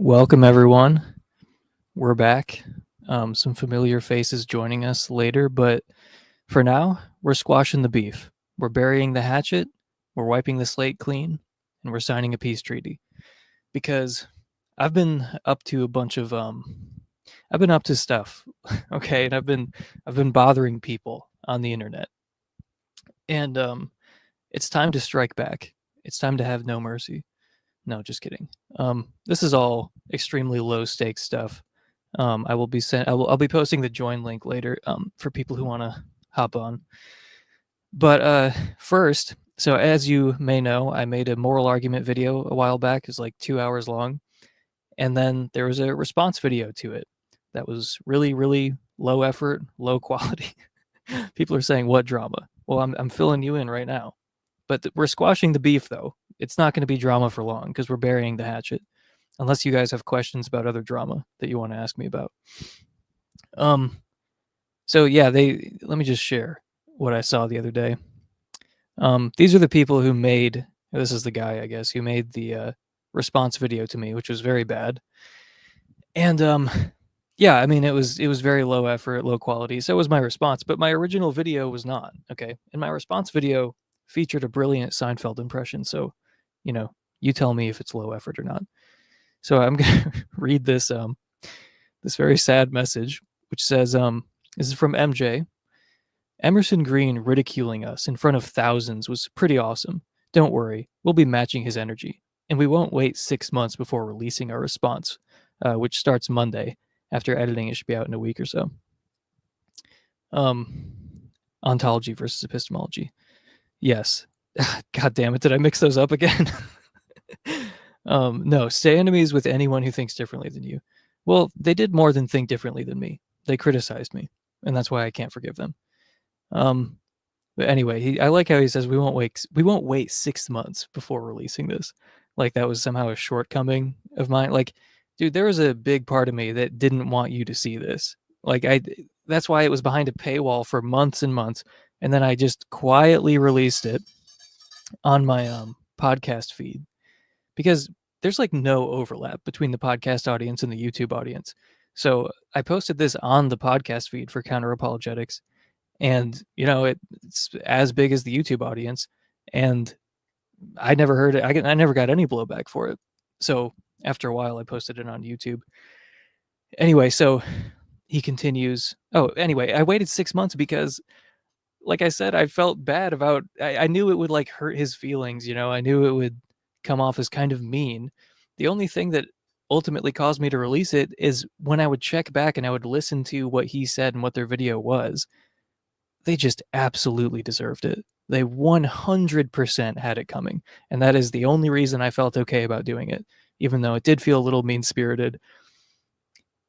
Welcome, everyone. We're back. Some familiar faces joining us later, but for now, we're squashing the beef. We're burying the hatchet, we're wiping the slate clean, and we're signing a peace treaty. Because I've been up to a bunch of I've been up to stuff, okay, and I've been bothering people on the internet, and it's time to strike back. It's time to have no mercy. No, just kidding. This is all extremely low stakes stuff. I'll be posting the join link later for people who want to hop on. But first, so as you may know, I made a moral argument video a while back. It's like 2 hours long, and then there was a response video to it that was really, really low effort, low quality. People are saying, "What drama?" Well, I'm filling you in right now. But we're squashing the beef, though. It's not going to be drama for long because we're burying the hatchet. Unless you guys have questions about other drama that you want to ask me about. So yeah, let me just share what I saw the other day. These are the people who made, this is the guy, I guess, who made the response video to me, which was very bad. And yeah, I mean, it was very low effort, low quality. So was my response, but my original video was not, okay? And my response video featured a brilliant Seinfeld impression. So, you tell me if it's low effort or not. So I'm going to read this this very sad message, which says, this is from MJ. Emerson Green ridiculing us in front of thousands was pretty awesome. Don't worry, we'll be matching his energy. And we won't wait 6 months before releasing our response, which starts Monday. After editing, it should be out in a week or so. Ontology versus epistemology. Yes. God damn it, did I mix those up again? No, stay enemies with anyone who thinks differently than you. Well, they did more than think differently than me. They criticized me, and that's why I can't forgive them. But anyway, I like how he says we won't wait 6 months before releasing this. Like that was somehow a shortcoming of mine. Like, dude, there was a big part of me that didn't want you to see this. Like that's why it was behind a paywall for months and months, and then I just quietly released it on my podcast feed because there's like no overlap between the podcast audience and the YouTube audience. So I posted this on the podcast feed for Counter Apologetics, and it's as big as the YouTube audience, and I never heard it. I never got any blowback for it. So after a while, I posted it on YouTube. Anyway, so he continues. Oh, anyway, I waited 6 months because, like I said, I felt bad about. I knew it would like hurt his feelings. I knew it would come off as kind of mean. The only thing that ultimately caused me to release it is when I would check back and I would listen to what he said and what their video was. They just absolutely deserved it. They 100% had it coming. And that is the only reason I felt okay about doing it, even though it did feel a little mean-spirited.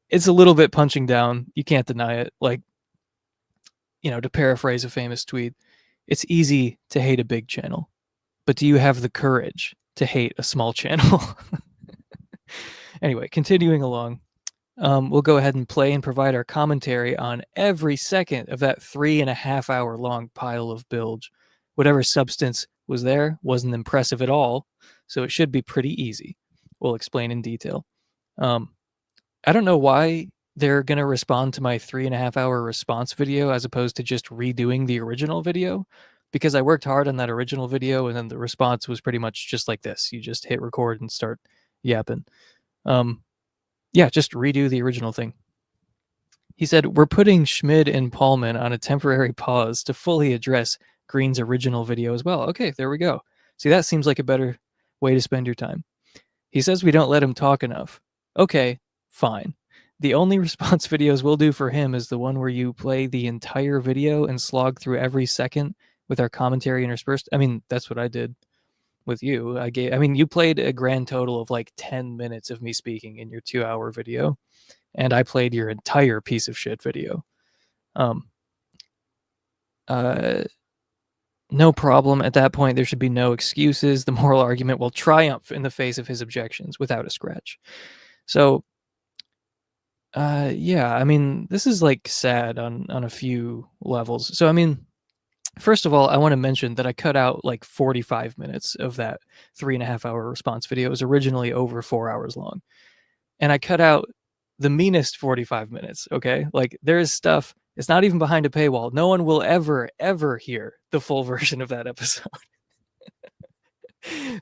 It's a little bit punching down. You can't deny it. Like, to paraphrase a famous tweet, it's easy to hate a big channel, but do you have the courage to hate a small channel? Anyway, continuing along. We'll go ahead and play and provide our commentary on every second of that 3.5 hour long pile of bilge. Whatever substance was there wasn't impressive at all, so it should be pretty easy. We'll explain in detail. I don't know why they're going to respond to my 3.5 hour response video as opposed to just redoing the original video, because I worked hard on that original video and then the response was pretty much just like this. You just hit record and start yapping. Yeah, just redo the original thing. He said, we're putting Schmid and Paulman on a temporary pause to fully address Green's original video as well. Okay, there we go. See, that seems like a better way to spend your time. He says we don't let him talk enough. Okay, fine. The only response videos we'll do for him is the one where you play the entire video and slog through every second with our commentary interspersed. I mean, that's what I did with you. You played a grand total of like 10 minutes of me speaking in your 2 hour video, and I played your entire piece of shit video. No problem. At that point, there should be no excuses. The moral argument will triumph in the face of his objections without a scratch. So, yeah, I mean, this is like sad on a few levels. So, I mean, first of all, I want to mention that I cut out like 45 minutes of that 3.5 hour response video. It was originally over 4 hours long. and I cut out the meanest 45 minutes, okay? Like, there is stuff, it's not even behind a paywall. No one will ever hear the full version of that episode.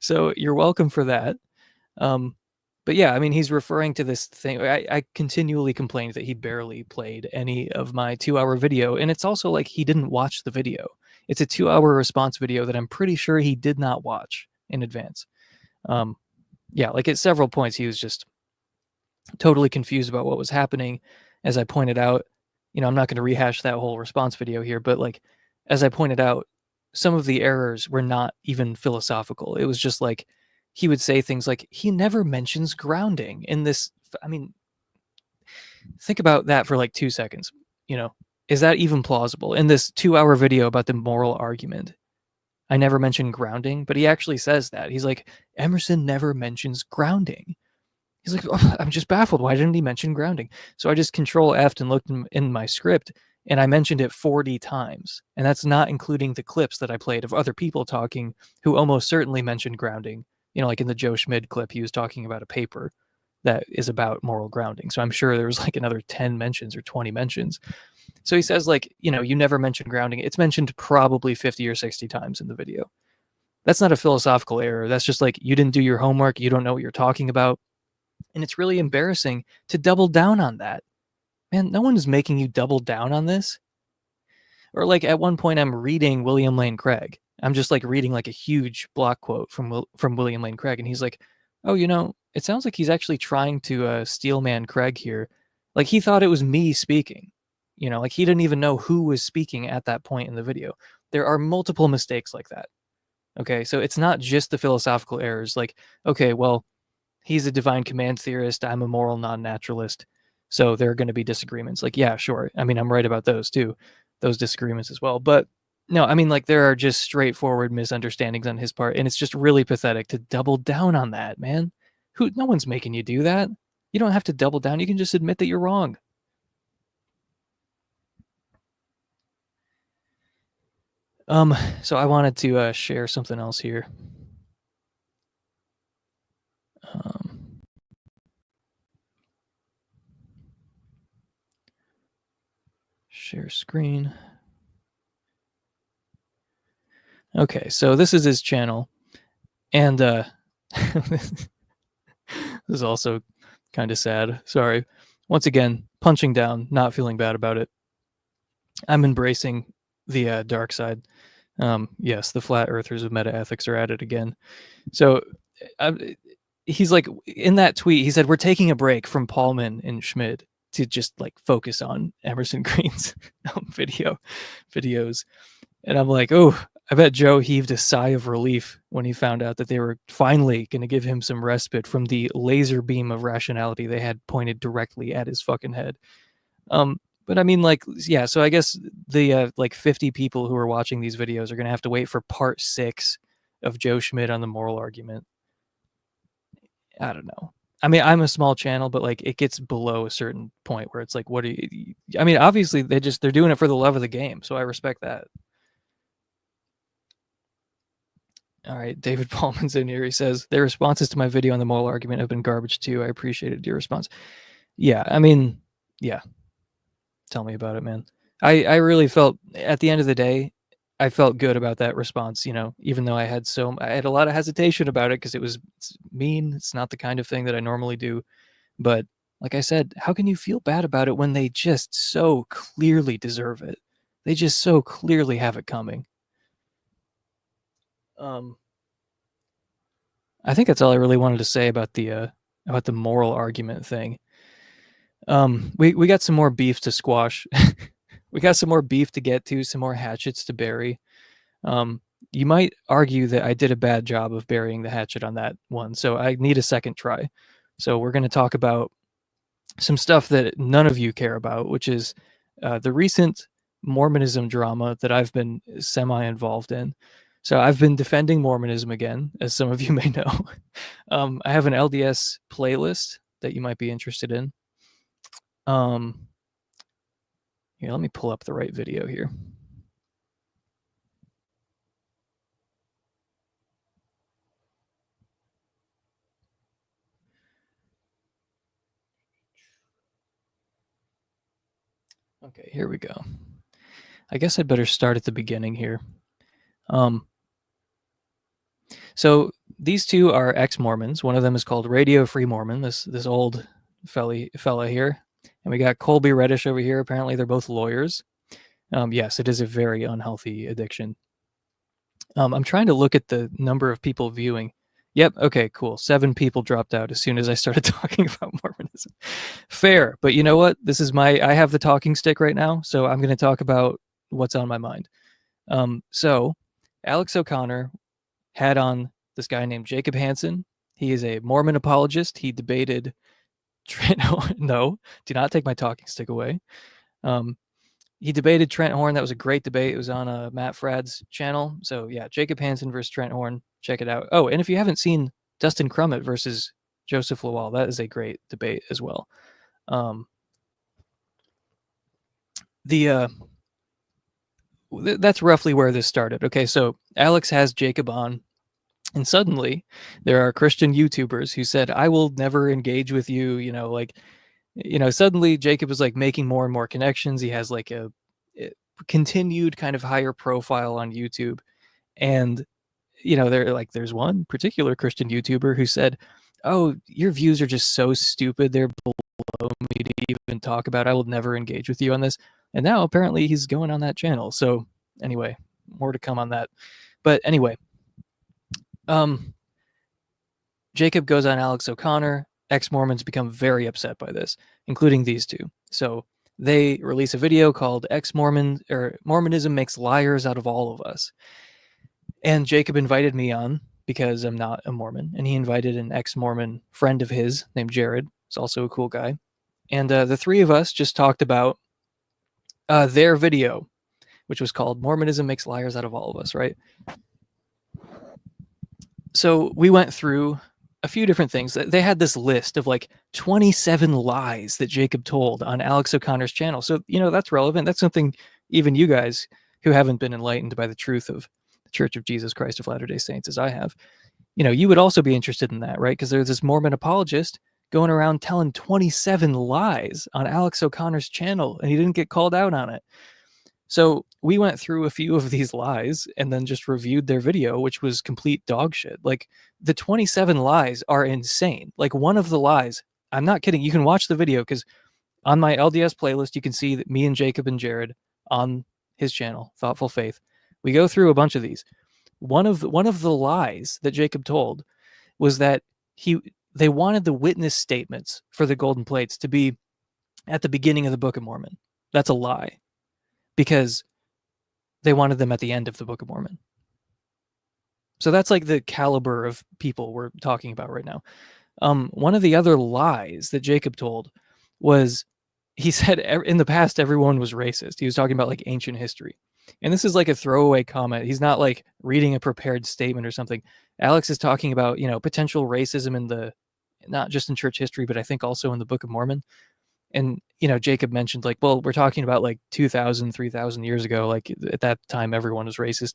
So you're welcome for that. But yeah, I mean, he's referring to this thing. I continually complained that he barely played any of my 2-hour video. And it's also like he didn't watch the video. It's a 2-hour response video that I'm pretty sure he did not watch in advance. Yeah, like at several points, he was just totally confused about what was happening. As I pointed out, I'm not going to rehash that whole response video here, but like, as I pointed out, some of the errors were not even philosophical. It was just like, he would say things like, he never mentions grounding in this. I mean, think about that for like 2 seconds. Is that even plausible? In this 2-hour video about the moral argument, I never mentioned grounding, but he actually says that. He's like, Emerson never mentions grounding. He's like, oh, I'm just baffled. Why didn't he mention grounding? So I just Control F'd and looked in my script, and I mentioned it 40 times. And that's not including the clips that I played of other people talking who almost certainly mentioned grounding. Like in the Joe Schmid clip, he was talking about a paper that is about moral grounding. So I'm sure there was like another 10 mentions or 20 mentions. So he says, like, you never mentioned grounding. It's mentioned probably 50 or 60 times in the video. That's not a philosophical error. That's just like, you didn't do your homework. You don't know what you're talking about. And it's really embarrassing to double down on that. Man, no one is making you double down on this. Or like at one point I'm reading William Lane Craig. I'm just like reading like a huge block quote from William Lane Craig. And he's like, oh, it sounds like he's actually trying to steel man Craig here. Like he thought it was me speaking. Like he didn't even know who was speaking at that point in the video. There are multiple mistakes like that. Okay, so it's not just the philosophical errors. Like, okay, well, he's a divine command theorist. I'm a moral non-naturalist. So there are going to be disagreements. Like, yeah, sure. I mean, I'm right about those too, those disagreements as well. But no, I mean, like there are just straightforward misunderstandings on his part. And it's just really pathetic to double down on that, man. No one's making you do that. You don't have to double down. You can just admit that you're wrong. So I wanted to share something else here. Share screen. Okay, so this is his channel, and this is also kind of sad. Sorry. Once again, punching down, not feeling bad about it. I'm embracing the dark side. Yes, the flat earthers of meta ethics are at it again. So he's like, in that tweet, he said, we're taking a break from Paulman and Schmid to just like focus on Emerson Green's videos. And I'm like, oh, I bet Joe heaved a sigh of relief when he found out that they were finally going to give him some respite from the laser beam of rationality they had pointed directly at his fucking head. But I mean, like, yeah, so I guess the like 50 people who are watching these videos are going to have to wait for part 6 of Joe Schmid on the moral argument. I don't know. I mean, I'm a small channel, but like it gets below a certain point where it's like, what do you, I mean, obviously they're doing it for the love of the game. So I respect that. All right, David Paulman's in here. He says, their responses to my video on the moral argument have been garbage too. I appreciated your response. Yeah, I mean, yeah. Tell me about it, man. I really felt, at the end of the day, I felt good about that response, even though I had a lot of hesitation about it because it's mean. It's not the kind of thing that I normally do. But like I said, how can you feel bad about it when they just so clearly deserve it? They just so clearly have it coming. I think that's all I really wanted to say about the moral argument thing. We got some more beef to squash. We got some more beef to get to, some more hatchets to bury. You might argue that I did a bad job of burying the hatchet on that one, so I need a second try. So we're going to talk about some stuff that none of you care about, which is the recent Mormonism drama that I've been semi-involved in. So I've been defending Mormonism again, as some of you may know. I have an LDS playlist that you might be interested in. Here, let me pull up the right video here. Okay, here we go. I guess I'd better start at the beginning here. So these two are ex-Mormons. One of them is called Radio Free Mormon, this old fella here. And we got Colby Reddish over here. Apparently they're both lawyers. Yes, it is a very unhealthy addiction. I'm trying to look at the number of people viewing. Yep, okay, cool. 7 people dropped out as soon as I started talking about Mormonism. Fair, but you know what? I have the talking stick right now, so I'm going to talk about what's on my mind. So Alex O'Connor had on this guy named Jacob Hansen. He is a Mormon apologist. He debated Trent. No, do not take my talking stick away. He debated Trent Horn. That was a great debate. It was on Matt Frad's channel. So yeah, Jacob Hansen versus Trent Horn. Check it out. Oh, and if you haven't seen Dustin Crummett versus Joseph Lawal, that is a great debate as well. That's roughly where this started. Okay, so Alex has Jacob on, and suddenly there are Christian YouTubers who said, I will never engage with you. Suddenly Jacob is like making more and more connections. He has like a continued kind of higher profile on YouTube. And, there's one particular Christian YouTuber who said, oh, your views are just so stupid. They're below me to even talk about. I will never engage with you on this. And now apparently he's going on that channel. So anyway, more to come on that. But anyway, Jacob goes on Alex O'Connor. Ex-Mormons become very upset by this, including these two. So they release a video called Ex-Mormon, or Mormonism Makes Liars Out of All of Us. And Jacob invited me on because I'm not a Mormon, and he invited an ex-Mormon friend of his named Jared. He's also a cool guy. And the three of us just talked about their video, which was called Mormonism Makes Liars Out of All of Us, right? So we went through a few different things. They had this list of like 27 lies that Jacob told on Alex O'Connor's channel. So, that's relevant. That's something even you guys who haven't been enlightened by the truth of the Church of Jesus Christ of Latter-day Saints as I have, you would also be interested in that, right? Because there's this Mormon apologist going around telling 27 lies on Alex O'Connor's channel, and he didn't get called out on it. So we went through a few of these lies and then just reviewed their video, which was complete dog shit. Like the 27 lies are insane. Like one of the lies, I'm not kidding. You can watch the video because on my LDS playlist, you can see that me and Jacob and Jared on his channel, Thoughtful Faith, we go through a bunch of these. One of the lies that Jacob told was that they wanted the witness statements for the golden plates to be at the beginning of the Book of Mormon. That's a lie, because they wanted them at the end of the Book of Mormon. So that's like the caliber of people we're talking about right now. One of the other lies that Jacob told was, he said in the past everyone was racist. He was talking about like ancient history. And this is like a throwaway comment. He's not like reading a prepared statement or something. Alex is talking about, potential racism in not just in church history, but I think also in the Book of Mormon. And, Jacob mentioned like, well, we're talking about like 2,000, 3,000 years ago. Like at that time, everyone was racist,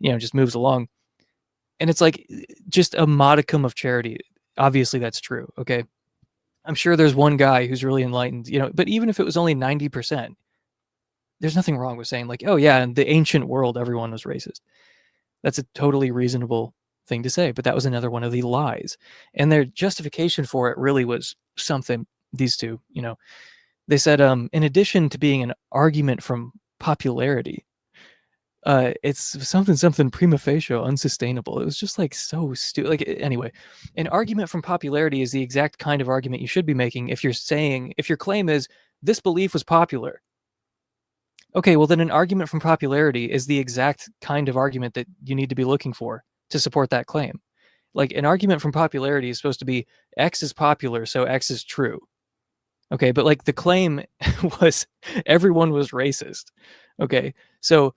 just moves along. And it's like just a modicum of charity. Obviously that's true. Okay. I'm sure there's one guy who's really enlightened, but even if it was only 90%, there's nothing wrong with saying like, oh yeah, in the ancient world, everyone was racist. That's a totally reasonable thing to say, but that was another one of the lies. And their justification for it really was something, these two, they said, in addition to being an argument from popularity, it's something prima facie unsustainable. It was just like so stupid. Like anyway, an argument from popularity is the exact kind of argument you should be making if your claim is this belief was popular. Okay, well then an argument from popularity is the exact kind of argument that you need to be looking for to support that claim. Like an argument from popularity is supposed to be X is popular, so X is true. Okay, but like the claim was everyone was racist. Okay, so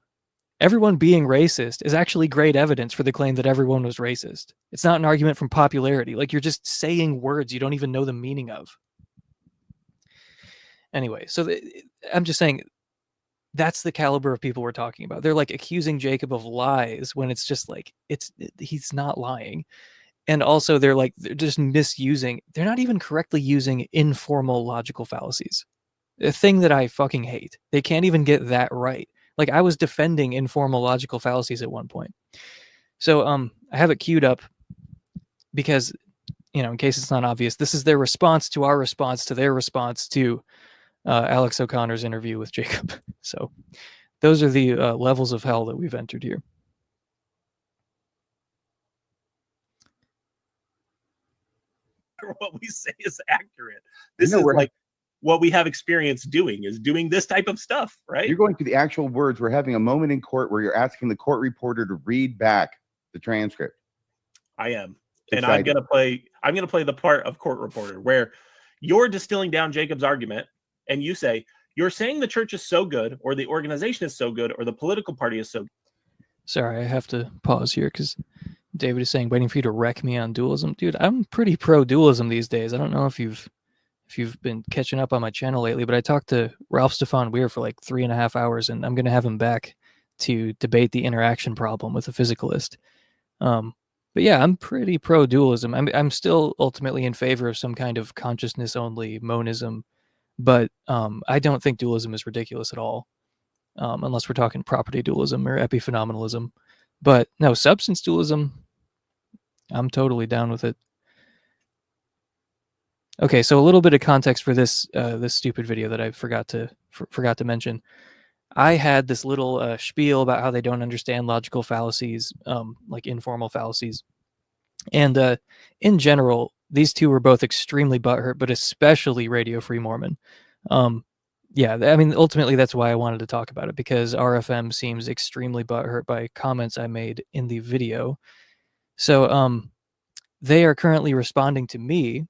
everyone being racist is actually great evidence for the claim that everyone was racist. It's not an argument from popularity. Like you're just saying words you don't even know the meaning of. Anyway, so I'm just saying that's the caliber of people we're talking about. They're like accusing Jacob of lies when it's just like he's not lying. And also they're just misusing, they're not even correctly using informal logical fallacies. A thing that I fucking hate. They can't even get that right. Like, I was defending informal logical fallacies at one point. So I have it queued up because, you know, in case it's not obvious, this is their response to our response to their response to Alex O'Connor's interview with Jacob. So those are the levels of hell that we've entered here. What we say is accurate. This is like what we have experience doing, is doing this type of stuff, right? You're going to the actual words. We're having a moment in court where you're asking the court reporter to read back the transcript. I am. And I'm gonna play the part of court reporter where you're distilling down Jacob's argument and you say, you're saying the church is so good, or the organization is so good, or the political party is so good. Sorry, I have to pause here because David is saying, waiting for you to wreck me on dualism. Dude, I'm pretty pro dualism these days. I don't know if you've been catching up on my channel lately, but I talked to Ralph Stefan Weir for like 3.5 hours, and I'm going to have him back to debate the interaction problem with a physicalist. But yeah, I'm pretty pro dualism. I'm still ultimately in favor of some kind of consciousness only monism, but I don't think dualism is ridiculous at all, unless we're talking property dualism or epiphenomenalism. But no, substance dualism, I'm totally down with it. Okay, so a little bit of context for this this stupid video that I forgot to mention. I had this little spiel about how they don't understand logical fallacies, like informal fallacies. And in general, these two were both extremely butthurt, but especially Radio Free Mormon. Yeah, I mean, ultimately, that's why I wanted to talk about it, because RFM seems extremely butthurt by comments I made in the video. So they are currently responding to me,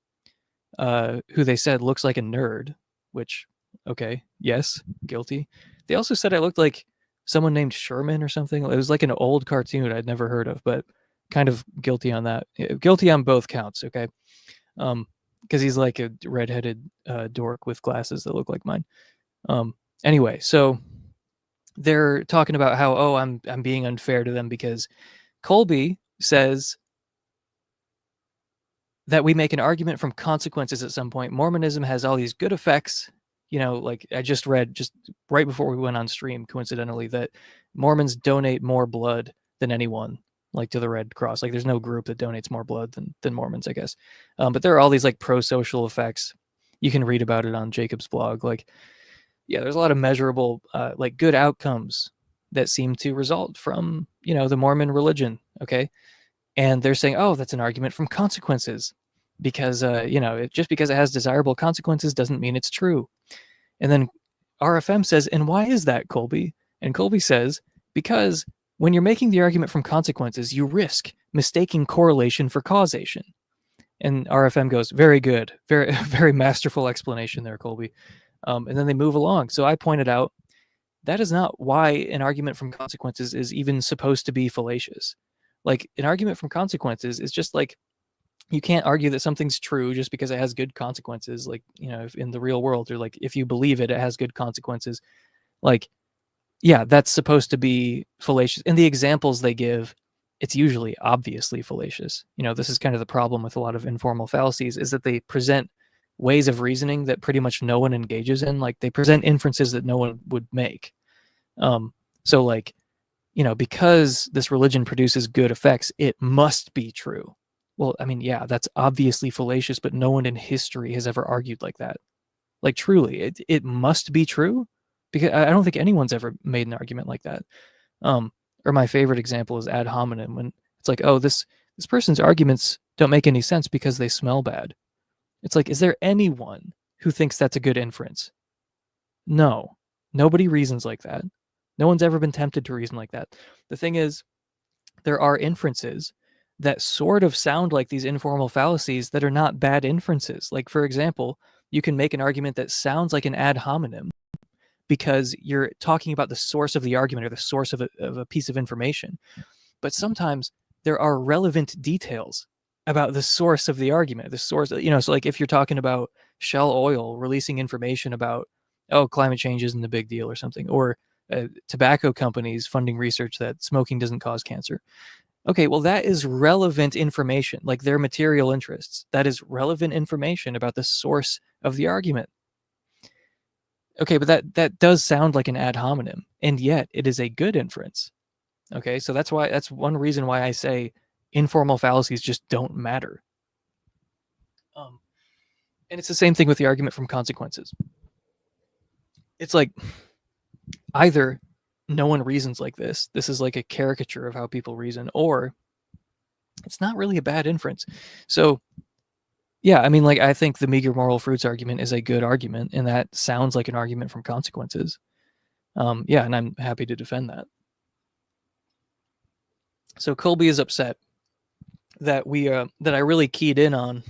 who they said looks like a nerd, which, okay, yes, guilty. They also said I looked like someone named Sherman or something. It was like an old cartoon I'd never heard of, but kind of guilty on that. Guilty on both counts, okay? Because he's like a redheaded dork with glasses that look like mine. Anyway, so they're talking about how, oh, I'm being unfair to them because Colby says that we make an argument from consequences at some point. Mormonism has all these good effects. You know, like I just read just right before we went on stream, coincidentally, that Mormons donate more blood than anyone, like to the Red Cross. Like there's no group that donates more blood than Mormons, I guess. But there are all these like pro-social effects. You can read about it on Jacob's blog. Like, yeah, there's a lot of measurable like good outcomes that seem to result from, you know, the Mormon religion, okay? And they're saying, oh, that's an argument from consequences because, you know, just because it has desirable consequences doesn't mean it's true. And then RFM says, and why is that, Colby? And Colby says, because when you're making the argument from consequences, you risk mistaking correlation for causation. And RFM goes, very good, very, very masterful explanation there, Colby. And then they move along. So I pointed out that is not why an argument from consequences is even supposed to be fallacious. Like an argument from consequences is just like, you can't argue that something's true just because it has good consequences. Like, you know, if in the real world, or like if you believe it, it has good consequences. Like, yeah, that's supposed to be fallacious. In the examples they give, it's usually obviously fallacious. You know, this is kind of the problem with a lot of informal fallacies, is that they present ways of reasoning that pretty much no one engages in. Like they present inferences that no one would make. So like, you know, because this religion produces good effects, it must be true. Well, I mean, yeah, that's obviously fallacious, but no one in history has ever argued like that. Like truly, it must be true, because I don't think anyone's ever made an argument like that. Or my favorite example is ad hominem, when it's like, oh, this person's arguments don't make any sense because they smell bad. It's like, is there anyone who thinks that's a good inference? No, nobody reasons like that. No one's ever been tempted to reason like that. The thing is, there are inferences that sort of sound like these informal fallacies that are not bad inferences. Like, for example, you can make an argument that sounds like an ad hominem because you're talking about the source of the argument or the source of a piece of information. But sometimes there are relevant details about the source of the argument, the source, you know, so like if you're talking about Shell Oil releasing information about, oh, climate change isn't a big deal or something, or tobacco companies funding research that smoking doesn't cause cancer. Okay, well, that is relevant information, like their material interests. That is relevant information about the source of the argument. Okay, but that does sound like an ad hominem, and yet it is a good inference. Okay, so that's one reason why I say informal fallacies just don't matter. And it's the same thing with the argument from consequences. It's like either no one reasons like this. This is like a caricature of how people reason, or it's not really a bad inference. So yeah, I mean, like, I think the meager moral fruits argument is a good argument, and that sounds like an argument from consequences. Yeah, and I'm happy to defend that. So Colby is upset that that I really keyed in on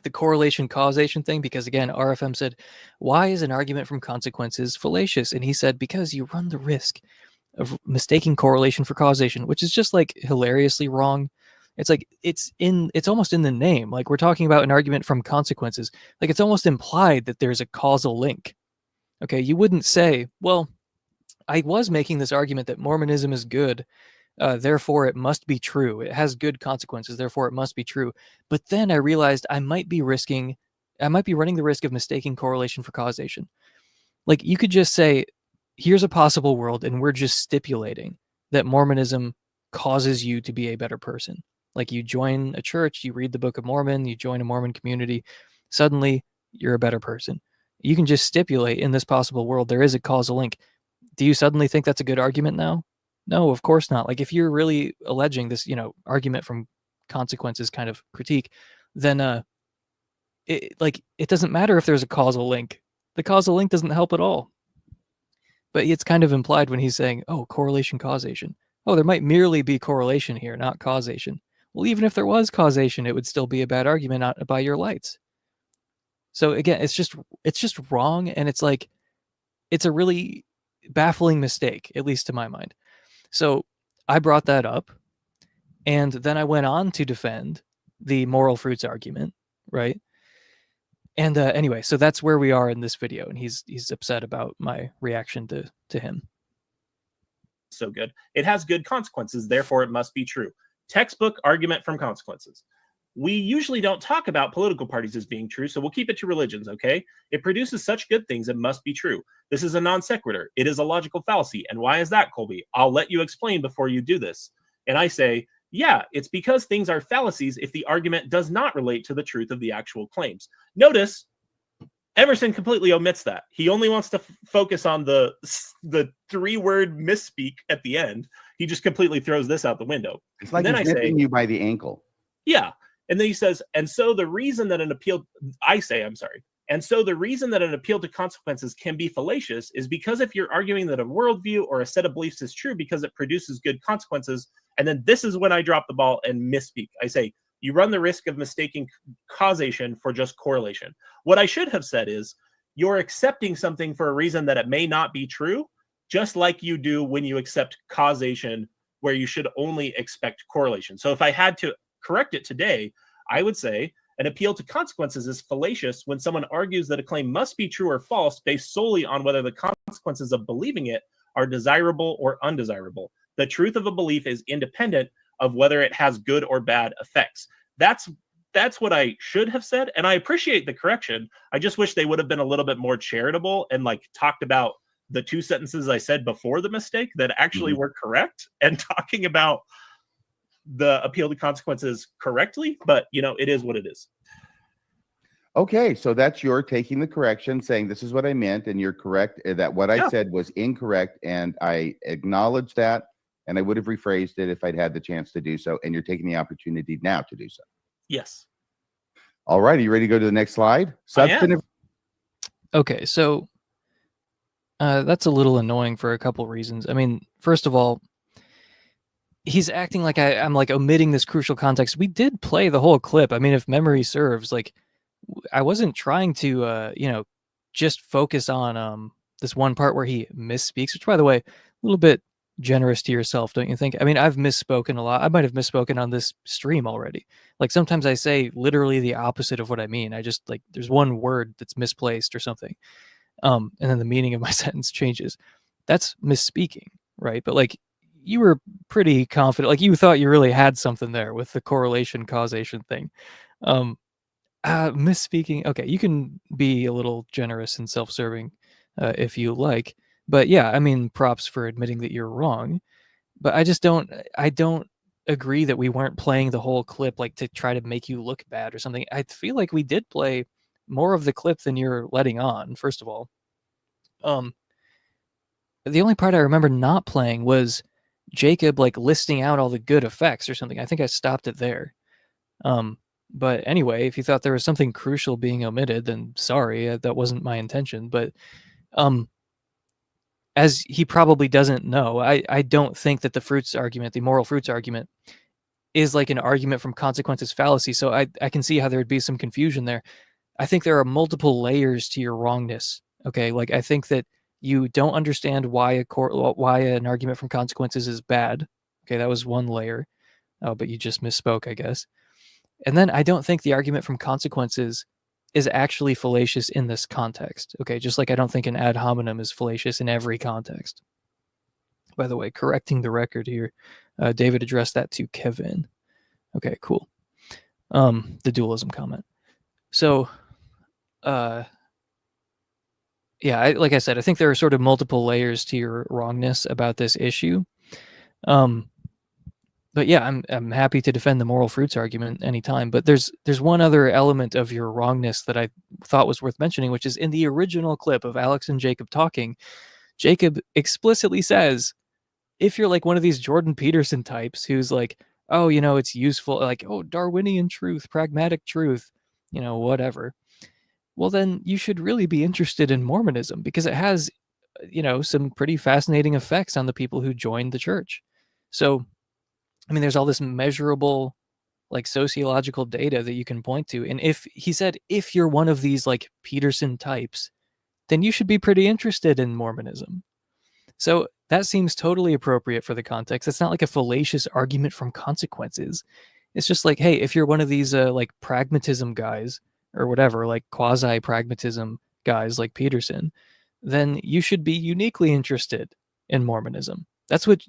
the correlation causation thing, because again, RFM said, why is an argument from consequences fallacious? And he said, because you run the risk of mistaking correlation for causation, which is just like hilariously wrong. It's like it's almost in the name. Like, we're talking about an argument from consequences. Like, it's almost implied that there's a causal link. Okay, you wouldn't say, well, I was making this argument that Mormonism is good, therefore it must be true. It has good consequences, therefore it must be true. But then I realized I might be running the risk of mistaking correlation for causation. Like, you could just say, here's a possible world, and we're just stipulating that Mormonism causes you to be a better person. Like, you join a church, you read the Book of Mormon, you join a Mormon community, suddenly you're a better person. You can just stipulate in this possible world there is a causal link. Do you suddenly think that's a good argument now? No, of course not. Like, if you're really alleging this, argument from consequences kind of critique, then it doesn't matter if there's a causal link. The causal link doesn't help at all. But it's kind of implied when he's saying, oh, correlation, causation. Oh, there might merely be correlation here, not causation. Well, even if there was causation, it would still be a bad argument by your lights. So again, it's just wrong, and it's like, it's a really baffling mistake, at least to my mind. So I brought that up, and then I went on to defend the moral fruits argument, right? And anyway, so that's where we are in this video, and he's upset about my reaction to him. So good. It has good consequences, therefore it must be true. Textbook argument from consequences. We usually don't talk about political parties as being true, so we'll keep it to religions, okay? It produces such good things, it must be true. This is a non sequitur. It is a logical fallacy. And why is that, Colby? I'll let you explain before you do this. And I say, yeah, it's because things are fallacies if the argument does not relate to the truth of the actual claims. Notice, Emerson completely omits that. He only wants to focus on the 3-word misspeak at the end. He just completely throws this out the window. It's like he's nipping you by the ankle. Yeah. And then he says, and so the reason that an appeal to consequences can be fallacious is because if you're arguing that a worldview or a set of beliefs is true because it produces good consequences, and then this is when I drop the ball and misspeak. I say, you run the risk of mistaking causation for just correlation. What I should have said is, you're accepting something for a reason that it may not be true, just like you do when you accept causation, where you should only expect correlation. So if I had to correct it today, I would say an appeal to consequences is fallacious when someone argues that a claim must be true or false based solely on whether the consequences of believing it are desirable or undesirable. The truth of a belief is independent of whether it has good or bad effects. That's what I should have said, and I appreciate the correction. I just wish they would have been a little bit more charitable and like talked about the 2 sentences I said before the mistake that actually were correct, and talking about the appeal to consequences correctly. But it is what it is. Okay, so that's your taking the correction, saying this is what I meant, and you're correct that what I said was incorrect, and I acknowledge that, and I would have rephrased it if I'd had the chance to do so, and you're taking the opportunity now to do so. Yes. All right, are you ready to go to the next slide? Substantive. Okay, so that's a little annoying for a couple reasons. I mean, first of all, he's acting like I'm like omitting this crucial context. We did play the whole clip. I mean, if memory serves, like, I wasn't trying to just focus on this one part where he misspeaks, which, by the way, a little bit generous to yourself, don't you think? I mean, I've misspoken a lot. I might have misspoken on this stream already. Like, sometimes I say literally the opposite of what I mean. I just, like, there's one word that's misplaced or something, and then the meaning of my sentence changes. That's misspeaking, right? But like, you were pretty confident, like you thought you really had something there with the correlation causation thing. Misspeaking. Okay, you can be a little generous and self-serving if you like. But yeah, I mean, props for admitting that you're wrong. But I don't agree that we weren't playing the whole clip like to try to make you look bad or something. I feel like we did play more of the clip than you're letting on, first of all. The only part I remember not playing was Jacob like listing out all the good effects or something. I think I stopped it there. But anyway, if you thought there was something crucial being omitted, then sorry, that wasn't my intention. But as he probably doesn't know, I don't think that the fruits argument, the moral fruits argument, is like an argument from consequences fallacy. So I can see how there would be some confusion there. I think there are multiple layers to your wrongness. Okay, like I think that you don't understand why why an argument from consequences is bad. Okay, that was one layer. Oh, but you just misspoke, I guess. And then I don't think the argument from consequences is actually fallacious in this context. Okay, just like I don't think an ad hominem is fallacious in every context. By the way, correcting the record here, David addressed that to Kevin. Okay, cool. The dualism comment. So, yeah, like I said, I think there are sort of multiple layers to your wrongness about this issue. But yeah, I'm happy to defend the moral fruits argument anytime. But there's one other element of your wrongness that I thought was worth mentioning, which is in the original clip of Alex and Jacob talking, Jacob explicitly says, if you're like one of these Jordan Peterson types who's like, oh, you know, it's useful, like, oh, Darwinian truth, pragmatic truth, you know, whatever. Well, then you should really be interested in Mormonism because it has, you know, some pretty fascinating effects on the people who joined the church. So, I mean, there's all this measurable, like, sociological data that you can point to. And if he said, if you're one of these like Peterson types, then you should be pretty interested in Mormonism. So that seems totally appropriate for the context. It's not like a fallacious argument from consequences. It's just like, hey, if you're one of these like pragmatism guys or whatever, like quasi-pragmatism guys like Peterson, then you should be uniquely interested in Mormonism. That's what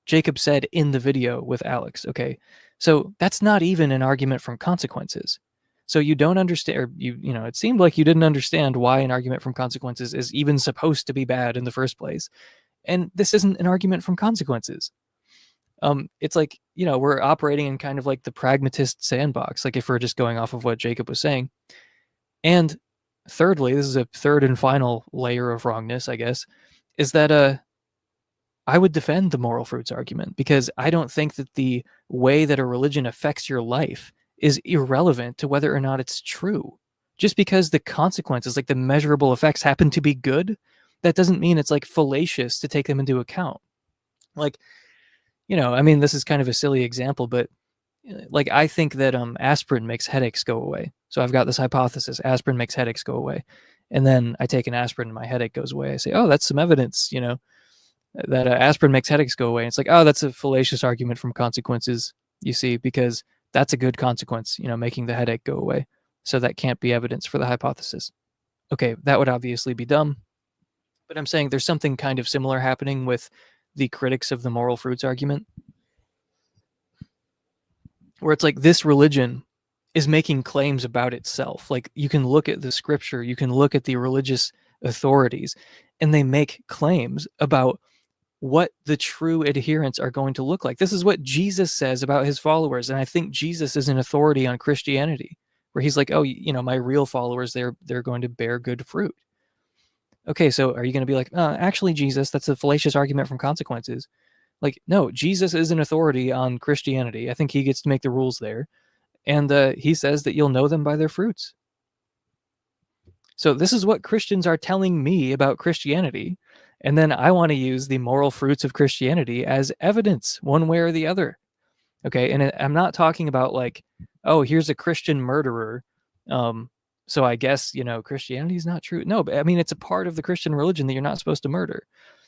Jacob said in the video with Alex. Okay, so that's not even an argument from consequences. So you don't understand, or you know, it seemed like you didn't understand why an argument from consequences is even supposed to be bad in the first place. And this isn't an argument from consequences. It's like, you know, we're operating in kind of like the pragmatist sandbox, like if we're just going off of what Jacob was saying. And thirdly, this is a third and final layer of wrongness, I guess, is that I would defend the moral fruits argument because I don't think that the way that a religion affects your life is irrelevant to whether or not it's true. Just because the consequences, like the measurable effects, happen to be good, that doesn't mean it's like fallacious to take them into account. Like, you know, I mean, this is kind of a silly example, but like I think that aspirin makes headaches go away. So I've got this hypothesis: aspirin makes headaches go away, and then I take an aspirin and my headache goes away. I say, oh, that's some evidence, you know, that aspirin makes headaches go away. And it's like, oh, that's a fallacious argument from consequences, you see, because that's a good consequence, you know, making the headache go away. So that can't be evidence for the hypothesis. Okay, that would obviously be dumb. But I'm saying there's something kind of similar happening with the critics of the moral fruits argument, where it's like this religion is making claims about itself. Like you can look at the scripture, you can look at the religious authorities, and they make claims about what the true adherents are going to look like. This is what Jesus says about his followers. And I think Jesus is an authority on Christianity, where he's like, oh, you know, my real followers, they're going to bear good fruit. Okay, so are you going to be like, actually, Jesus, that's a fallacious argument from consequences? Like, no, Jesus is an authority on Christianity. I think he gets to make the rules there. And he says that you'll know them by their fruits. So this is what Christians are telling me about Christianity. And then I want to use the moral fruits of Christianity as evidence one way or the other. Okay. And I'm not talking about like, oh, here's a Christian murderer. So I guess, you know, Christianity is not true. No, but I mean, it's a part of the Christian religion that you're not supposed to murder.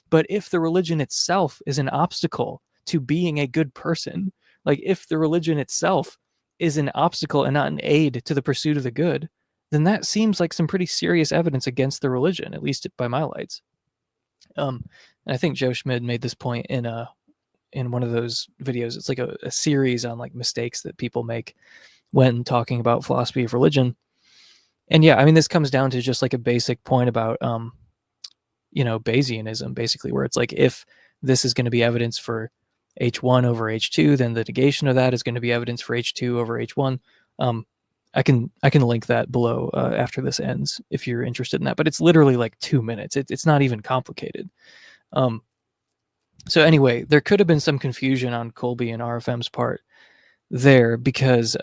But if the religion itself is an obstacle to being a good person, like if the religion itself is an obstacle and not an aid to the pursuit of the good, then that seems like some pretty serious evidence against the religion, at least by my lights. And I think Joe Schmid made this point in one of those videos. It's like a series on like mistakes that people make when talking about philosophy of religion. And yeah, I mean, this comes down to just like a basic point about, Bayesianism, basically, where it's like, if this is going to be evidence for H1 over H2, then the negation of that is going to be evidence for H2 over H1. I can link that below after this ends if you're interested in that, but it's literally like 2 minutes. It's not even complicated. So anyway, there could have been some confusion on Colby and RFM's part there because,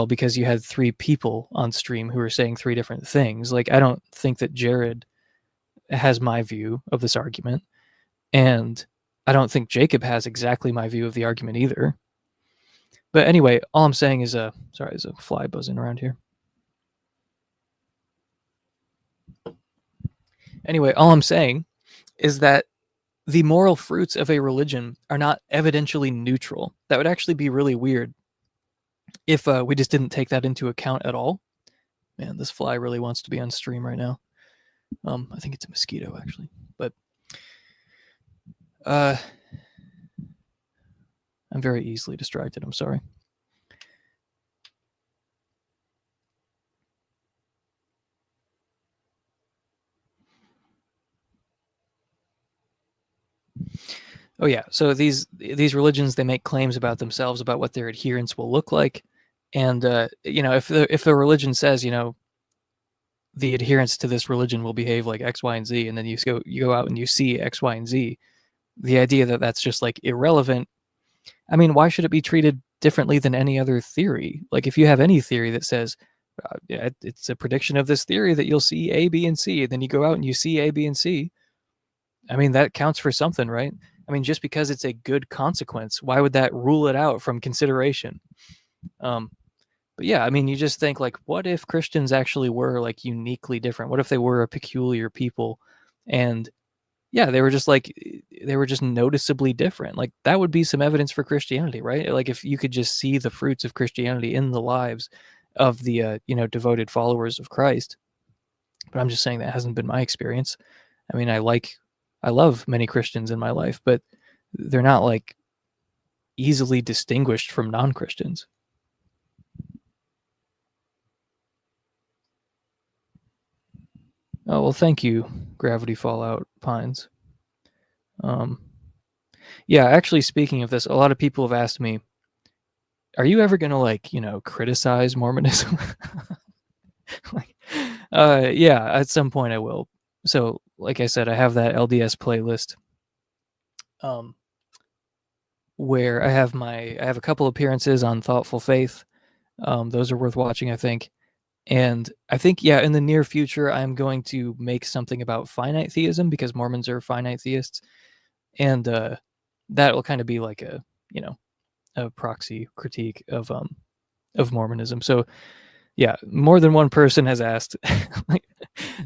because you had 3 people on stream who were saying 3 different things. Like, I don't think that Jared has my view of this argument, and I don't think Jacob has exactly my view of the argument either. But anyway, all I'm saying is, sorry, there's a fly buzzing around here. Anyway, all I'm saying is that the moral fruits of a religion are not evidentially neutral. That would actually be really weird if we just didn't take that into account at all. Man, this fly really wants to be on stream right now. I think it's a mosquito, actually. But I'm very easily distracted. I'm sorry. Oh yeah, so these religions, they make claims about themselves, about what their adherents will look like, and if the religion says, the adherents to this religion will behave like X, Y, and Z, and then you go out and you see X, Y, and Z, the idea that that's just like irrelevant. I mean, why should it be treated differently than any other theory? Like, if you have any theory that says, it's a prediction of this theory that you'll see A, B, and C, and then you go out and you see A, B, and C, I mean, that counts for something, right? I mean, just because it's a good consequence, why would that rule it out from consideration? But yeah, I mean, you just think, like, what if Christians actually were like uniquely different? What if they were a peculiar people? And yeah, they were just noticeably different. Like, that would be some evidence for Christianity, right? Like, if you could just see the fruits of Christianity in the lives of the devoted followers of Christ. But I'm just saying that hasn't been my experience. I mean, I love many Christians in my life, but they're not like easily distinguished from non-Christians. Oh, well, thank you, Gravity Fallout Pines. Yeah, actually, speaking of this, a lot of people have asked me, are you ever going to criticize Mormonism? Yeah, at some point I will. So, like I said, I have that LDS playlist, where I have a couple appearances on Thoughtful Faith. Those are worth watching, I think. And I think, yeah, in the near future, I'm going to make something about finite theism, because Mormons are finite theists. And that will kind of be like a proxy critique of Mormonism. So yeah, more than one person has asked, like,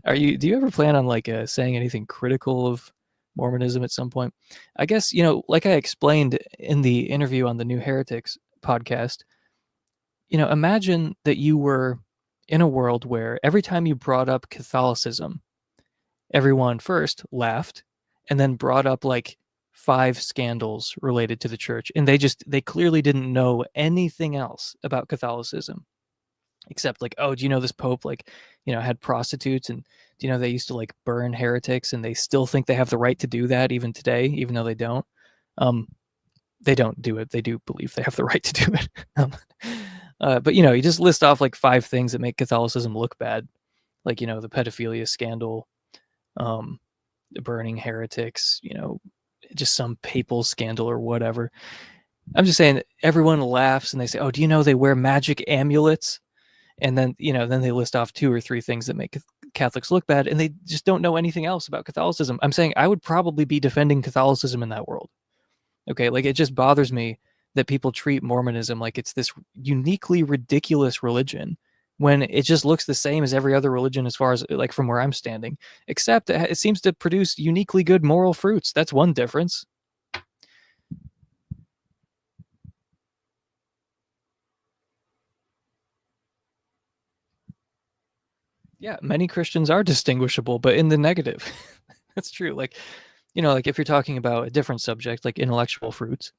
do you ever plan on saying anything critical of Mormonism at some point? I guess, like I explained in the interview on the New Heretics podcast, imagine that you were in a world where every time you brought up Catholicism, everyone first laughed and then brought up like 5 scandals related to the church, and they clearly didn't know anything else about Catholicism, except like, oh, do you know this Pope had prostitutes, and do you know they used to like burn heretics, and they still think they have the right to do that even today, even though they don't. They don't do it. They do believe they have the right to do it. But you just list off like 5 things that make Catholicism look bad, like the pedophilia scandal, burning heretics, just some papal scandal or whatever. I'm just saying, everyone laughs and they say, oh, do you know they wear magic amulets? And then they list off 2 or 3 things that make Catholics look bad, and they just don't know anything else about Catholicism. I'm saying I would probably be defending Catholicism in that world. Okay, like, it just bothers me that people treat Mormonism like it's this uniquely ridiculous religion, when it just looks the same as every other religion, as far as like from where I'm standing, except it seems to produce uniquely good moral fruits. That's one difference. Yeah, many Christians are distinguishable, but in the negative. That's true. Like, like if you're talking about a different subject, like intellectual fruits,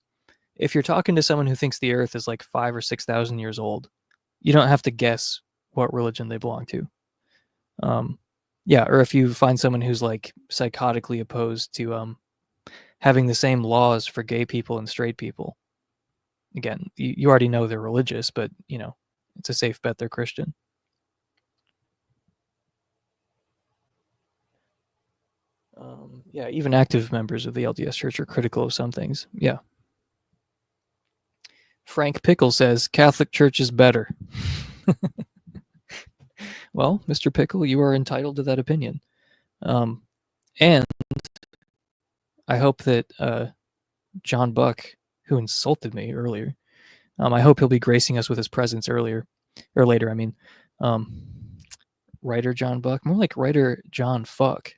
if you're talking to someone who thinks the earth is like 5,000 or 6,000 years old, you don't have to guess what religion they belong to. Yeah, or if you find someone who's like psychotically opposed to having the same laws for gay people and straight people, again, you already know they're religious, but you know, it's a safe bet they're Christian. Yeah, even active members of the LDS Church are critical of some things. Yeah. Frank Pickle says Catholic Church is better. Well, Mr. Pickle, you are entitled to that opinion. And I hope that John Buck, who insulted me earlier, I hope he'll be gracing us with his presence later. I mean, writer John Buck, more like writer John Fuck.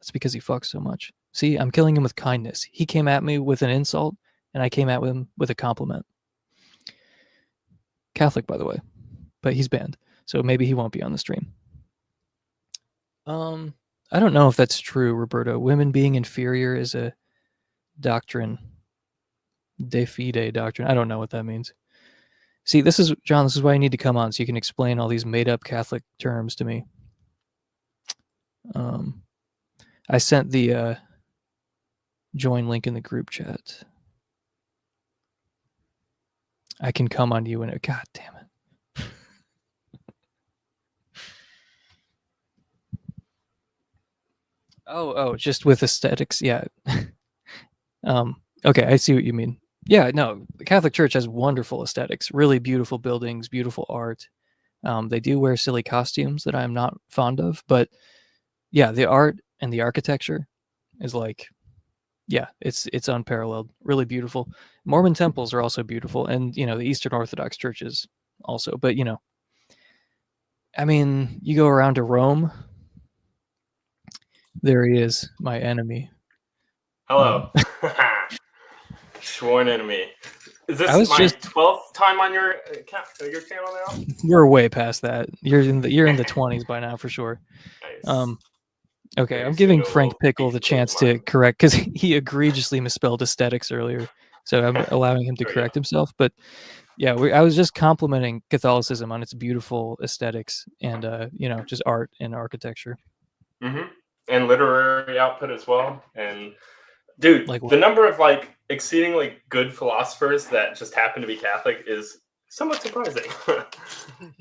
That's because he fucks so much. See, I'm killing him with kindness. He came at me with an insult, and I came at him with a compliment. Catholic, by the way, but he's banned, so maybe he won't be on the stream. I don't know if that's true, Roberto. Women being inferior is a doctrine, de fide doctrine. I don't know what that means. See, this is John. This is why I need to come on so you can explain all these made-up Catholic terms to me. I sent the join link in the group chat. I can come on you and God damn it. Oh, just with aesthetics, yeah. Okay, I see what you mean. Yeah, no, the Catholic Church has wonderful aesthetics, really beautiful buildings, beautiful art. They do wear silly costumes that I'm not fond of, but yeah, the art and the architecture is like, yeah, it's unparalleled, really beautiful. Mormon temples are also beautiful, and you know the Eastern Orthodox churches also. But you know, I mean, you go around to Rome. There he is, my enemy. Hello. Sworn enemy. Is this my 12th time on your channel now? We're way past that. You're in the 20s by now for sure. Nice. Okay, I'm giving Frank Pickle the chance to correct because he egregiously misspelled aesthetics earlier. So I'm allowing him to correct himself. But yeah, I was just complimenting Catholicism on its beautiful aesthetics and you know, just art and architecture. Mm-hmm. And literary output as well. And dude, like the number of like exceedingly good philosophers that just happen to be Catholic is somewhat surprising.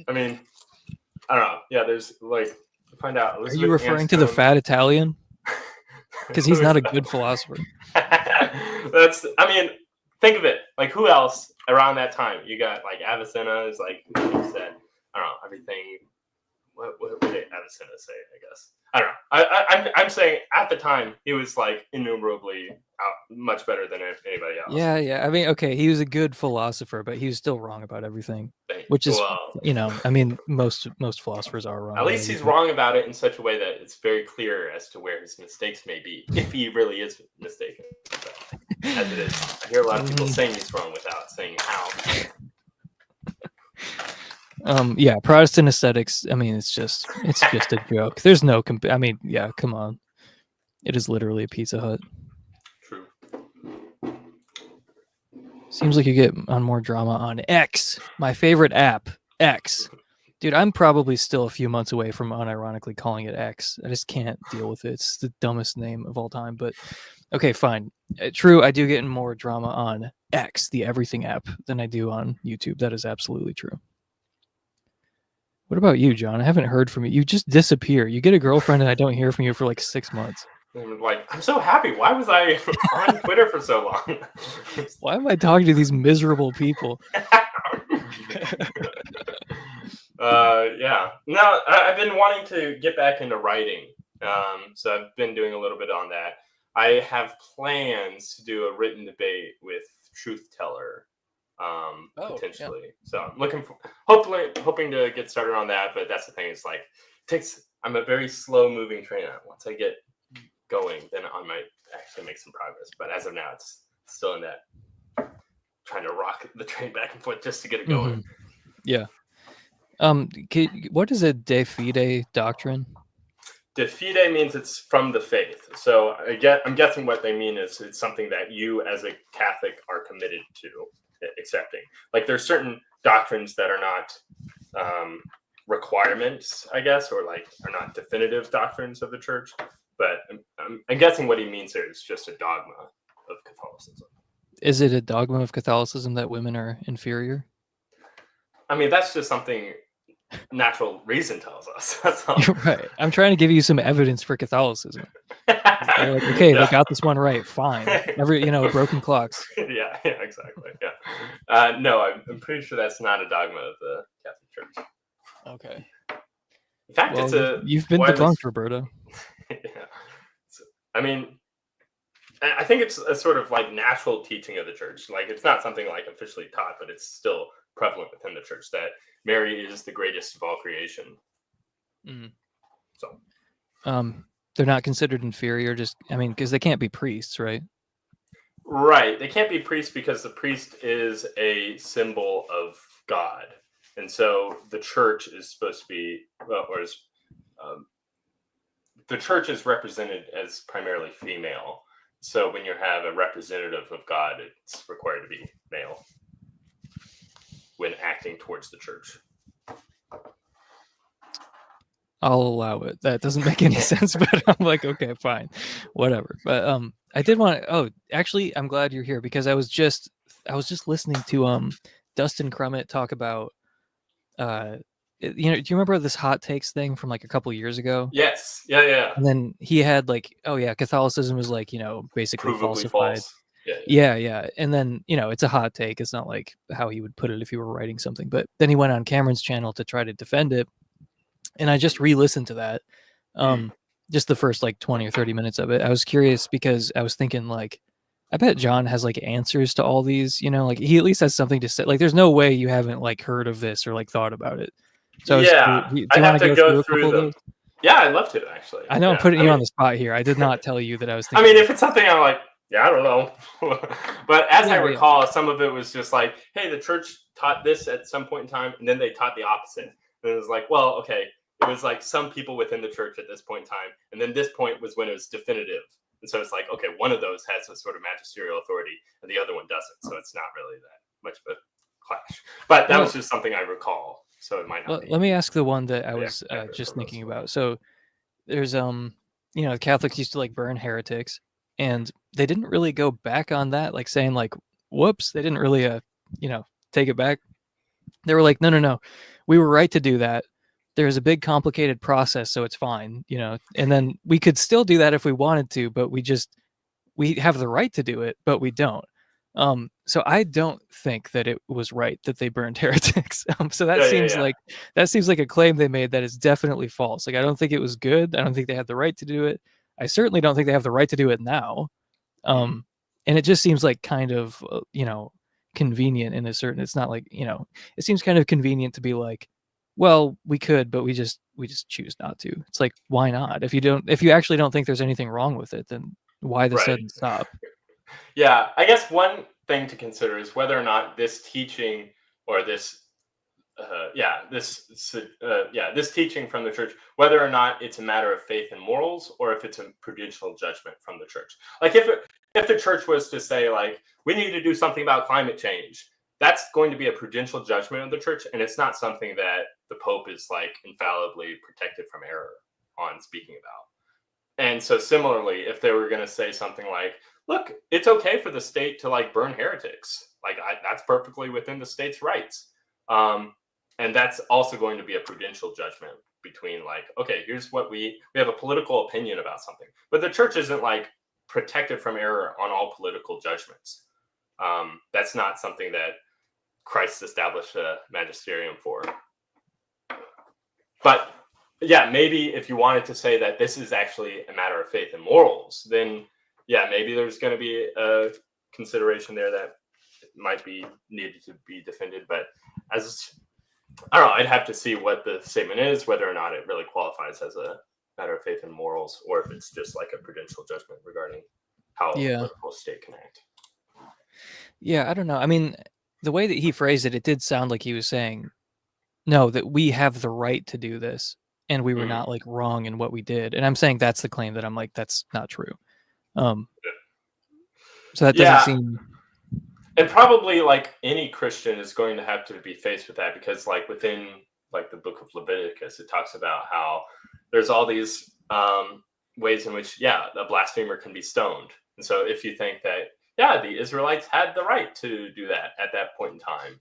I mean, I don't know. Yeah, there's like find out. Are you referring to the fat Italian? Because he's not a good philosopher. I mean, think of it. Like, who else around that time? You got like Avicenna is like you said. I don't know everything. What did Avicenna say? I guess I don't know. I'm saying at the time he was like innumerably much better than anybody else. Yeah. I mean, okay, he was a good philosopher, but he was still wrong about everything. Which is, you know, I mean, most philosophers are wrong. At least he's wrong about it in such a way that it's very clear as to where his mistakes may be, if he really is mistaken. So, as it is, I hear a lot of people saying he's wrong without saying how. Yeah, Protestant aesthetics. I mean, it's just a joke. There's no. I mean, yeah, come on. It is literally a Pizza Hut. True. Seems like you get on more drama on X, my favorite app, X. Dude, I'm probably still a few months away from unironically calling it X. I just can't deal with it. It's the dumbest name of all time. But okay, fine. True, I do get in more drama on X, the everything app, than I do on YouTube. That is absolutely true. What about you, John? I haven't heard from you. You just disappear. You get a girlfriend and I don't hear from you for like 6 months. I'm so happy. Why was I on Twitter for so long? Why am I talking to these miserable people? Yeah. No, I've been wanting to get back into writing. So I've been doing a little bit on that. I have plans to do a written debate with Truth Teller. Potentially. Yeah. So I'm looking for hoping to get started on that, but that's the thing. It's like I'm a very slow moving train. Once I get going, then I might actually make some progress. But as of now, it's still in that trying to rock the train back and forth just to get it going. Yeah. What is a de fide doctrine? De fide means it's from the faith. So I'm guessing what they mean is it's something that you as a Catholic are committed to accepting. Like there's certain doctrines that are not requirements, I guess, or like are not definitive doctrines of the church. But I'm guessing what he means here is just a dogma of Catholicism. Is it a dogma of Catholicism that women are inferior? I mean, that's just something natural reason tells us. That's all. You're right. I'm trying to give you some evidence for Catholicism. They're like, okay, Yeah. they got this one right. Fine. Broken clocks. Yeah, exactly. Yeah. No, I'm pretty sure that's not a dogma of the Catholic Church. Okay. In fact, Well, you've been widely- debunked, Roberto. Yeah. I mean, I think it's a sort of like natural teaching of the church. Like, it's not something like officially taught, but it's still prevalent within the church that Mary is the greatest of all creation. Mm. So, they're not considered inferior, because they can't be priests, right? right. They can't be priests because the priest is a symbol of God. And so the church is supposed to be, the church is represented as primarily female. So when you have a representative of God, it's required to be male when acting towards the church. I'll allow it. That doesn't make any sense, but I'm like, okay, fine, whatever. But I did want to. Oh, actually, I'm glad you're here because I was just listening to Dustin Crummett talk about do you remember this hot takes thing from like a couple years ago? Yes. Yeah. And then he had like, oh yeah, Catholicism is like, basically Provably falsified. false. Yeah. And then, it's a hot take. It's not like how he would put it if he were writing something. But then he went on Cameron's channel to try to defend it. And I just re-listened to that. Just the first like 20 or 30 minutes of it. I was curious because I was thinking like, I bet John has like answers to all these, like he at least has something to say. Like there's no way you haven't like heard of this or like thought about it. So do you want to go through a couple of those? Yeah, I'd love to actually. I know I'm putting you on the spot here. I did not tell you that I was thinking. I mean, if it's something I'm like, yeah, I don't know. But as I recall, some of it was just like, hey, the church taught this at some point in time, and then they taught the opposite. And it was like, well, okay, it was like some people within the church at this point in time, and then this point was when it was definitive. And so it's like, okay, one of those has a sort of magisterial authority, and the other one doesn't. So it's not really that much of a clash. But that was just something I recall. So it might not be. Let me ask the one that I was just thinking about. So there's Catholics used to like burn heretics, and they didn't really go back on that, like saying like, whoops, they didn't really take it back. They were like, no, we were right to do that. There's a big complicated process, so it's fine, and then we could still do that if we wanted to, but we have the right to do it, but we don't. So I don't think that it was right that they burned heretics. So that seems like a claim they made that is definitely false. Like I don't think it was good. I don't think they had the right to do it. I certainly don't think they have the right to do it now. And it just seems like kind of convenient in a certain. It's not like it seems kind of convenient to be like, well, we could, but we just choose not to. It's like, why not? If you actually don't think there's anything wrong with it, then why the sudden stop? Yeah, I guess one thing to consider is whether or not this teaching or this teaching from the church, whether or not it's a matter of faith and morals, or if it's a prudential judgment from the church. Like if the church was to say like, we need to do something about climate change, that's going to be a prudential judgment of the church, and it's not something that the Pope is like infallibly protected from error on speaking about. And so similarly, if they were going to say something like, look, it's okay for the state to like burn heretics, like that's perfectly within the state's rights. And that's also going to be a prudential judgment between like, okay, here's what we have a political opinion about something, but the church isn't like protected from error on all political judgments. That's not something that Christ established a magisterium for. But yeah, maybe if you wanted to say that this is actually a matter of faith and morals, then yeah, maybe there's going to be a consideration there that might be needed to be defended. But I don't know, I'd have to see what the statement is, whether or not it really qualifies as a matter of faith and morals, or if it's just like a prudential judgment regarding how a political state can act. Yeah, I don't know. I mean, the way that he phrased it, it did sound like he was saying, no, that we have the right to do this, and we were not like wrong in what we did. And I'm saying that's the claim that I'm like, that's not true. So that doesn't seem. And probably like any Christian is going to have to be faced with that, because like within like the book of Leviticus, it talks about how there's all these ways in which, a blasphemer can be stoned. And so if you think that, the Israelites had the right to do that at that point in time,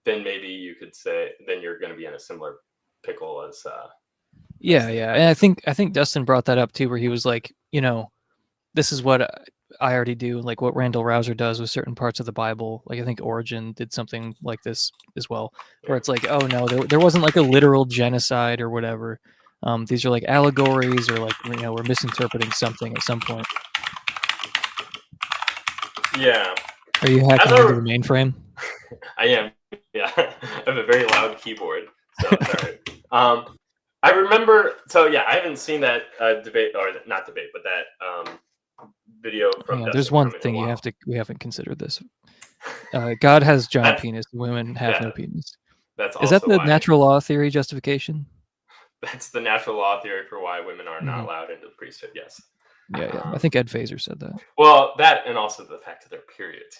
then maybe you could say, then you're going to be in a similar pickle as Yeah. And I think Dustin brought that up too, where he was like, this is what I already do, like what Randall Rouser does with certain parts of the Bible. Like I think Origen did something like this as well, where it's like, oh no, there wasn't like a literal genocide or whatever. These are like allegories, or like, we're misinterpreting something at some point. Yeah. Are you hacking into the mainframe? I am. Yeah. I have a very loud keyboard. So sorry. I remember. So I haven't seen that debate, or not debate, but that video from. Yeah, there's one thing we haven't considered this. God has giant penis. Women have no penis. That's Is that the natural law theory justification? That's the natural law theory for why women are not allowed into the priesthood. Yes. Yeah. I think Ed Fazer said that. Well, that, and also the fact of their periods.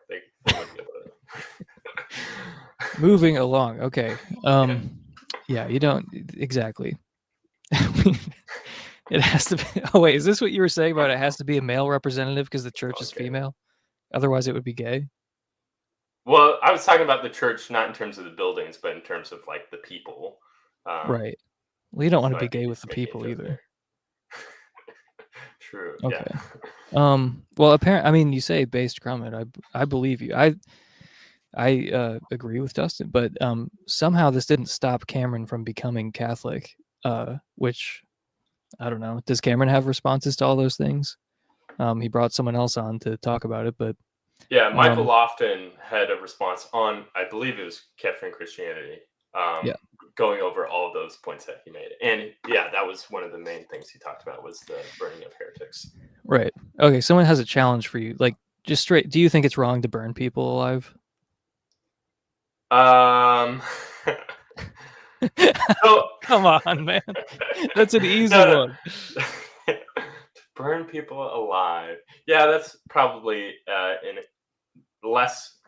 They wouldn't be able to. Moving along. Okay. Yeah, you don't exactly. It has to be. Oh wait, is this what you were saying about it has to be a male representative because the church is female? Otherwise, it would be gay. Well, I was talking about the church, not in terms of the buildings, but in terms of like the people. Right. Well, you don't want to be gay with the people either. True. Okay. Yeah. Well, apparently, I mean, you say based comment. I believe you. I agree with Dustin, but somehow this didn't stop Cameron from becoming Catholic. Which I don't know. Does Cameron have responses to all those things? He brought someone else on to talk about it, but yeah, Michael Lofton had a response on, I believe it was Catholic Christianity. Going over all of those points that he made, and that was one of the main things he talked about was the burning of heretics. Right. Okay. Someone has a challenge for you. Like, just straight. Do you think it's wrong to burn people alive? So, come on, man. That's an easy one. To burn people alive. Yeah, that's probably in less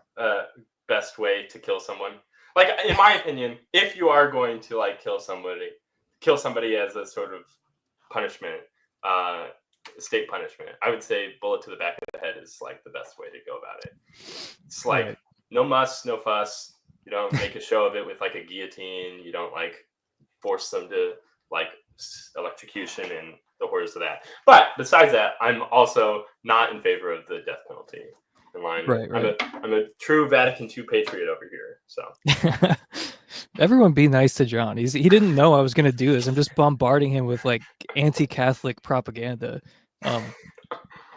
best way to kill someone. Like, in my opinion, if you are going to like kill somebody as a sort of punishment, state punishment, I would say bullet to the back of the head is like the best way to go about it. It's like no muss, no fuss. You don't make a show of it with like a guillotine. You don't like force them to like electrocution and the horrors of that. But besides that, I'm also not in favor of the death penalty. In line, right. I'm a true Vatican II patriot over here. So everyone be nice to John. He didn't know I was going to do this. I'm just bombarding him with like anti-Catholic propaganda.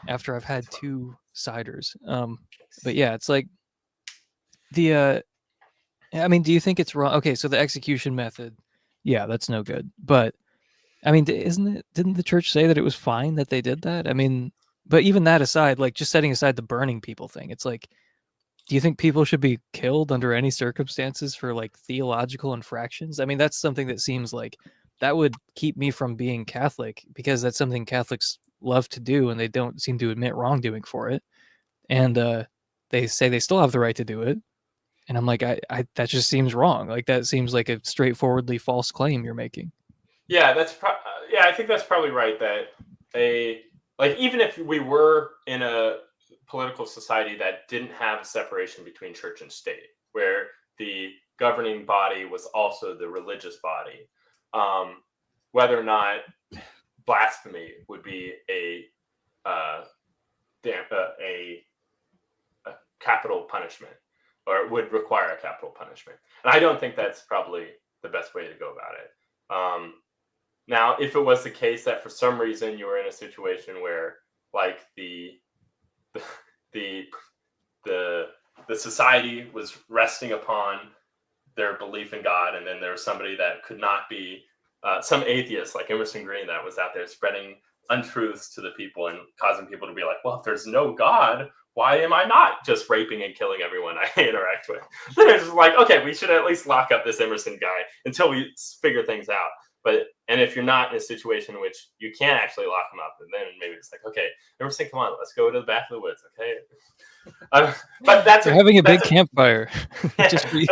After I've had 2 ciders. But yeah, it's like the. I mean, do you think it's wrong? Okay, so the execution method, that's no good. But I mean, didn't the church say that it was fine that they did that? I mean, but even that aside, like just setting aside the burning people thing, it's like, do you think people should be killed under any circumstances for like theological infractions? I mean, that's something that seems like that would keep me from being Catholic, because that's something Catholics love to do and they don't seem to admit wrongdoing for it. And they say they still have the right to do it. And I'm like, I that just seems wrong. Like that seems like a straightforwardly false claim you're making. Yeah, I think that's probably right. That even if we were in a political society that didn't have a separation between church and state, where the governing body was also the religious body, whether or not blasphemy would be a capital punishment, or would require a capital punishment. And I don't think that's probably the best way to go about it. Now, if it was the case that for some reason you were in a situation where like the society was resting upon their belief in God, and then there was somebody that could not be some atheist like Emerson Green that was out there spreading untruths to the people and causing people to be like, well, if there's no God, why am I not just raping and killing everyone I interact with? Then it's like, okay, we should at least lock up this Emerson guy until we figure things out. And if you're not in a situation in which you can't actually lock him up, and then maybe it's like, okay, Emerson, come on, let's go to the back of the woods, okay? But We're having a big campfire. Just for you.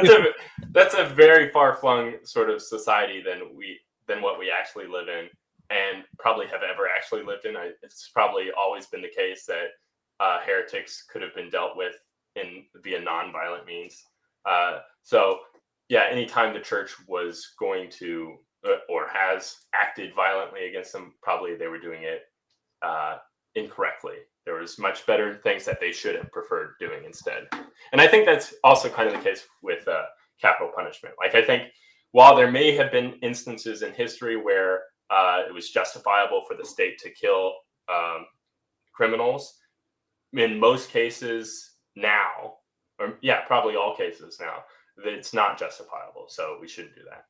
That's a very far-flung sort of society than what we actually live in, and probably have ever actually lived in. It's probably always been the case that heretics could have been dealt with via non-violent means. So yeah, anytime the church was going to or has acted violently against them, probably they were doing it incorrectly. There was much better things that they should have preferred doing instead. And I think that's also kind of the case with capital punishment. Like, I think while there may have been instances in history where it was justifiable for the state to kill criminals, in most cases now, or yeah, probably all cases now, that it's not justifiable. So we shouldn't do that.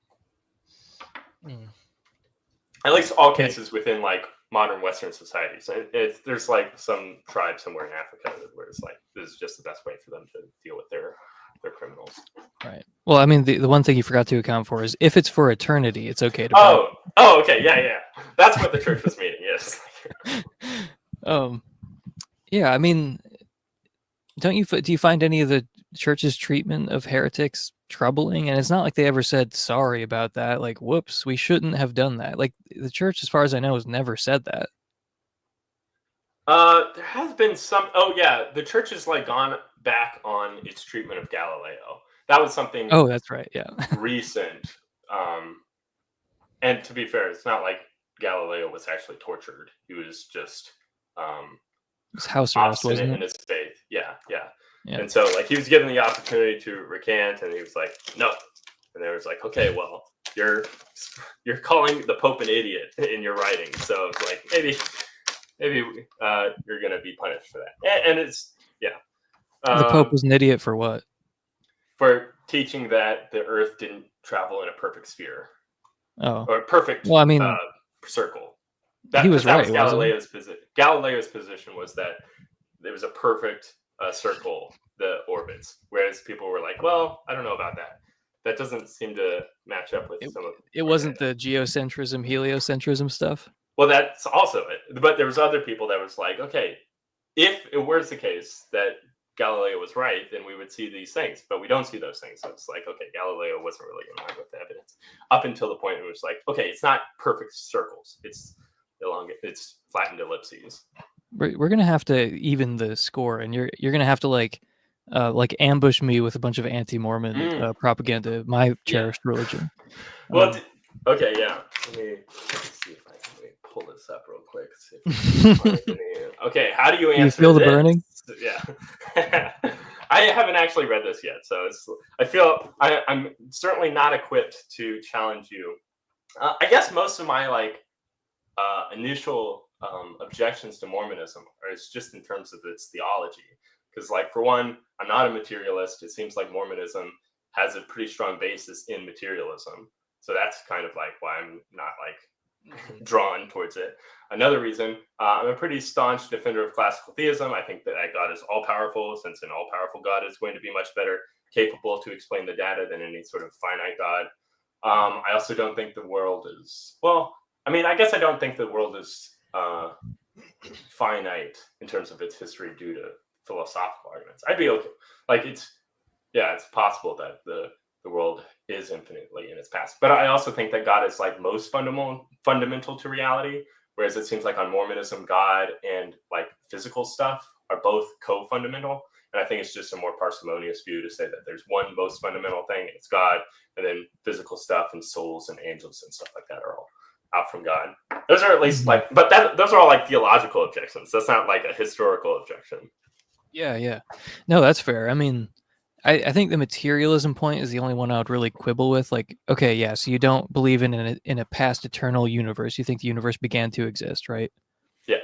At least all cases within like modern Western societies. There's like some tribe somewhere in Africa where it's like this is just the best way for them to deal with their criminals. Right. Well, I mean, the one thing you forgot to account for is if it's for eternity, it's okay to. Oh, okay, yeah. That's what the church was meaning. Yes. Yeah. I mean, do you find any of the church's treatment of heretics troubling? And it's not like they ever said sorry about that. Like, whoops, we shouldn't have done that. Like, the church, as far as I know, has never said that. There has been some. Oh yeah, the church has like gone back on its treatment of Galileo. That was something. Oh, that's right. Yeah. Recent. And to be fair, it's not like Galileo was actually tortured. He was just his house arrest, wasn't it? In his faith. Yeah. And so like he was given the opportunity to recant, and he was like, no. And they was like, okay, well, you're calling the Pope an idiot in your writing, so it's like maybe you're gonna be punished for that. And it's the Pope was an idiot for what? For teaching that the Earth didn't travel in a perfect sphere. Oh, or a perfect. Well, I mean, circle. He was right. Was Galileo's position. Galileo's position was that it was a perfect circle, the orbits. Whereas people were like, "Well, I don't know about that. That doesn't seem to match up with some of." It wasn't the geocentrism, heliocentrism stuff. Well, that's also it. But there was other people that was like, "Okay, if it were the case that Galileo was right, then we would see these things, but we don't see those things." So it's like, okay, Galileo wasn't really in line with the evidence up until the point where it was like, okay, it's not perfect circles; it's flattened ellipses. We're gonna have to even the score, and you're gonna have to like ambush me with a bunch of anti-Mormon propaganda. My cherished religion. Well, okay, yeah. Let me see if I can pull this up real quick. Okay, how do you answer? You feel the this? burning? Yeah. I haven't actually read this yet, so I feel I'm certainly not equipped to challenge you. I guess most of my initial objections to Mormonism is just in terms of its theology. Because, for one, I'm not a materialist. It seems like Mormonism has a pretty strong basis in materialism. So that's kind of why I'm not drawn towards it. Another reason, I'm a pretty staunch defender of classical theism. I think that God is all-powerful, since an all-powerful God is going to be much better capable to explain the data than any sort of finite God. I also don't think the world is, I guess I don't think the world is finite in terms of its history due to philosophical arguments. I'd be okay. It's possible that the world is infinitely in its past. But I also think that God is most fundamental to reality, whereas it seems like on Mormonism, God and physical stuff are both co-fundamental. And I think it's just a more parsimonious view to say that there's one most fundamental thing, and it's God, and then physical stuff and souls and angels and stuff like that are all out from God. Those are at least those are all theological objections. That's not a historical objection. Yeah. No, that's fair. I mean, I think the materialism point is the only one I would really quibble with. Okay, yeah, so you don't believe in a past eternal universe. You think the universe began to exist, right? Yeah.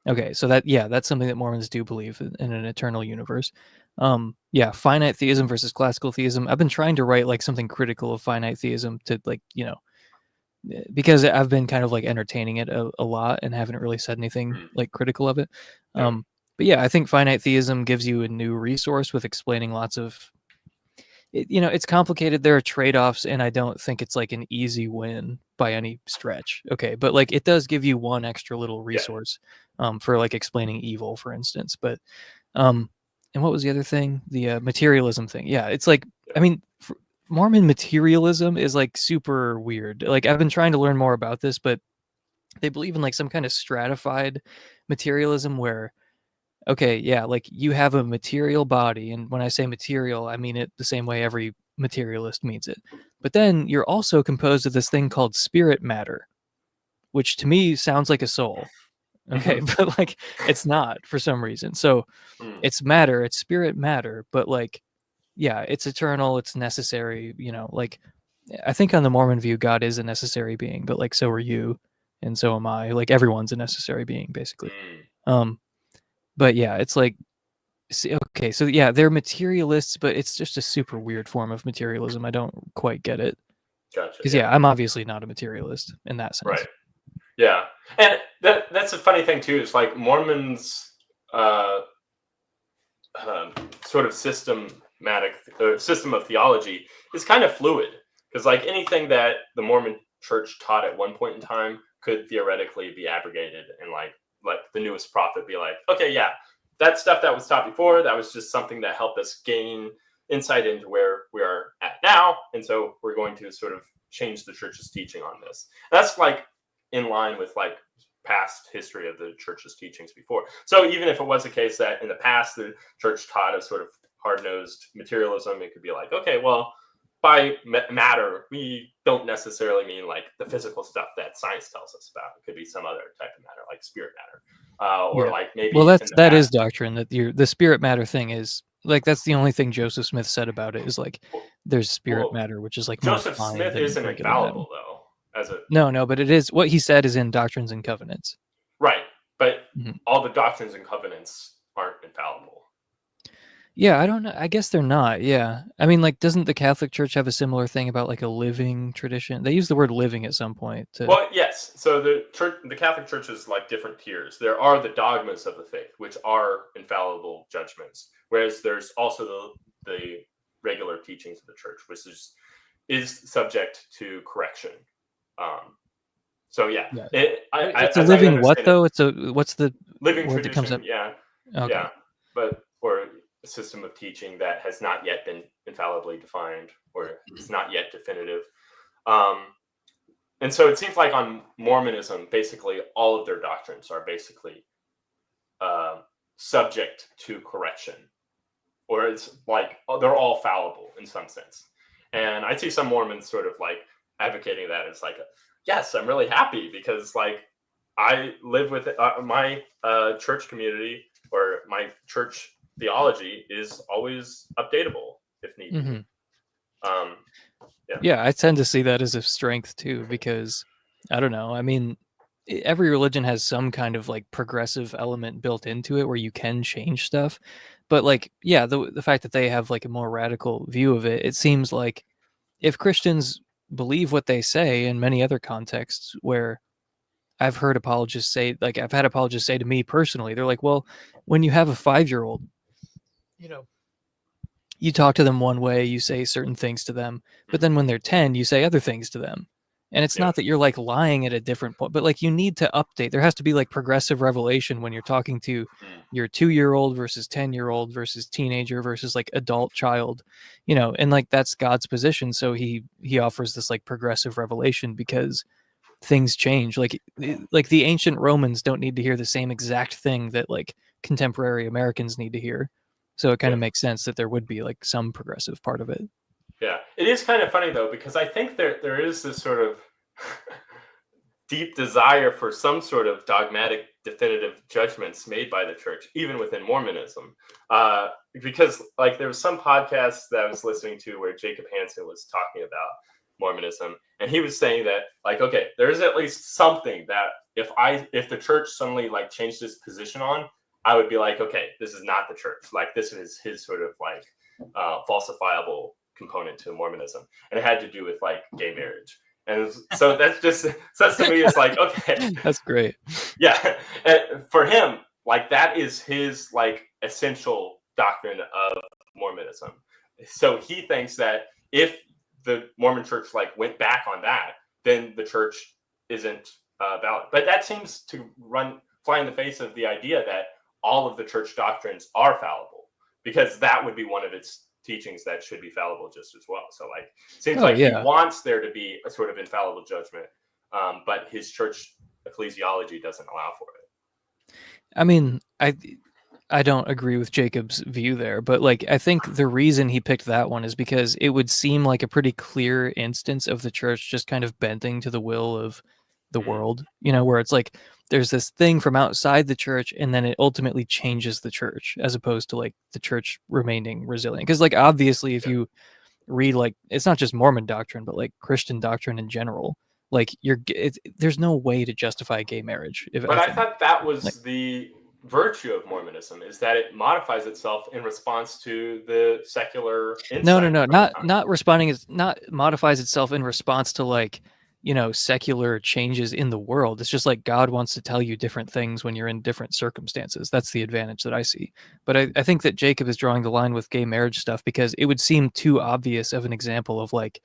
Okay, so that's something that Mormons do believe in an eternal universe. Finite theism versus classical theism. I've been trying to write something critical of finite theism to because I've been kind of entertaining it a lot and haven't really said anything critical of it. But yeah, I think finite theism gives you a new resource with explaining lots of, it's complicated. There are trade-offs, and I don't think it's an easy win by any stretch. Okay, but it does give you one extra little resource for explaining evil, for instance. But what was the other thing? The materialism thing. Yeah, it's like, I mean, Mormon materialism is like super weird. Like, I've been trying to learn more about this, but they believe in like some kind of stratified materialism where, okay, yeah, like you have a material body, and when I say material, I mean it the same way every materialist means it. But then you're also composed of this thing called spirit matter, which to me sounds like a soul. Okay, but like it's not for some reason. So it's matter, it's spirit matter, but like, yeah, it's eternal, it's necessary, you know, like I think on the Mormon view, God is a necessary being, but like so are you, and so am I. Like everyone's a necessary being, basically. But yeah, it's like, okay, so yeah, they're materialists, but it's just a super weird form of materialism. I don't quite get it. Gotcha. Because yeah, I'm obviously not a materialist in that sense. Right. Yeah, and that's a funny thing too. Is like Mormons' sort of system of theology is kind of fluid, because like anything that the Mormon Church taught at one point in time could theoretically be abrogated, and like the newest prophet be like, okay, yeah, that stuff that was taught before, that was just something that helped us gain insight into where we are at now, and so we're going to sort of change the church's teaching on this. That's like in line with like past history of the church's teachings before. So even if it was a case that in the past the church taught a sort of hard-nosed materialism, it could be like, okay, well, by matter, we don't necessarily mean like the physical stuff that science tells us about. It could be some other type of matter, like spirit matter, or like maybe. Well, that is doctrine, that the spirit matter thing is like, that's the only thing Joseph Smith said about it, is like there's spirit matter, which is like Joseph Smith isn't infallible though. No, but it is what he said is in Doctrines and Covenants. Right, but all the Doctrines and Covenants aren't infallible. Yeah, I don't know. I guess they're not. Yeah, I mean, like, doesn't the Catholic Church have a similar thing about like a living tradition? They use the word living at some point. Well, yes. So the Catholic Church is like different tiers. There are the dogmas of the faith, which are infallible judgments, whereas there's also the regular teachings of the church, which is subject to correction. So yeah. It's a living what though? What's the living word tradition? That comes up? Yeah, okay. Yeah, or a system of teaching that has not yet been infallibly defined, or is not yet definitive. And so it seems like on Mormonism, basically all of their doctrines are basically subject to correction, or it's like they're all fallible in some sense. And I see some Mormons sort of like advocating that as like, yes, I'm really happy because like I live with my church community, or my church theology is always updatable if needed. Yeah, I tend to see that as a strength too, because I don't know. I mean, every religion has some kind of like progressive element built into it where you can change stuff. But like, yeah, the fact that they have like a more radical view of it, it seems like if Christians believe what they say in many other contexts where I've heard apologists say, like I've had apologists say to me personally, they're like, well, when you have a 5-year-old, you know, you talk to them one way, you say certain things to them, but then when they're 10, you say other things to them. And it's not that you're like lying at a different point, but like you need to update. There has to be like progressive revelation when you're talking to your 2-year-old versus 10-year-old versus teenager versus like adult child, you know, and like that's God's position. So he offers this like progressive revelation because things change. Like the ancient Romans don't need to hear the same exact thing that like contemporary Americans need to hear. So it kind of makes sense that there would be like some progressive part of it. Yeah, it is kind of funny though, because I think there is this sort of deep desire for some sort of dogmatic, definitive judgments made by the church, even within Mormonism. Because like there was some podcast that I was listening to where Jacob Hansen was talking about Mormonism, and he was saying that like, okay, there's at least something that if the church suddenly like changed its position on, I would be like, okay, this is not the church. Like this is his sort of like falsifiable component to Mormonism, and it had to do with like gay marriage. And so that's just says to me, it's like, okay, that's great. Yeah, and for him, like that is his like essential doctrine of Mormonism. So he thinks that if the Mormon church like went back on that, then the church isn't valid. But that seems to fly in the face of the idea that all of the church doctrines are fallible, because that would be one of its teachings that should be fallible just as well. So like, seems like he wants there to be a sort of infallible judgment, but his church ecclesiology doesn't allow for it. I mean, I don't agree with Jacob's view there, but like I think the reason he picked that one is because it would seem like a pretty clear instance of the church just kind of bending to the will of the world, you know, where it's like there's this thing from outside the church and then it ultimately changes the church as opposed to like the church remaining resilient. Because like obviously if you read like it's not just Mormon doctrine, but like Christian doctrine in general, like there's no way to justify gay marriage. But I thought that was like, the virtue of Mormonism is that it modifies itself in response to the secular insight. No, not responding. It's not modifies itself in response to like, you know, secular changes in the world. It's just like God wants to tell you different things when you're in different circumstances. That's the advantage that I see. But I think that Jacob is drawing the line with gay marriage stuff because it would seem too obvious of an example of like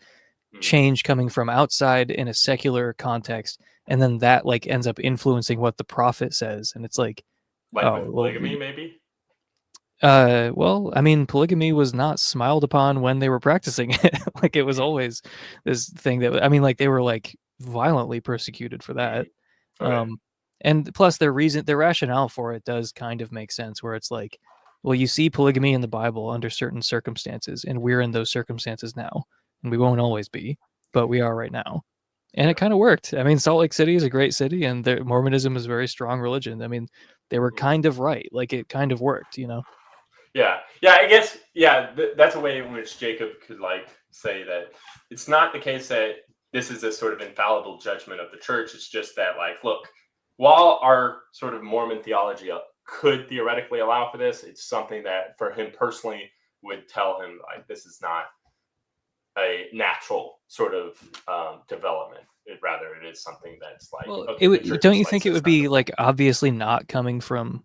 change coming from outside in a secular context, and then that like ends up influencing what the prophet says, and it's like with polygamy, maybe. Well, I mean, polygamy was not smiled upon when they were practicing it. Like it was always this thing that I mean, like they were like violently persecuted for that. Okay. And plus their rationale for it does kind of make sense, where it's like, well, you see polygamy in the Bible under certain circumstances, and we're in those circumstances now, and we won't always be, but we are right now. And it kind of worked. I mean, Salt Lake City is a great city, and Mormonism is a very strong religion. I mean, they were kind of right. Like it kind of worked, you know? Yeah. I guess, that's a way in which Jacob could like say that it's not the case that this is a sort of infallible judgment of the church. It's just that like, look, while our sort of Mormon theology could theoretically allow for this, it's something that for him personally would tell him like, this is not a natural sort of development. Rather, it is something that's like. Well, don't you think it would be like obviously not coming from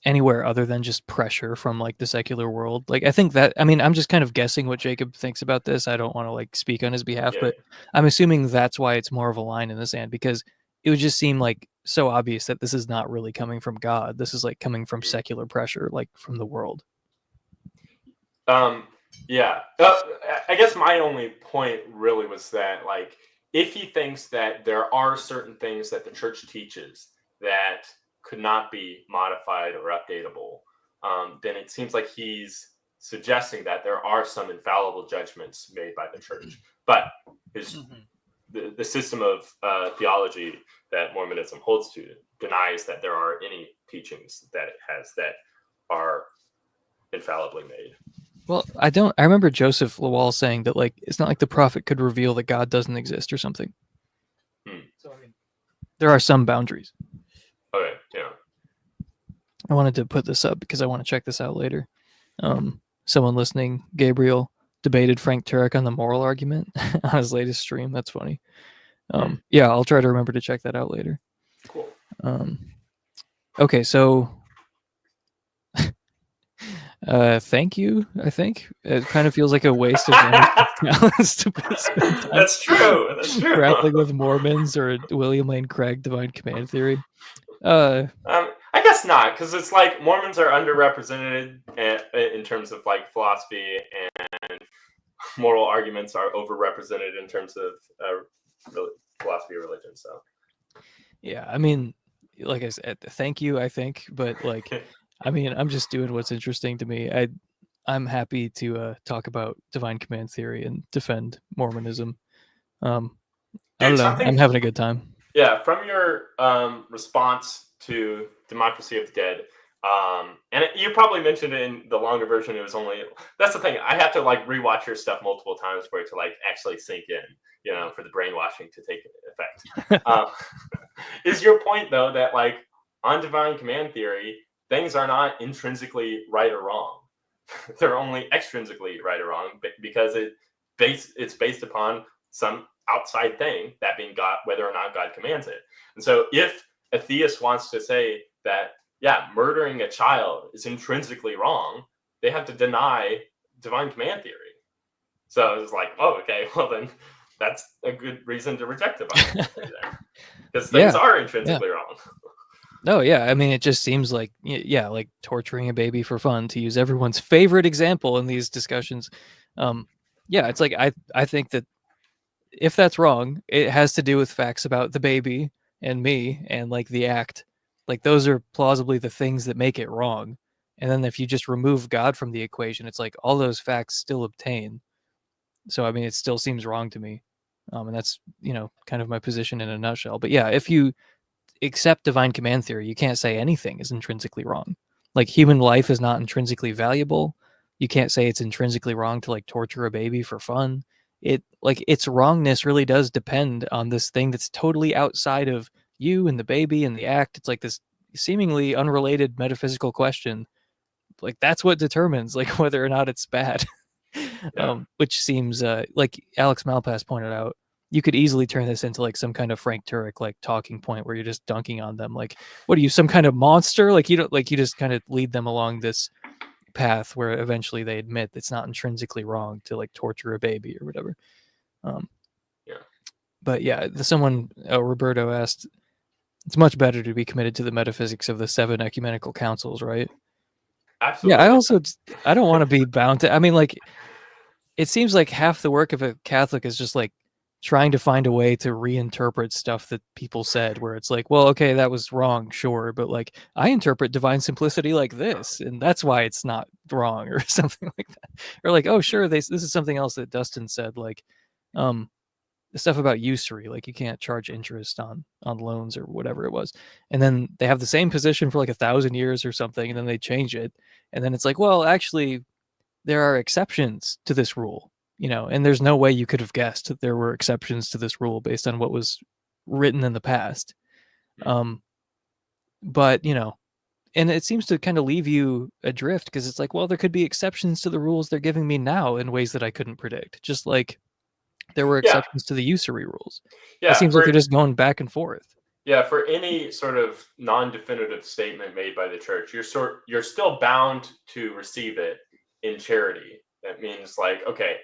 anywhere other than just pressure from like the secular world? Like I think that, I mean, I'm just kind of guessing what Jacob thinks about this. I don't want to like speak on his behalf, but I'm assuming that's why it's more of a line in the sand, because it would just seem like so obvious that this is not really coming from God. This is like coming from secular pressure, like from the world. I guess my only point really was that like, if he thinks that there are certain things that the church teaches that could not be modified or updatable, then it seems like he's suggesting that there are some infallible judgments made by the church. But the system of theology that Mormonism holds to denies that there are any teachings that it has that are infallibly made. Well, I remember Joseph Lawal saying that like it's not like the prophet could reveal that God doesn't exist or something. So I mean, there are some boundaries. Okay, yeah. I wanted to put this up because I want to check this out later. Someone listening, Gabriel, debated Frank Turek on the moral argument on his latest stream. That's funny. Yeah, I'll try to remember to check that out later. Cool. Okay, so thank you. I think it kind of feels like a waste of talents to spend time. That's true. Grappling with Mormons or William Lane Craig Divine Command Theory. I guess not, because it's like Mormons are underrepresented in terms of like philosophy, and moral arguments are overrepresented in terms of philosophy of religion. So, yeah, I mean, like I said, thank you. I think, but like, I mean, I'm just doing what's interesting to me. I'm happy to talk about divine command theory and defend Mormonism. I don't know. I'm having a good time. Yeah, from your response to Democracy of the Dead, and you probably mentioned it in the longer version. It was only, that's the thing. I have to like rewatch your stuff multiple times for it to like actually sink in, you know, for the brainwashing to take effect. Is your point though that like on divine command theory, things are not intrinsically right or wrong? They're only extrinsically right or wrong because it's based upon some outside thing, that being God, whether or not God commands it. And so if a theist wants to say that, yeah, murdering a child is intrinsically wrong, they have to deny divine command theory. So it's like, oh, okay, well then that's a good reason to reject divine command theory then. Because things are intrinsically wrong. Oh yeah, I mean, it just seems like yeah, like torturing a baby for fun, to use everyone's favorite example in these discussions. Yeah, it's like I think that if that's wrong, it has to do with facts about the baby and me and like the act. Like those are plausibly the things that make it wrong. And then if you just remove God from the equation, it's like all those facts still obtain. So I mean, it still seems wrong to me. And that's, kind of my position in a nutshell. But yeah, if you accept divine command theory, you can't say anything is intrinsically wrong. Like human life is not intrinsically valuable. You can't say it's intrinsically wrong to like torture a baby for fun. It like its wrongness really does depend on this thing that's totally outside of you and the baby and the act. It's like this seemingly unrelated metaphysical question. Like that's what determines like whether or not it's bad. Which seems like Alex Malpass pointed out, you could easily turn this into like some kind of Frank Turek like talking point where you're just dunking on them. Like, what are you, some kind of monster? Like you don't, like you just kind of lead them along this path where eventually they admit it's not intrinsically wrong to like torture a baby or whatever. But yeah, someone Roberto asked, it's much better to be committed to the metaphysics of the 7 ecumenical councils, right? Absolutely. Yeah, I don't want to be bound to. I mean, like, it seems like half the work of a Catholic is just like trying to find a way to reinterpret stuff that people said, where it's like, well, okay, that was wrong, sure, but like I interpret divine simplicity like this, and that's why it's not wrong, or something like that. Or like, oh, sure, this is something else that Dustin said, like, the stuff about usury, like you can't charge interest on loans or whatever it was, and then they have the same position for like 1,000 years or something, and then they change it, and then it's like, well, actually, there are exceptions to this rule, and there's no way you could have guessed that there were exceptions to this rule based on what was written in the past. But, and it seems to kind of leave you adrift because it's like, well, there could be exceptions to the rules they're giving me now in ways that I couldn't predict. Just like there were exceptions to the usury rules. Yeah. It seems like they're just going back and forth. Yeah, for any sort of non-definitive statement made by the church, you're still bound to receive it in charity. That means like, okay,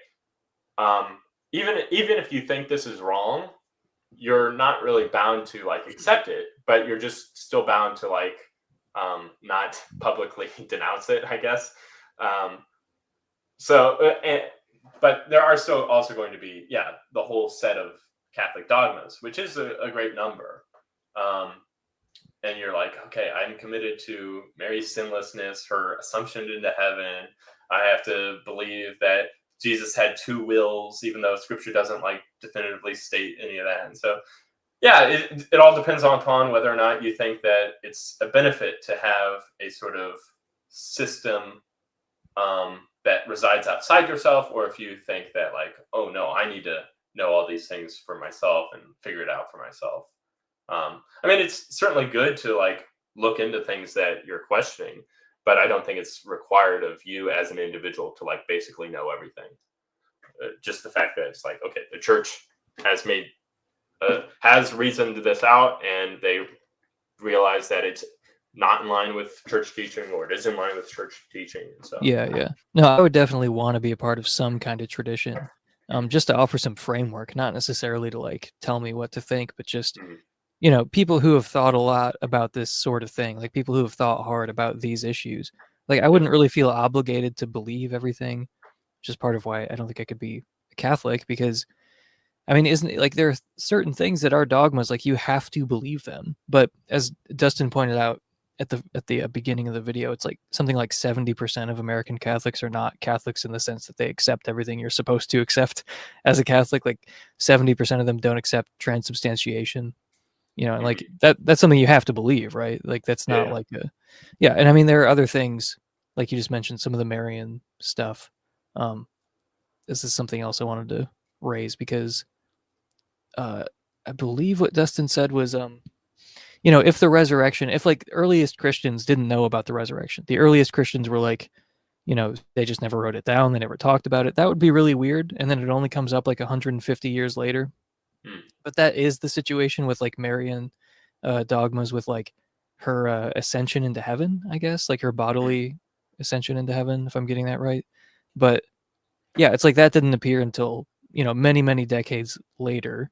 even if you think this is wrong, you're not really bound to like accept it, but you're just still bound to like not publicly denounce it, I guess. But there are still also going to be the whole set of Catholic dogmas, which is a great number. And you're like, okay, I'm committed to Mary's sinlessness, her assumption into heaven. I have to believe that Jesus had 2 wills, even though Scripture doesn't like definitively state any of that. And so, it all depends upon whether or not you think that it's a benefit to have a sort of system that resides outside yourself, or if you think that like, oh no, I need to know all these things for myself and figure it out for myself. I mean, it's certainly good to like look into things that you're questioning, but I don't think it's required of you as an individual to like basically know everything. Just the fact that it's like, okay, the church has reasoned this out, and they realize that it's not in line with church teaching, or it is in line with church teaching. So no, I would definitely want to be a part of some kind of tradition, just to offer some framework, not necessarily to like tell me what to think, but just people who have thought a lot about this sort of thing, like people who have thought hard about these issues. Like I wouldn't really feel obligated to believe everything, which is part of why I don't think I could be a Catholic, because I mean, isn't it like there are certain things that are dogmas, like you have to believe them. But as Dustin pointed out at the beginning of the video, it's like something like 70% of American Catholics are not Catholics in the sense that they accept everything you're supposed to accept as a Catholic. Like 70% of them don't accept transubstantiation. And like that's something you have to believe, right? Like that's not like and I mean there are other things, like you just mentioned some of the Marian stuff. This is something else I wanted to raise because I believe what Dustin said was if the resurrection, if like earliest Christians didn't know about the resurrection, the earliest Christians were like, they just never wrote it down, they never talked about it, that would be really weird. And then it only comes up like 150 years later. But that is the situation with like Marian dogmas, with like her ascension into heaven, I guess, like her bodily ascension into heaven, if I'm getting that right. But yeah, it's like that didn't appear until many, many decades later,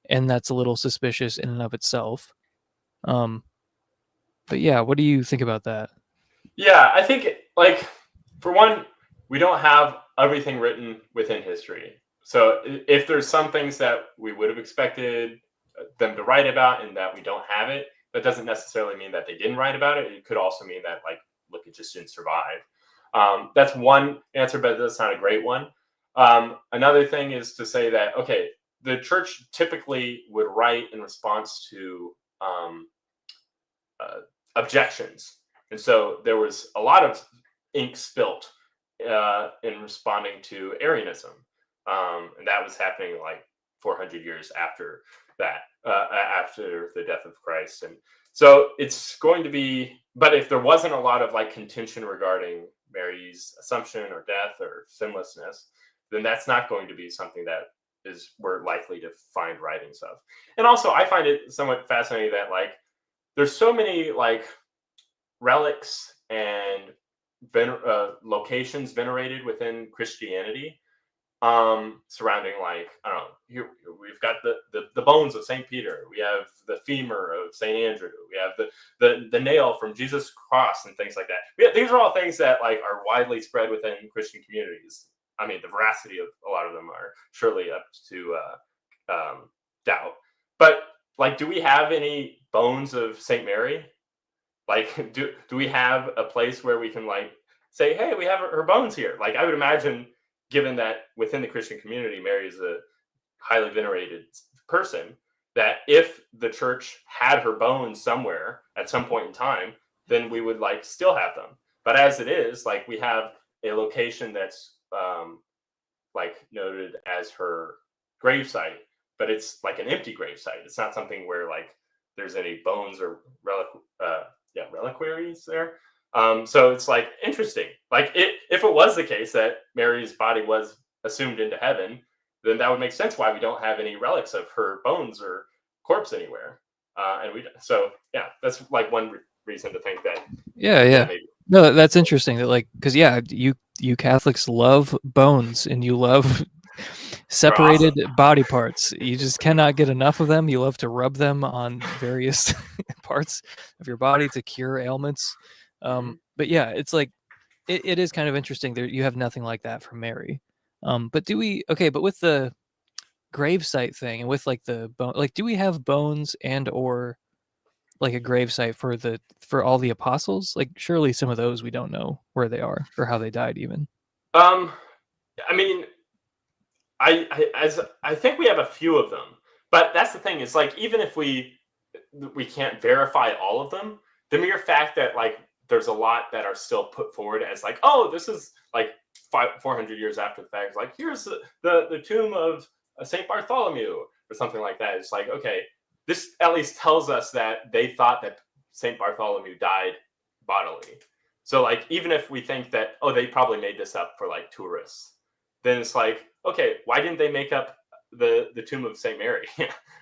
and that's a little suspicious in and of itself. But yeah, what do you think about that? Yeah, I think, like, for one, we don't have everything written within history. So if there's some things that we would have expected them to write about and that we don't have it, that doesn't necessarily mean that they didn't write about it. It could also mean that, like, look, it just didn't survive. That's one answer, but that's not a great one. Another thing is to say that, okay, the church typically would write in response to objections. And so there was a lot of ink spilt in responding to Arianism. And that was happening like 400 years after that, after the death of Christ. And so it's going to be, but if there wasn't a lot of like contention regarding Mary's assumption or death or sinlessness, then that's not going to be something that we're likely to find writings of. And also I find it somewhat fascinating that, like, there's so many like relics and locations venerated within Christianity, surrounding, like, I don't know, here we've got the bones of Saint Peter, we have the femur of Saint Andrew, we have the nail from Jesus' cross and things like that. These are all things that, like, are widely spread within Christian communities. I mean, the veracity of a lot of them are surely up to doubt. But, like, do we have any bones of Saint Mary? Like, do we have a place where we can, like, say, hey, we have her bones here? Like, I would imagine, given that within the Christian community, Mary is a highly venerated person, that if the church had her bones somewhere at some point in time, then we would, like, still have them. But as it is, like, we have a location that's like noted as her gravesite, but it's like an empty gravesite. It's not something where, like, there's any bones or reliquaries there. So it's, like, interesting. Like, if it was the case that Mary's body was assumed into heaven, then that would make sense why we don't have any relics of her bones or corpse anywhere. So yeah, that's, like, one reason to think that. Yeah. Maybe. No, that's interesting. That, like, because you Catholics love bones and you love separated body parts. You just cannot get enough of them. You love to rub them on various parts of your body to cure ailments. But yeah, it's like it is kind of interesting. There, you have nothing like that for Mary. But but with the gravesite thing and with, like, the bone, like, do we have bones and or like a gravesite for all the apostles? Like, surely some of those we don't know where they are or how they died even. I mean, I think we have a few of them, but that's the thing, is, like, even if we can't verify all of them, the mere fact that, like, there's a lot that are still put forward as, like, oh, this is, like, 400 years after the fact. It's like, here's the tomb of Saint Bartholomew or something like that. It's like, okay, this at least tells us that they thought that Saint Bartholomew died bodily. So, like, even if we think that, oh, they probably made this up for, like, tourists, then it's like, okay, why didn't they make up the tomb of Saint Mary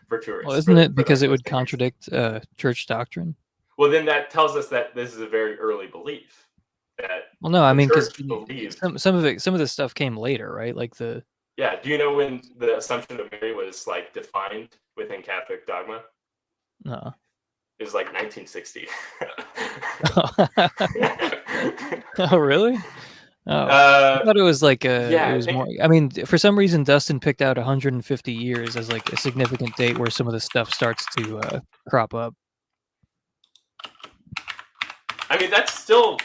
for tourists? Well, isn't it because it would contradict church doctrine? Well, then that tells us that this is a very early belief. Well, no, I mean, because some of the stuff came later, right? Like the. Yeah. Do you know when the Assumption of Mary was, like, defined within Catholic dogma? No. It was, like, 1960. Oh, really? Oh, I thought it was like it was more. I mean, for some reason, Dustin picked out 150 years as, like, a significant date where some of the stuff starts to crop up. I mean, that's still.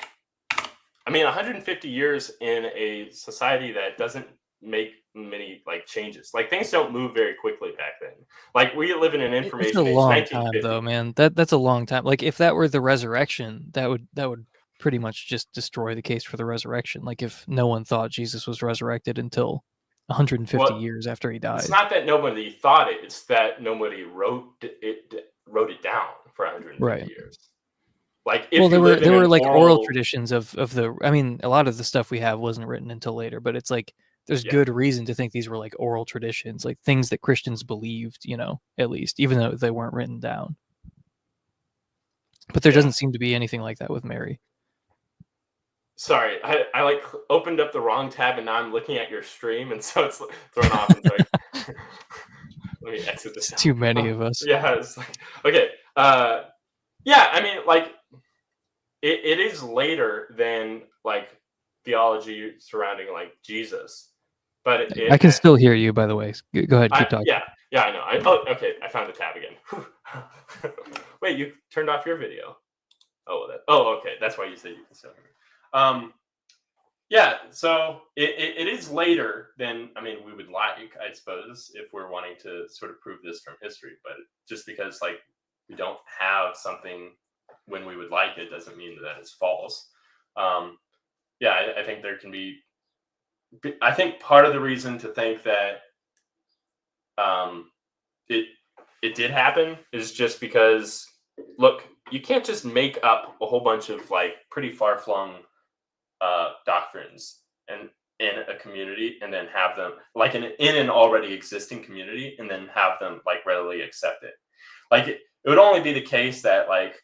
I mean, 150 years in a society that doesn't make many, like, changes. Like, things don't move very quickly back then. Like, we live in an information age. It's a long time, though, man. That's a long time. Like, if that were the resurrection, that would pretty much just destroy the case for the resurrection. Like, if no one thought Jesus was resurrected until 150 years after he died. It's not that nobody thought it; it's that nobody wrote it down for 150 years. Like, if there were like oral traditions of the. I mean, a lot of the stuff we have wasn't written until later, but it's like there's good reason to think these were, like, oral traditions, like things that Christians believed, at least, even though they weren't written down. But there doesn't seem to be anything like that with Mary. Sorry, I like opened up the wrong tab and now I'm looking at your stream, and so it's thrown off. And like, let me exit this. Too many of us. Yeah, it's like, okay. Yeah, I mean, like, it is later than like theology surrounding like Jesus, but I can still hear you, by the way. Go ahead, keep talking. Yeah, I know. Okay, I found the tab again. Wait, you turned off your video? Okay, that's why you said you can still hear me. Yeah, so it is later than, I mean, we would like, I suppose, if we're wanting to sort of prove this from history, but just because like we don't have something when we would like it doesn't mean that it's false. I think there can be, I think part of the reason to think that it did happen is just because, look, you can't just make up a whole bunch of like pretty far-flung doctrines and in a community and then have them like in an already existing community and then have them like readily accept it. Like it would only be the case that like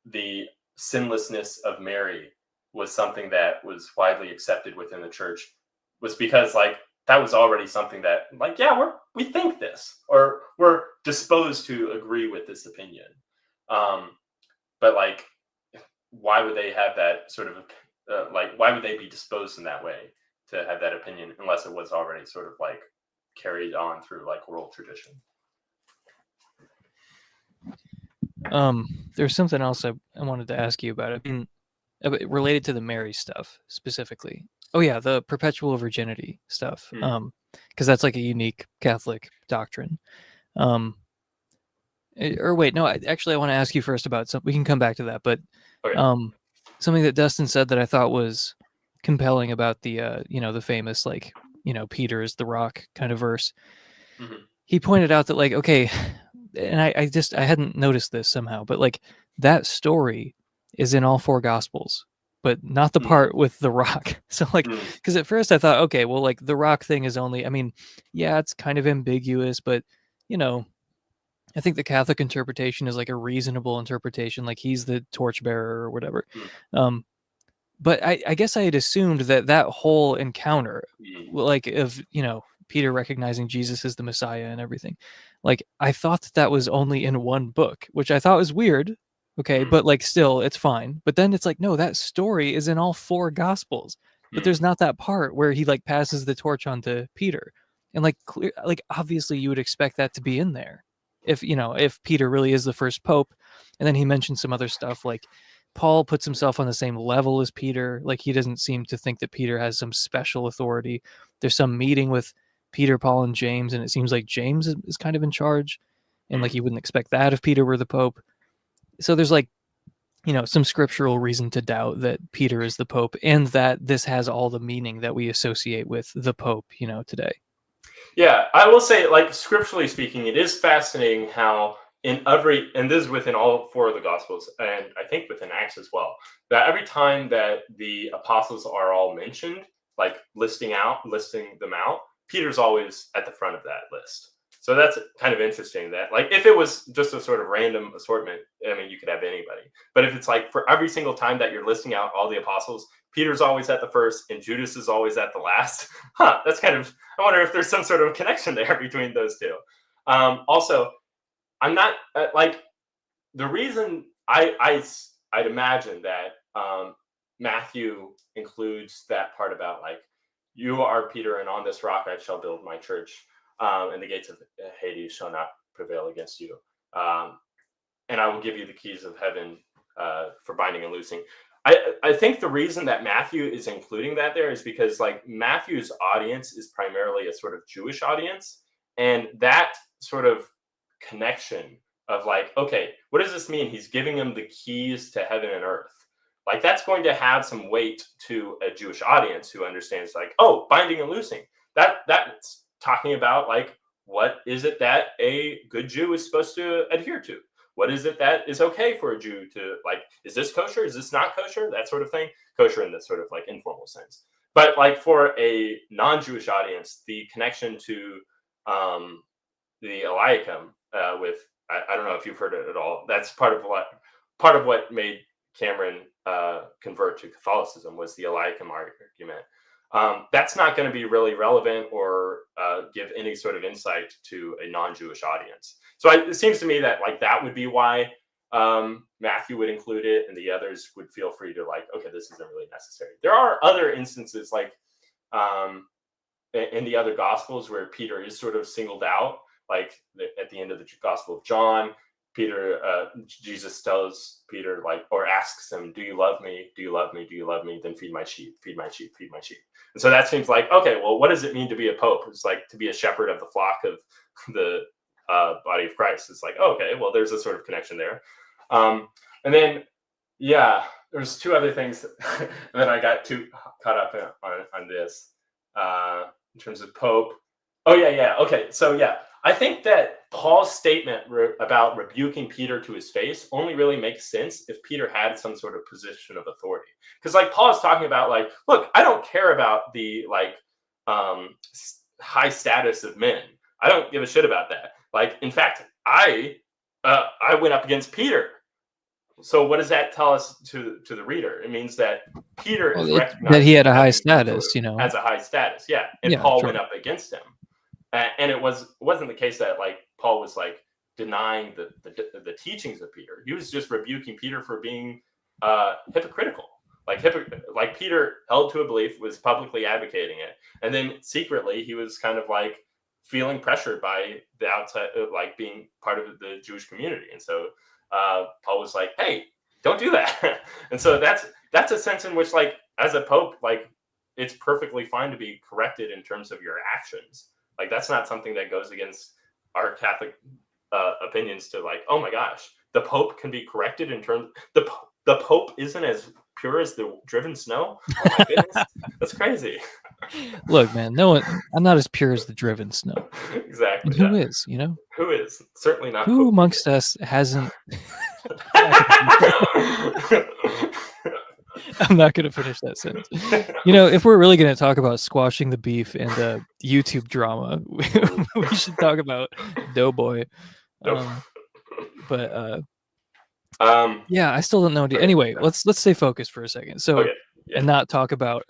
the sinlessness of Mary was something that was widely accepted within the church was because like that was already something that like, yeah, we think this, or we're disposed to agree with this opinion. But like, why would they have that sort of like, why would they be disposed in that way to have that opinion unless it was already sort of like carried on through like oral tradition? There's something else I wanted to ask you about. I mean, related to the Mary stuff specifically. Oh yeah, the perpetual virginity stuff. Because that's like a unique Catholic doctrine. Or wait, no, actually I want to ask you first about something. We can come back to that, but Okay. Something that Dustin said that I thought was compelling about the the famous like, Peter is the rock kind of verse. Mm-hmm. He pointed out that like, okay, and I hadn't noticed this somehow, but like that story is in all four gospels, but not the part with the rock. So like, because at first I thought, okay, well, like the rock thing is only, I mean, yeah, it's kind of ambiguous, but I think the Catholic interpretation is like a reasonable interpretation, like he's the torchbearer or whatever. But I guess I had assumed that whole encounter, like of Peter recognizing Jesus as the Messiah and everything, like I thought that was only in one book, which I thought was weird. Okay, but like still, it's fine. But then it's like, no, that story is in all four gospels, but there's not that part where he like passes the torch on to Peter, and like obviously you would expect that to be in there if Peter really is the first pope. And then he mentioned some other stuff like Paul puts himself on the same level as Peter. Like he doesn't seem to think that Peter has some special authority. There's some meeting with Peter, Paul, and James, and it seems like James is kind of in charge. And like you wouldn't expect that if Peter were the Pope. So there's like, some scriptural reason to doubt that Peter is the Pope and that this has all the meaning that we associate with the Pope, today. Yeah, I will say, like, scripturally speaking, it is fascinating how and this is within all four of the Gospels, and I think within Acts as well, that every time that the apostles are all mentioned, like listing them out, Peter's always at the front of that list. So that's kind of interesting that, like, if it was just a sort of random assortment, I mean, you could have anybody. But if it's like for every single time that you're listing out all the apostles, Peter's always at the first and Judas is always at the last. That's kind of, I wonder if there's some sort of connection there between those two. Also, I'm not like the reason I'd imagine that Matthew includes that part about like, you are Peter, and on this rock I shall build my church, and the gates of Hades shall not prevail against you. And I will give you the keys of heaven for binding and loosing. I think the reason that Matthew is including that there is because like Matthew's audience is primarily a sort of Jewish audience, and that sort of connection of like, okay, what does this mean? He's giving them the keys to heaven and earth. Like that's going to have some weight to a Jewish audience who understands like, oh, binding and loosing. That's talking about like, what is it that a good Jew is supposed to adhere to? What is it that is okay for a Jew to like? Is this kosher? Is this not kosher? That sort of thing. Kosher in this sort of like informal sense. But like for a non-Jewish audience, the connection to the Eliakim with I don't know if you've heard it at all. That's part of what made Cameron convert to Catholicism was the Eliakim argument. That's not going to be really relevant or give any sort of insight to a non-Jewish audience. So it seems to me that like that would be why Matthew would include it, and the others would feel free to like, okay, this isn't really necessary. There are other instances like in the other Gospels where Peter is sort of singled out, like at the end of the Gospel of John. Jesus tells Peter, like, or asks him, do you love me? Do you love me? Do you love me? Then feed my sheep, feed my sheep, feed my sheep. And so that seems like, okay, well, what does it mean to be a pope? It's like to be a shepherd of the flock of the body of Christ. It's like, okay, well, there's a sort of connection there. And then, yeah, there's two other things and then I got too caught up on this in terms of pope. Oh, yeah. Okay, so yeah. I think that Paul's statement about rebuking Peter to his face only really makes sense if Peter had some sort of position of authority. Because like Paul is talking about, like, look, I don't care about the like high status of men. I don't give a shit about that. Like, in fact, I went up against Peter. So what does that tell us to the reader? It means that Peter is recognized that he had a high status, you know, as a high status. Yeah, and yeah, Paul went up against him. And it wasn't the case that like Paul was like denying the teachings of Peter. He was just rebuking Peter for being hypocritical. Like Peter held to a belief, was publicly advocating it, and then secretly he was kind of like feeling pressured by the outside, like being part of the Jewish community. And so Paul was like, "Hey, don't do that." And so that's a sense in which, like, as a pope, like it's perfectly fine to be corrected in terms of your actions. Like that's not something that goes against our Catholic opinions to like, oh my gosh, the Pope can be corrected in terms. The Pope isn't as pure as the driven snow. Oh my goodness, that's crazy. Look, man, I'm not as pure as the driven snow. Exactly. And who is? You know, who is? Certainly not. Who Pope amongst us hasn't? I'm not going to finish that sentence. You know, if we're really going to talk about squashing the beef and YouTube drama, we should talk about Doughboy. Yeah, I still don't know. Anyway, let's stay focused for a second. So, and not talk about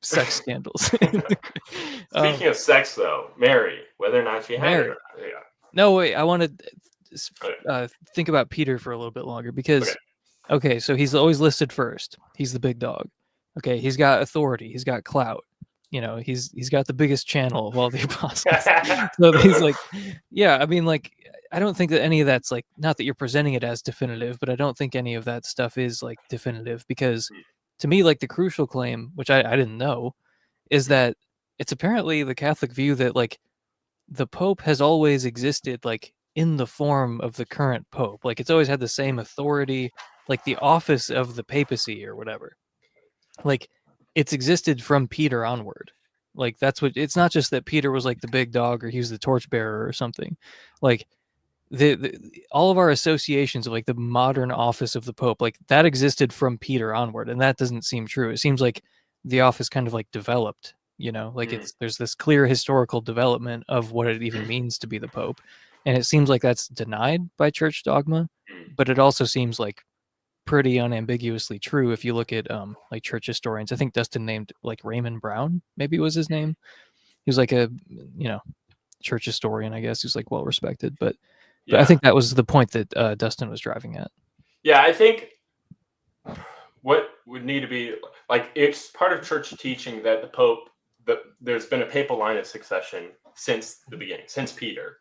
sex scandals. Speaking of sex, though, Mary, whether or not she had it. Yeah. No, wait. I want to think about Peter for a little bit longer because. Okay, so he's always listed first. He's the big dog. Okay, he's got authority. He's got clout. You know, he's got the biggest channel of all the apostles. So he's like, yeah, I mean, like, I don't think that any of that's like, not that you're presenting it as definitive, but I don't think any of that stuff is like definitive because to me, like the crucial claim, which I didn't know, is that it's apparently the Catholic view that like the Pope has always existed like in the form of the current Pope. Like it's always had the same authority, like the office of the papacy or whatever. Like it's existed from Peter onward. Like that's what, it's not just that Peter was like the big dog or he was the torchbearer or something. Like all of our associations of like the modern office of the Pope, like that existed from Peter onward. And that doesn't seem true. It seems like the office kind of like developed, you know, like there's this clear historical development of what it even means to be the Pope. And it seems like that's denied by church dogma, but it also seems like pretty unambiguously true if you look at like church historians. I think Dustin named like Raymond Brown, maybe was his name. He was like a, you know, church historian, I guess, who's like well respected. But I think that was the point that Dustin was driving at. Yeah, I think what would need to be like, it's part of church teaching that the Pope, there's been a papal line of succession since the beginning, since Peter.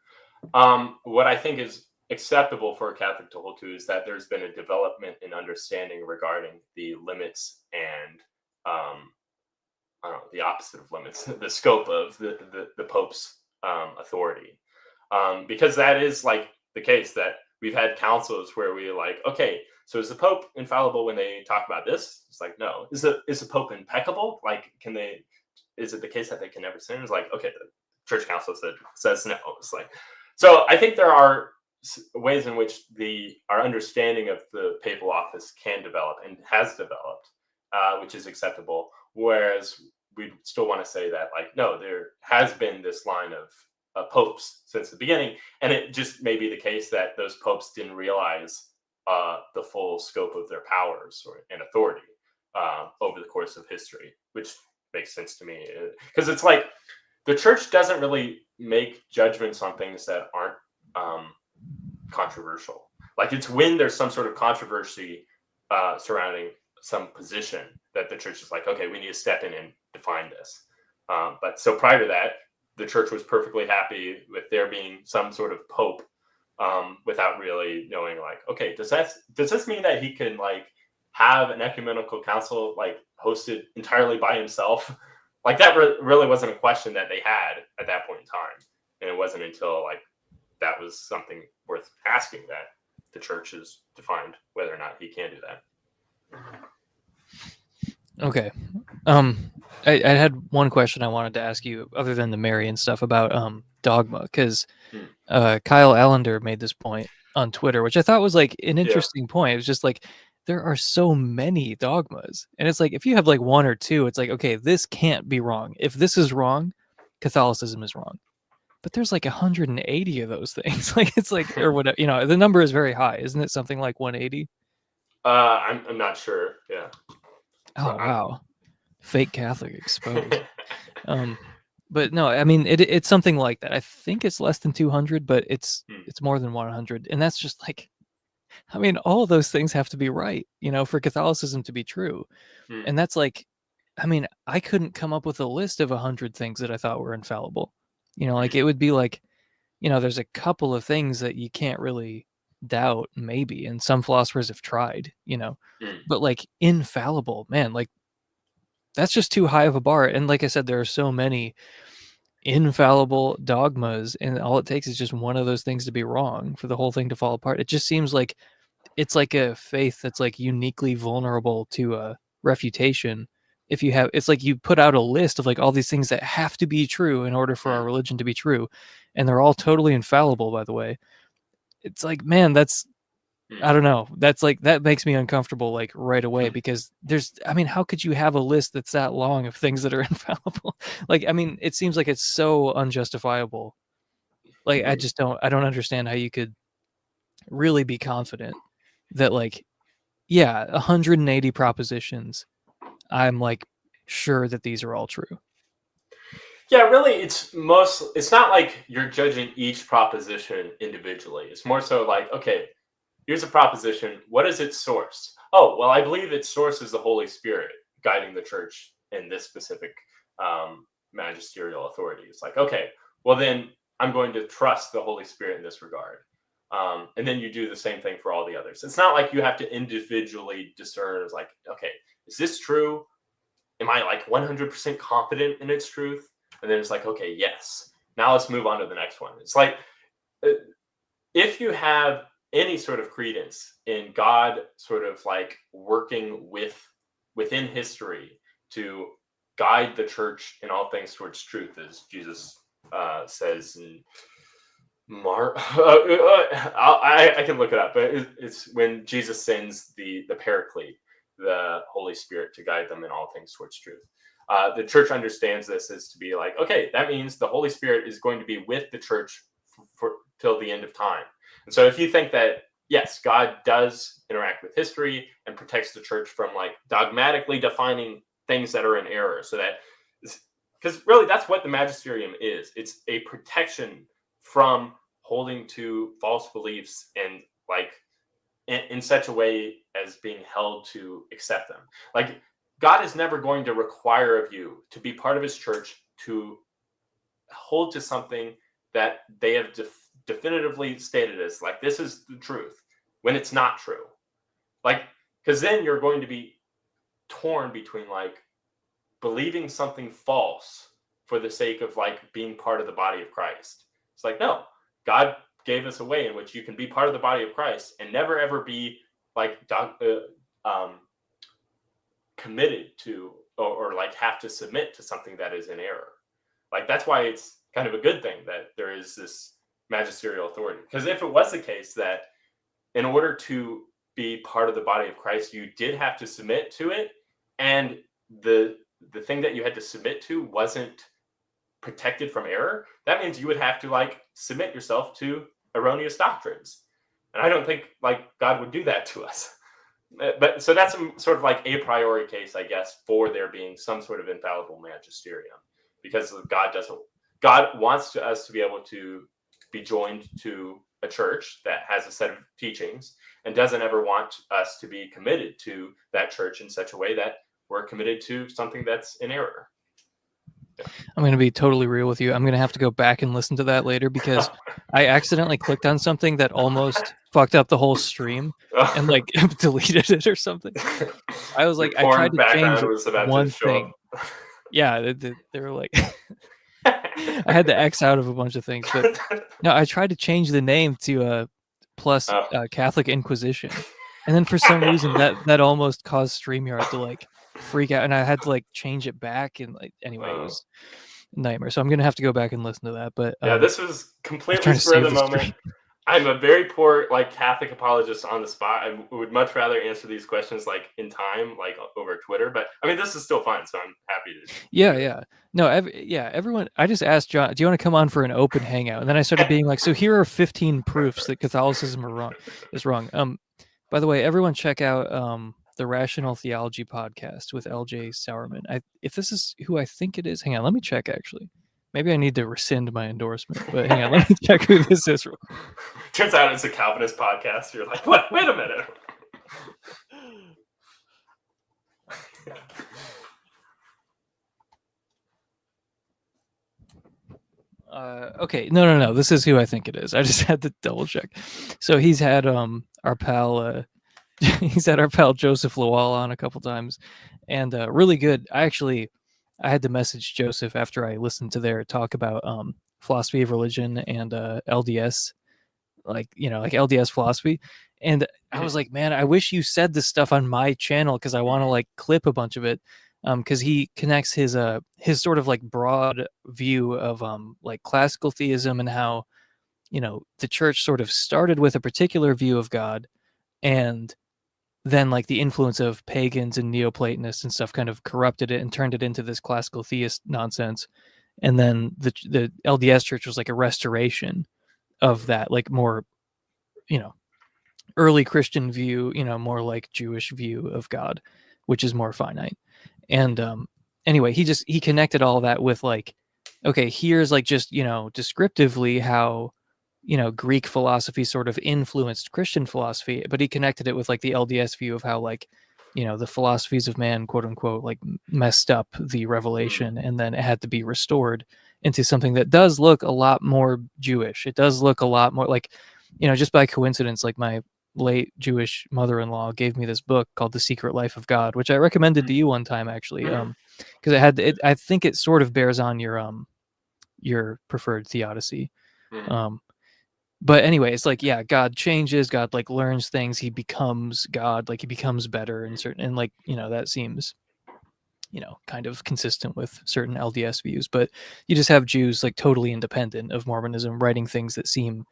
What I think is acceptable for a Catholic to hold to is that there's been a development in understanding regarding the limits and I don't know, the opposite of limits, the scope of the Pope's authority, because that is like the case that we've had councils where we like, okay, so is the Pope infallible when they talk about this? It's like, no. Is the Pope impeccable? Like, is it the case that they can never sin? It's like, okay, the Church Council says no. It's like, so I think there are ways in which our understanding of the papal office can develop and has developed, which is acceptable. Whereas we still want to say that, like, no, there has been this line of popes since the beginning, and it just may be the case that those popes didn't realize the full scope of their powers and authority over the course of history, which makes sense to me. Because it's like the church doesn't really make judgments on things that aren't controversial. Like, it's when there's some sort of controversy surrounding some position that the church is like, okay, we need to step in and define this. But so prior to that, the church was perfectly happy with there being some sort of pope, without really knowing, like, okay, does this mean that he can like have an ecumenical council like hosted entirely by himself? Like, that really wasn't a question that they had at that point in time, and it wasn't until like that was something worth asking that the church has defined whether or not he can do that. Okay. I had one question I wanted to ask you, other than the Marian stuff, about dogma, because Kyle Allender made this point on Twitter, which I thought was like an interesting point. It was just like, there are so many dogmas, and it's like, if you have like one or two, it's like, okay, this can't be wrong. If this is wrong, Catholicism is wrong. But there's like 180 of those things. Like, it's like, or whatever, you know, the number is very high, isn't it? Something like 180. I'm not sure. Yeah. Oh wow, fake Catholic exposed. But no, I mean, it's something like that. I think it's less than 200, but it's more than 100, and that's just like, I mean, all of those things have to be right, you know, for Catholicism to be true. And that's like, I mean, I couldn't come up with a list of 100 things that I thought were infallible. You know, like, it would be like, you know, there's a couple of things that you can't really doubt, maybe, and some philosophers have tried, you know, but like, infallible, man, like, that's just too high of a bar. And like I said, there are so many infallible dogmas, and all it takes is just one of those things to be wrong for the whole thing to fall apart. It just seems like it's like a faith that's like uniquely vulnerable to a refutation. If you have, it's like you put out a list of like all these things that have to be true in order for our religion to be true, and they're all totally infallible, by the way. It's like, man, that's, I don't know, that's like, that makes me uncomfortable like right away, because there's, I mean, how could you have a list that's that long of things that are infallible? Like, I mean, it seems like it's so unjustifiable. Like, I don't understand how you could really be confident that, like, yeah, 180 propositions, I'm like sure that these are all true. Yeah, really, it's not like you're judging each proposition individually. It's more so like, okay, here's a proposition. What is its source? Oh, well, I believe its source is the Holy Spirit guiding the church in this specific magisterial authority. It's like, okay, well, then I'm going to trust the Holy Spirit in this regard. And then you do the same thing for all the others. It's not like you have to individually discern. It's like, okay, is this true? Am I like 100% confident in its truth? And then it's like, okay, yes. Now let's move on to the next one. It's like, if you have any sort of credence in God sort of like working within history to guide the church in all things towards truth, as Jesus says in Mark, I can look it up, but it's when Jesus sends the Paraclete, the Holy Spirit, to guide them in all things towards truth. The church understands this as to be like, okay, that means the Holy Spirit is going to be with the church for till the end of time. And so if you think that, yes, God does interact with history and protects the church from like dogmatically defining things that are in error, so that, because really that's what the magisterium is. It's a protection from holding to false beliefs and like in such a way as being held to accept them. Like, God is never going to require of you to be part of his church to hold to something that they have definitively stated as like, this is the truth, when it's not true. Like, because then you're going to be torn between like believing something false for the sake of like being part of the body of Christ. It's like, no, God gave us a way in which you can be part of the body of Christ and never ever be like committed to or like have to submit to something that is in error. Like, that's why it's kind of a good thing that there is this magisterial authority. Because if it was the case that in order to be part of the body of Christ, you did have to submit to it, and the thing that you had to submit to wasn't protected from error, that means you would have to like submit yourself to erroneous doctrines. And I don't think like God would do that to us. But so that's a sort of like a priori case, I guess, for there being some sort of infallible magisterium, because God wants us to be able to be joined to a church that has a set of teachings and doesn't ever want us to be committed to that church in such a way that we're committed to something that's in error. I'm going to be totally real with you. I'm going to have to go back and listen to that later because I accidentally clicked on something that almost fucked up the whole stream and like deleted it or something. I was like, I tried to change one thing. Yeah, they were like, I had to X out of a bunch of things, but no, I tried to change the name to plus Catholic Inquisition, and then for some reason that almost caused StreamYard to like freak out, and I had to like change it back, and like anyway, it was a nightmare. So I'm gonna have to go back and listen to that. But yeah, this was completely spur of the moment. I'm a very poor like Catholic apologist on the spot. I would much rather answer these questions like in time, like over Twitter. But I mean, this is still fun, so I'm happy to. Yeah. No, everyone. I just asked John, "Do you want to come on for an open hangout?" And then I started being like, "So here are 15 proofs that Catholicism is wrong." By the way, everyone check out the Rational Theology podcast with LJ Sauerman. If this is who I think it is, hang on, let me check actually. Maybe I need to rescind my endorsement, but hang on, let me check who this is real quick. Turns out it's a Calvinist podcast. You're like, what? Wait a minute. Okay, no. This is who I think it is. I just had to double check. So he's had our pal Joseph Lawal on a couple times, and really good. I had to message Joseph after I listened to their talk about philosophy of religion and LDS, like LDS philosophy, and I was like, man, I wish you said this stuff on my channel because I want to like clip a bunch of it, because he connects his sort of like broad view of like classical theism and how the church sort of started with a particular view of God, and then like the influence of pagans and Neoplatonists and stuff kind of corrupted it and turned it into this classical theist nonsense. And then the LDS church was like a restoration of that, like more, early Christian view, more like Jewish view of God, which is more finite. And anyway, he connected all that with like, okay, here's like just, descriptively how Greek philosophy sort of influenced Christian philosophy, but he connected it with like the LDS view of how like, the philosophies of man, quote unquote, like messed up the revelation, and then it had to be restored into something that does look a lot more Jewish. It does look a lot more like, just by coincidence, like my late Jewish mother-in-law gave me this book called The Secret Life of God, which I recommended to you one time actually, because I think it sort of bears on your preferred theodicy. But anyway, it's like, yeah, God changes, God like learns things, he becomes God, like he becomes better and like, that seems, kind of consistent with certain LDS views. But you just have Jews like totally independent of Mormonism writing things that seem,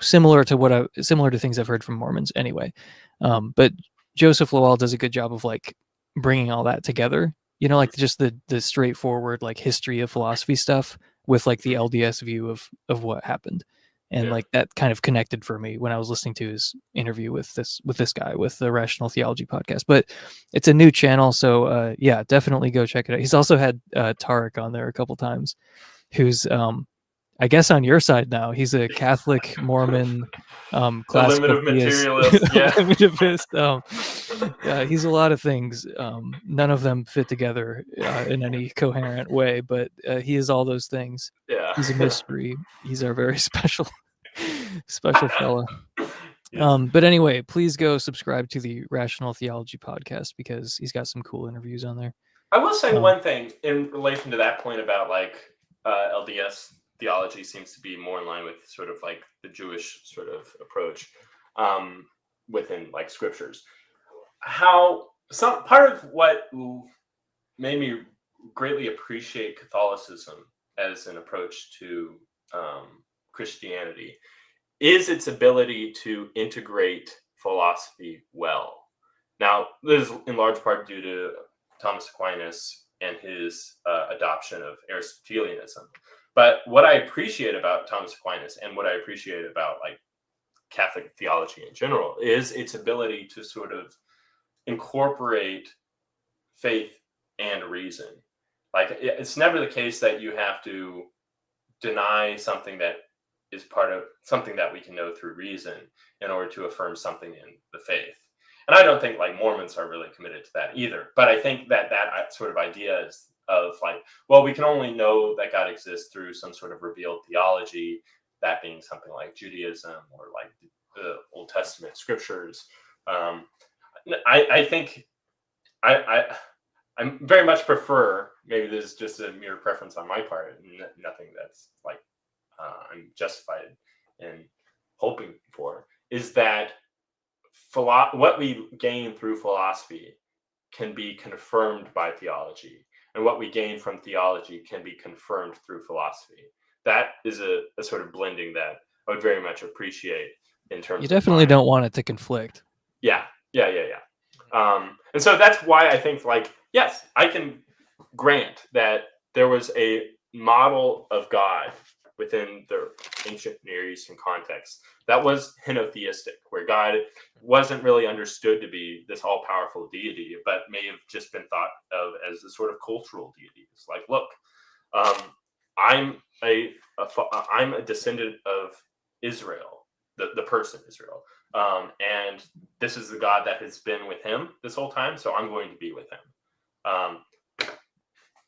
similar to things I've heard from Mormons anyway. But Joseph Lawal does a good job of like bringing all that together, like just the straightforward like history of philosophy stuff with like the LDS view of what happened. And like that kind of connected for me when I was listening to his interview with this guy with the Rational Theology podcast. But it's a new channel, so yeah, definitely go check it out. He's also had Tarek on there a couple times, who's I guess on your side now. He's a Catholic Mormon classical theist, limitivist. He's a lot of things. None of them fit together in any coherent way, but he is all those things. Yeah. He's a mystery. He's our very special fella. Yes. But anyway, please go subscribe to the Rational Theology podcast because he's got some cool interviews on there. I will say one thing in relation to that point about like LDS theology seems to be more in line with sort of like the Jewish sort of approach within like scriptures. How some part of what made me greatly appreciate Catholicism as an approach to Christianity is its ability to integrate philosophy well. Now, this is in large part due to Thomas Aquinas and his adoption of Aristotelianism. But what I appreciate about Thomas Aquinas and what I appreciate about like Catholic theology in general is its ability to sort of incorporate faith and reason. Like it's never the case that you have to deny something that is part of something that we can know through reason in order to affirm something in the faith. And I don't think like Mormons are really committed to that either. But I think that sort of idea is of like, well, we can only know that God exists through some sort of revealed theology, that being something like Judaism or like the Old Testament scriptures. I think I very much prefer, maybe this is just a mere preference on my part, nothing that's like I'm justified in hoping for, is that what we gain through philosophy can be confirmed by theology, and what we gain from theology can be confirmed through philosophy. That is a sort of blending that I would very much appreciate in terms You definitely don't want it to conflict. Yeah. And so that's why I think, like, yes, I can grant that there was a model of God within the ancient Near Eastern context that was henotheistic, where God wasn't really understood to be this all-powerful deity, but may have just been thought of as a sort of cultural deity. It's like, look, I'm a descendant of Israel, the person Israel, and this is the God that has been with him this whole time, so I'm going to be with him.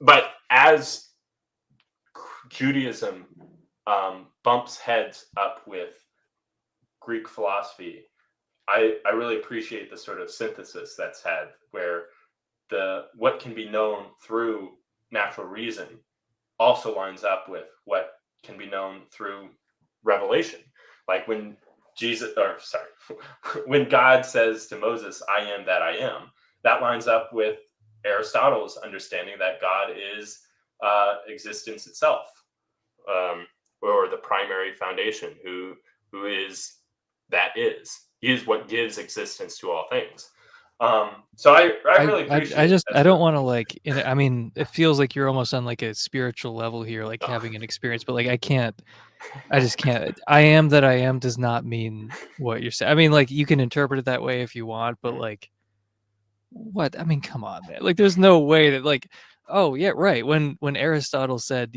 But as Judaism bumps heads up with Greek philosophy, I really appreciate the sort of synthesis that's had, where what can be known through natural reason also lines up with what can be known through revelation. Like when when God says to Moses, "I am that I am," that lines up with Aristotle's understanding that God is existence itself, or the primary foundation, who is that is. He is what gives existence to all things. So I really appreciate. I don't want to like. I mean, it feels like you're almost on like a spiritual level here, like having an experience. But like, I just can't. I am that I am does not mean what you're saying. I mean, like you can interpret it that way if you want, but like, what? I mean, come on, man. Like, there's no way that like, oh yeah, right. When Aristotle said,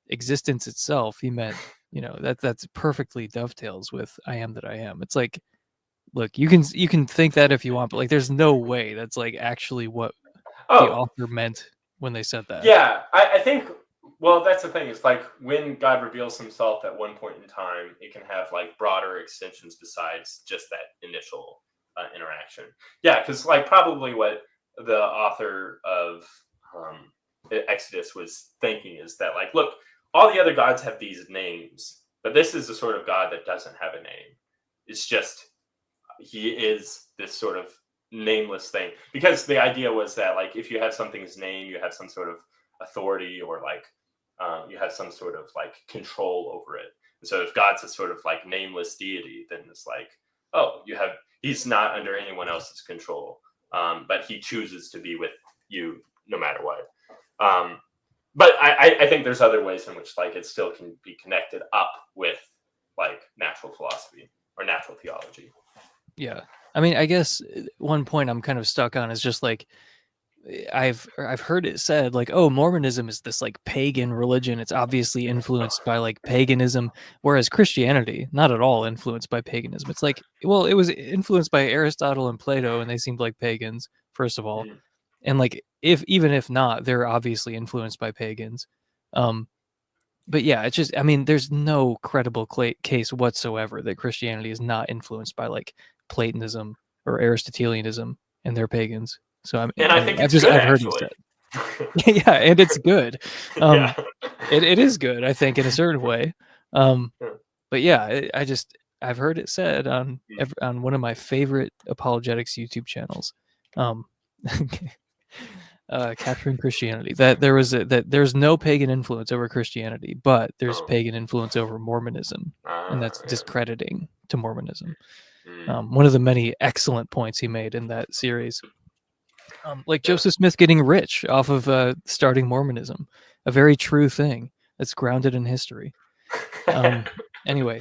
existence itself, he meant, that's perfectly dovetails with I am that I am. It's like, look, you can think that if you want, but like, there's no way that's like actually what the author meant when they said that. Yeah, I think. Well, that's the thing. It's like when God reveals himself at one point in time, it can have like broader extensions besides just that initial interaction. Yeah, because like probably what the author of Exodus was thinking is that like, look, all the other gods have these names, but this is the sort of God that doesn't have a name. It's just he is this sort of nameless thing. Because the idea was that like if you have something's name, you have some sort of authority, or like you have some sort of like control over it. And so if God's a sort of like nameless deity, then it's like, oh, he's not under anyone else's control, but he chooses to be with you no matter what. But I think there's other ways in which like it still can be connected up with like natural philosophy or natural theology. Yeah, I mean, I guess one point I'm kind of stuck on is just like, I've heard it said like, oh, Mormonism is this like pagan religion. It's obviously influenced by like paganism, whereas Christianity, not at all influenced by paganism. It's like, well, it was influenced by Aristotle and Plato, and they seemed like pagans, first of all. And like, even if not, they're obviously influenced by pagans. But yeah, it's just, I mean, there's no credible case whatsoever that Christianity is not influenced by like Platonism or Aristotelianism, and they're pagans. So I think I've heard you say, yeah, and it's good. It is good, I think, in a certain way. But yeah, I've heard it said on one of my favorite apologetics YouTube channels, Capturing Christianity, that there's no pagan influence over Christianity, but there's pagan influence over Mormonism, and that's discrediting to Mormonism. One of the many excellent points he made in that series. Like Joseph Smith getting rich off of starting Mormonism, a very true thing that's grounded in history. Anyway,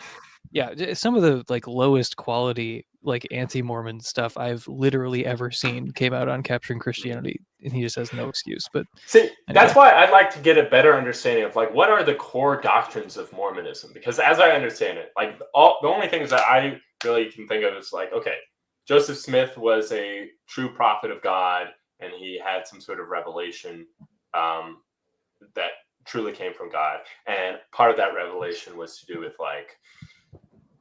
yeah, some of the like lowest quality like anti-Mormon stuff I've literally ever seen came out on Capturing Christianity, and he just has no excuse. But see, anyway. that's why I'd like to get a better understanding of like what are the core doctrines of Mormonism, because as I understand it, like the only things that I really can think of is like, okay, Joseph Smith was a true prophet of God, and he had some sort of revelation that truly came from God, and part of that revelation was to do with like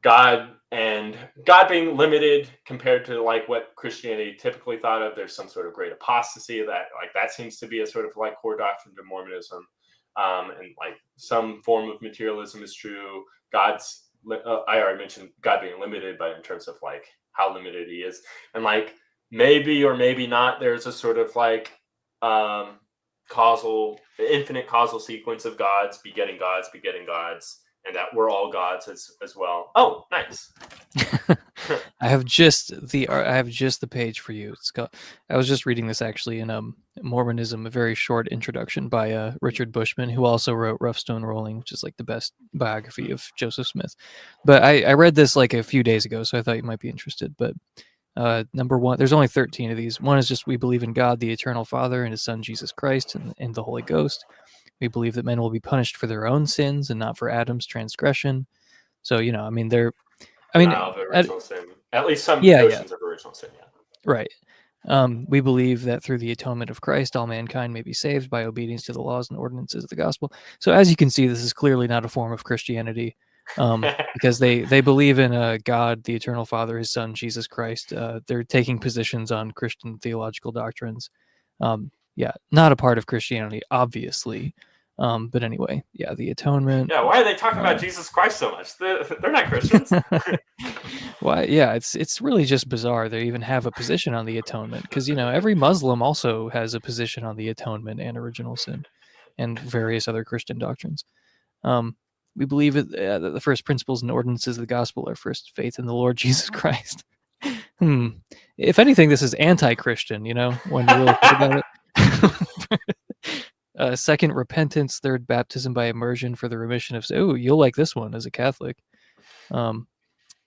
God being limited compared to like what Christianity typically thought of. There's some sort of great apostasy that seems to be a sort of like core doctrine to Mormonism, and like some form of materialism is true. I already mentioned God being limited, but in terms of like how limited he is, and like maybe or maybe not, there's a sort of like infinite causal sequence of gods begetting gods, and that we're all gods as well. Oh, nice. I have just the page for you. It's called, I was just reading this actually in Mormonism, a very short introduction by Richard Bushman, who also wrote Rough Stone Rolling, which is like the best biography of Joseph Smith. But I read this like a few days ago, so I thought you might be interested. But number one, there's only 13 of these. One is just we believe in God, the Eternal Father, and His Son Jesus Christ, and the Holy Ghost. We believe that men will be punished for their own sins and not for Adam's transgression. So, you know, I mean, Of original sin. At least some notions of original sin, yeah. Right. We believe that through the atonement of Christ, all mankind may be saved by obedience to the laws and ordinances of the gospel. So as you can see, this is clearly not a form of Christianity, because they believe in God, the Eternal Father, His Son, Jesus Christ. They're taking positions on Christian theological doctrines. Not a part of Christianity, obviously. But anyway, the atonement. Yeah, why are they talking about Jesus Christ so much? They're not Christians. Why? Yeah, it's really just bizarre. They even have a position on the atonement, because you know every Muslim also has a position on the atonement and original sin, and various other Christian doctrines. We believe that the first principles and ordinances of the gospel are first faith in the Lord Jesus Christ. If anything, this is anti-Christian. You know, when you really think about it. Second, repentance. Third, baptism by immersion for the remission of. Oh, you'll like this one as a Catholic.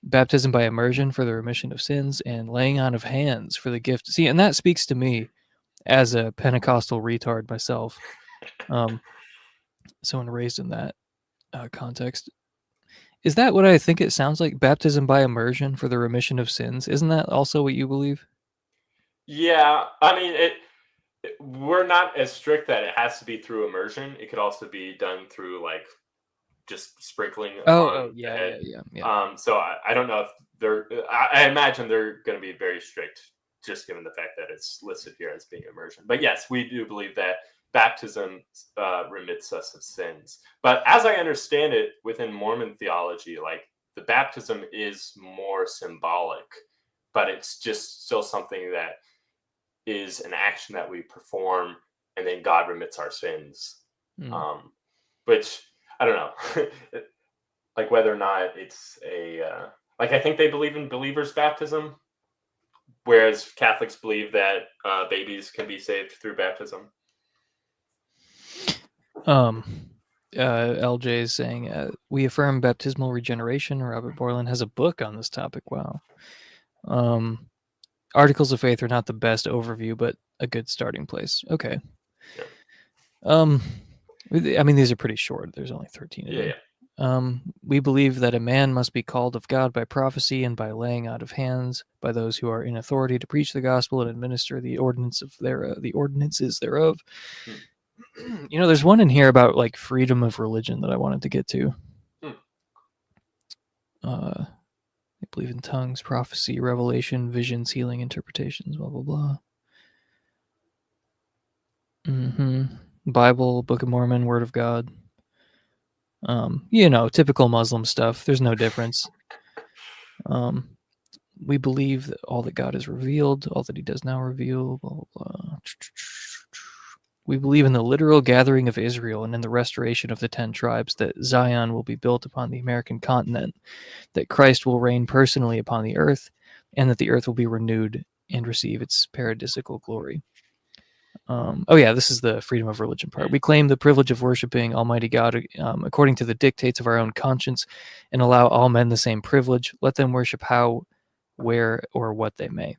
Baptism by immersion for the remission of sins, and laying on of hands for the gift. See, and that speaks to me as a Pentecostal retard myself. Someone raised in that context. Is that what I think it sounds like? Baptism by immersion for the remission of sins. Isn't that also what you believe? Yeah, I mean, we're not as strict that it has to be through immersion. It could also be done through like just sprinkling. Yeah. So I don't know if I imagine they're going to be very strict, just given the fact that it's listed here as being immersion. But yes, we do believe that baptism remits us of sins. But as I understand it, within Mormon theology, like the baptism is more symbolic, but it's just still something that is an action that we perform, and then God remits our sins. Which I don't know, like whether or not it's like I think they believe in believers' baptism, whereas Catholics believe that babies can be saved through baptism. LJ is saying we affirm baptismal regeneration. Robert Borland has a book on this topic. Wow. Articles of Faith are not the best overview, but a good starting place. Okay. Yeah. I mean, these are pretty short. There's only 13 of them. Yeah. We believe that a man must be called of God by prophecy and by laying out of hands by those who are in authority to preach the gospel and administer the ordinances thereof. You know, there's one in here about like freedom of religion that I wanted to get to. They believe in tongues, prophecy, revelation, visions, healing, interpretations, blah, blah, blah. Bible, Book of Mormon, Word of God. You know, typical Muslim stuff. There's no difference. We believe that all that God has revealed, all that He does now reveal, blah, blah, blah. We believe in the literal gathering of Israel and in the restoration of the 10 tribes, that Zion will be built upon the American continent, that Christ will reign personally upon the earth, and that the earth will be renewed and receive its paradisical glory. This is the freedom of religion part. We claim the privilege of worshiping Almighty God according to the dictates of our own conscience, and allow all men the same privilege. Let them worship how where or what they may.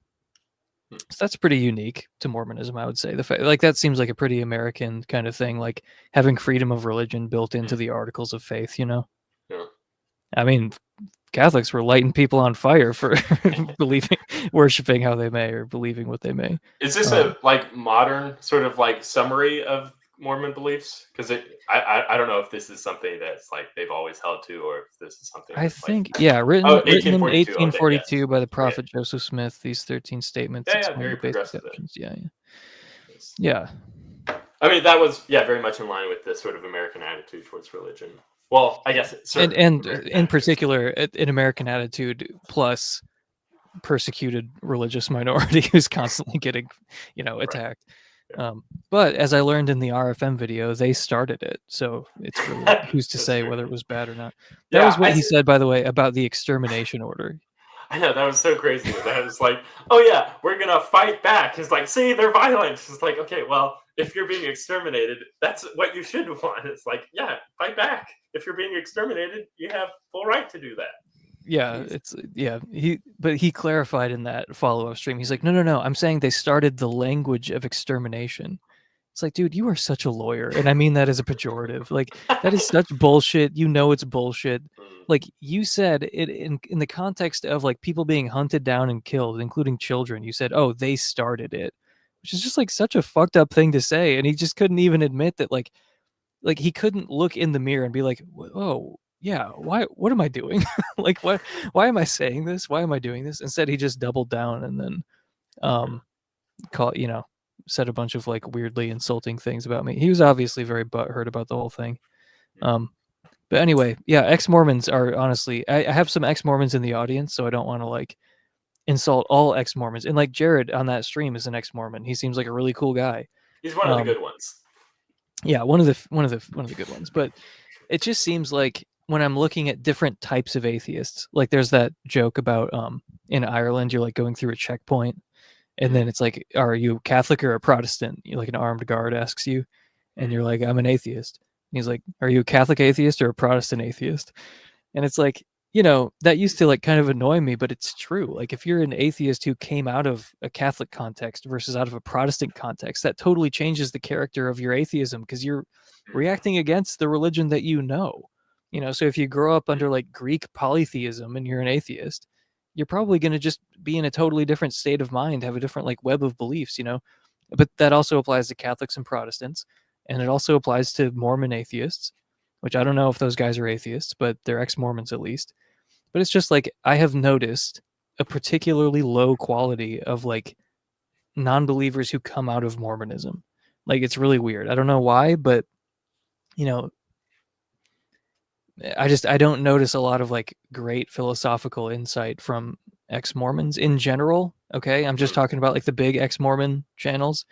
So that's pretty unique to Mormonism, I would say. The fact, like, that seems like a pretty American kind of thing, like having freedom of religion built into the Articles of Faith, you know? Yeah. I mean, Catholics were lighting people on fire for believing, worshiping how they may, or believing what they may. Is this a like modern sort of like summary of Mormon beliefs? Because I don't know if this is something that's like they've always held to, or if this is something I that's think, like, yeah, written in 1842. 1842 by the Okay, prophet Joseph Smith. These 13 statements yeah, explain very the basic progressive. doctrines. Yeah. Yes. Yeah. I mean, that was very much in line with the sort of American attitude towards religion. Well, I guess And in in particular, an American attitude plus persecuted religious minority who's constantly getting, attacked. Yeah. But as I learned in the RFM video, they started it, so it's really who's to say whether it was bad or not. That was what he said, by the way, about the extermination order. I know, that was so crazy. That was like, oh yeah, we're gonna fight back. It's like, see, they're violent. It's like, okay, well, if you're being exterminated, that's what you should want. It's like, yeah, fight back. If you're being exterminated, you have full right to do that. Yeah, he clarified in that follow-up stream. He's like, no, I'm saying they started the language of extermination. It's like, dude, you are such a lawyer, and I mean that as a pejorative. Like, that is such bullshit. You know it's bullshit. Like, you said it in the context of like people being hunted down and killed, including children. You said, oh, they started it, which is just like such a fucked up thing to say, and he just couldn't even admit that. Like he couldn't look in the mirror and be like, oh yeah, what am I doing? Like, why am I saying this? Why am I doing this? Instead, he just doubled down and then said a bunch of like weirdly insulting things about me. He was obviously very butthurt about the whole thing. But anyway, yeah, ex-Mormons are honestly, I have some ex-Mormons in the audience, so I don't want to like insult all ex-Mormons. And like Jared on that stream is an ex-Mormon. He seems like a really cool guy. He's one of the good ones. Yeah, one of the good ones. But it just seems like when I'm looking at different types of atheists, like there's that joke about in Ireland, you're like going through a checkpoint, and then it's like, are you Catholic or a Protestant? Like an armed guard asks you, and you're like, I'm an atheist. And he's like, are you a Catholic atheist or a Protestant atheist? And it's like, that used to like kind of annoy me, but it's true. Like if you're an atheist who came out of a Catholic context versus out of a Protestant context, that totally changes the character of your atheism, because you're reacting against the religion that you know. So if you grow up under like Greek polytheism and you're an atheist, you're probably going to just be in a totally different state of mind, have a different like web of beliefs, But that also applies to Catholics and Protestants, and it also applies to Mormon atheists, which I don't know if those guys are atheists, but they're ex-Mormons at least. But it's just like, I have noticed a particularly low quality of like non-believers who come out of Mormonism. Like, it's really weird. I don't know why, but I don't notice a lot of like great philosophical insight from ex-Mormons in general. Okay, I'm just talking about like the big ex-Mormon channels,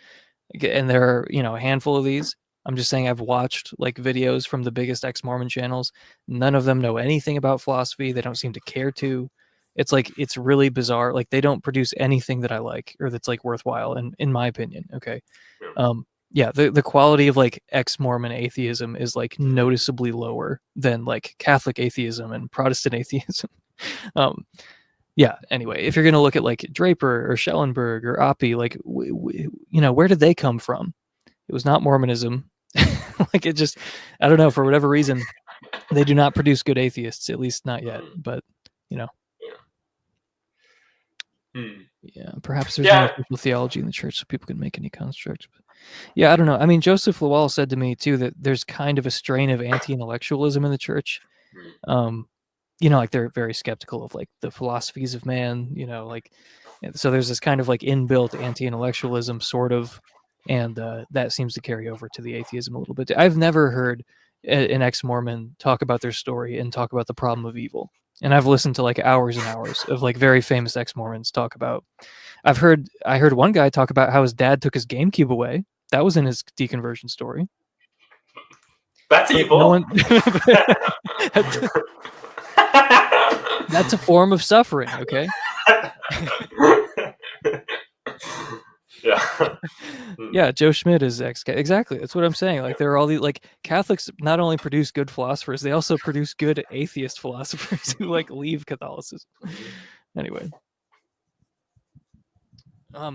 and there are a handful of these. I'm just saying I've watched like videos from the biggest ex-Mormon channels. None of them know anything about philosophy. They don't seem to care to. It's like, it's really bizarre. Like, they don't produce anything that I like or that's like worthwhile, in my opinion. Okay. Yeah, the quality of like ex-Mormon atheism is like noticeably lower than like Catholic atheism and Protestant atheism. Yeah, anyway, if you're going to look at like Draper or Schellenberg or Oppie, like, where did they come from? It was not Mormonism. Like, it just, I don't know, for whatever reason, they do not produce good atheists, at least not yet. But, yeah, perhaps there's no official theology in the church so people can make any construct. But yeah, I don't know. I mean, Joseph Lawal said to me too that there's kind of a strain of anti-intellectualism in the church. Like they're very skeptical of like the philosophies of man, like, so there's this kind of like inbuilt anti-intellectualism sort of, and that seems to carry over to the atheism a little bit. I've never heard an ex-Mormon talk about their story and talk about the problem of evil. And I've listened to like hours and hours of like very famous ex-Mormons talk about. I heard one guy talk about how his dad took his GameCube away. That was in his deconversion story. That's evil. That's a form of suffering, okay? Yeah, Joe Schmidt is exactly. That's what I'm saying. Like, there are all these like Catholics not only produce good philosophers, they also produce good atheist philosophers who like leave Catholicism. Anyway,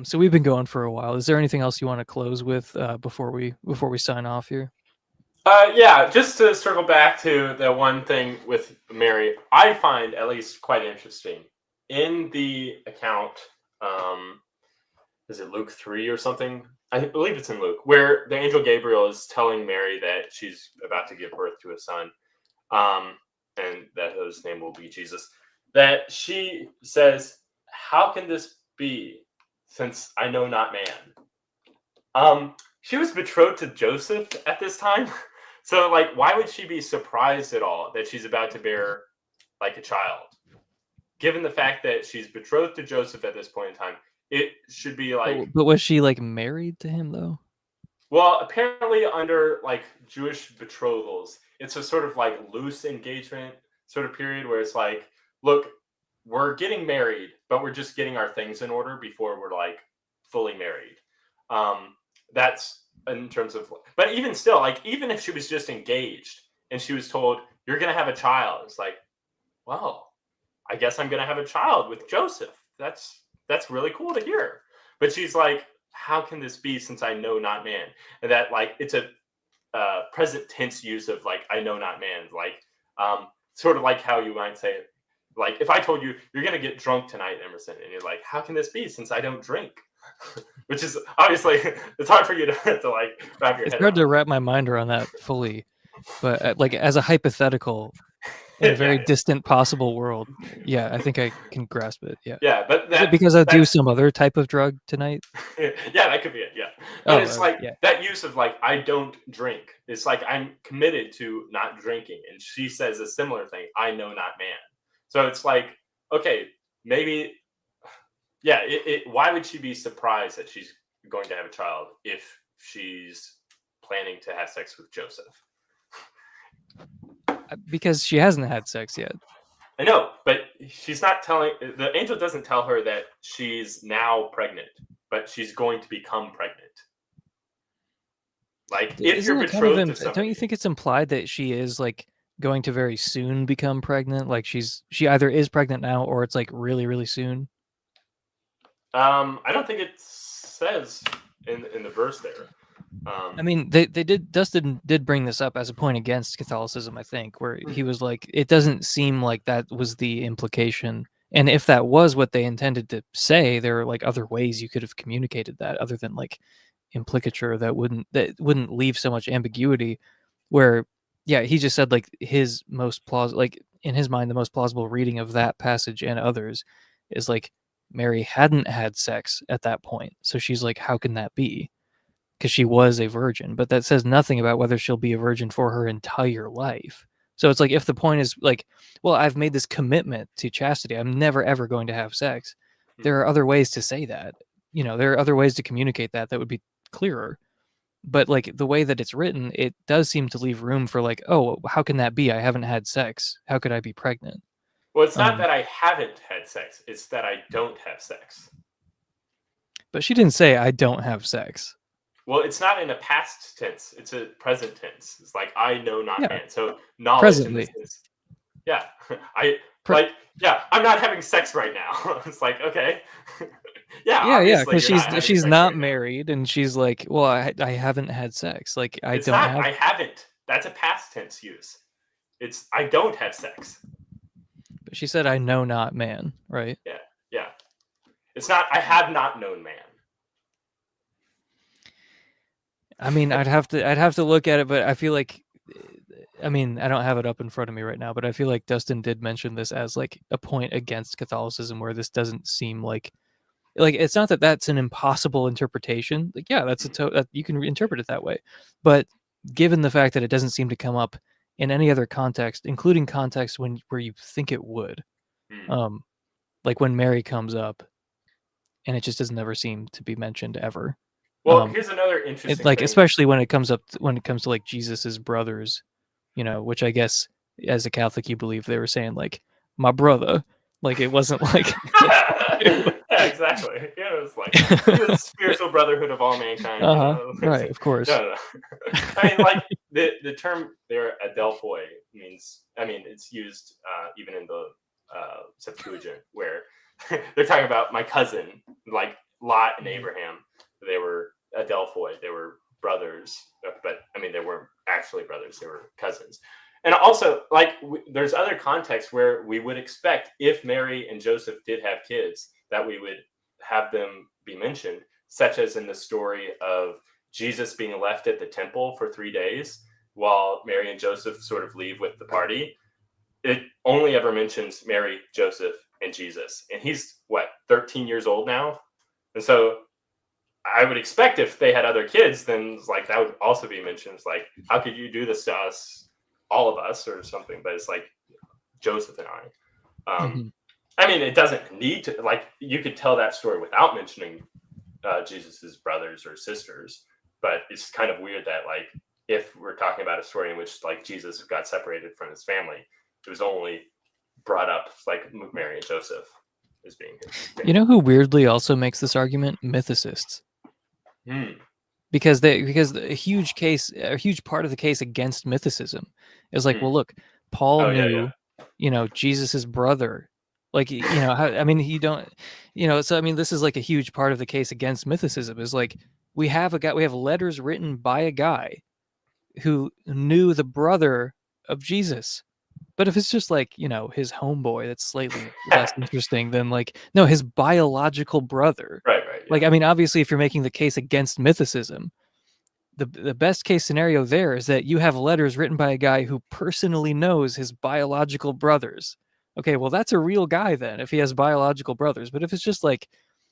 So we've been going for a while. Is there anything else you want to close with before we sign off here? Yeah, just to circle back to the one thing with Mary, I find at least quite interesting in the account. Is it Luke 3 or something? I believe it's in Luke, where the angel Gabriel is telling Mary that she's about to give birth to a son, and that his name will be Jesus. That she says, "How can this be, since I know not man?" She was betrothed to Joseph at this time. So, like, why would she be surprised at all that she's about to bear, like, a child? Given the fact that she's betrothed to Joseph at this point in time, it should be like... But was she like married to him though? Well, apparently under, like, Jewish betrothals, it's a sort of, like, loose engagement sort of period where it's like, look, we're getting married, but we're just getting our things in order before we're, like, fully married. That's in terms of, but even still, like, even if she was just engaged and she was told, you're going to have a child, it's like, well, I guess I'm going to have a child with Joseph. That's really cool to hear. But she's like, how can this be, since I know not man? And that, like, it's a present tense use of, like, I know not man, like, sort of like how you might say it, like, if I told you you're going to get drunk tonight, Emerson, and you're like, how can this be, since I don't drink? Which is obviously, it's hard for you to like wrap your It's head hard around. to wrap my mind around that fully, but like as a hypothetical in a very distant possible world, yeah, I think I can grasp it. Yeah. Yeah, but Is it because I do some other type of drug tonight? Yeah, that could be it. Yeah, but it's like yeah. that use of, like, I don't drink. It's like, I'm committed to not drinking, and she says a similar thing. I know not man. So it's like, okay, maybe, yeah. Why would she be surprised that she's going to have a child if she's planning to have sex with Joseph? Because she hasn't had sex yet. I know, but she's not telling. The angel doesn't tell her that she's now pregnant, but she's going to become pregnant. Like, if you're betrothed to somebody, don't you think it's implied that she is like going to very soon become pregnant? Like she either is pregnant now or it's like really, really soon. I don't think it says in the verse there. I mean, Dustin did bring this up as a point against Catholicism, I think, where he was like, it doesn't seem like that was the implication. And if that was what they intended to say, there are like other ways you could have communicated that other than like implicature that wouldn't leave so much ambiguity. Where, yeah, he just said like his most plausible, like in his mind, the most plausible reading of that passage and others is like Mary hadn't had sex at that point. So she's like, how can that be? Because she was a virgin, but that says nothing about whether she'll be a virgin for her entire life. So it's like, if the point is like, well, I've made this commitment to chastity, I'm never ever going to have sex. There are other ways to say that. You know, there are other ways to communicate that would be clearer. But like the way that it's written, it does seem to leave room for like, oh, how can that be? I haven't had sex. How could I be pregnant? Well, it's not that I haven't had sex. It's that I don't have sex. But she didn't say I don't have sex. Well, it's not in a past tense. It's a present tense. It's like, I know not man. So knowledge presently. In this sense. Yeah. I'm not having sex right now. It's like, okay. Yeah, because she's not married, and she's like, well, I haven't had sex. Like, I haven't. That's a past tense use. It's I don't have sex. But she said, I know not man, right? Yeah. It's not I have not known man. I mean, I'd have to look at it, but I feel like, I mean, I don't have it up in front of me right now, but I feel like Dustin did mention this as like a point against Catholicism, where this doesn't seem like it's not that that's an impossible interpretation. Like, yeah, that's you can interpret it that way, but given the fact that it doesn't seem to come up in any other context, including context where you think it would, like when Mary comes up, and it just doesn't ever seem to be mentioned ever. Well, here's another interesting thing. Especially when it comes to like Jesus's brothers, you know, which I guess as a Catholic you believe they were saying like my brother, like it wasn't like yeah, exactly. Yeah, it was like the spiritual brotherhood of all mankind. You know? Right, of course. No. I mean, like the term there, adelphoi, means. I mean, it's used even in the Septuagint, where they're talking about my cousin, like Lot and Abraham, they were Adelphoi, they were brothers, but I mean, they weren't actually brothers, they were cousins. And also, like, there's other contexts where we would expect, if Mary and Joseph did have kids, that we would have them be mentioned, such as in the story of Jesus being left at the temple for 3 days while Mary and Joseph sort of leave with the party. It only ever mentions Mary, Joseph, and Jesus. And he's, what, 13 years old now? And so I would expect if they had other kids, then like that would also be mentioned. It's like, how could you do this to us, all of us, or something? But it's like Joseph and I. I mean, it doesn't need to, like, you could tell that story without mentioning Jesus's brothers or sisters. But it's kind of weird that, like, if we're talking about a story in which like Jesus got separated from his family, it was only brought up like Mary and Joseph as being his family. You know who weirdly also makes this argument? Mythicists. Because a huge part of the case against mythicism is like, well, look, Paul knew, you know, Jesus's brother. Like, you know, I mean, you don't, you know, so I mean, this is like a huge part of the case against mythicism is like, we have letters written by a guy who knew the brother of Jesus. But if it's just like, you know, his homeboy, that's slightly less interesting than like, no, his biological brother. Right. Yeah. Like, I mean, obviously, if you're making the case against mythicism, the best case scenario there is that you have letters written by a guy who personally knows his biological brothers. Okay, well, that's a real guy then, if he has biological brothers. But if it's just like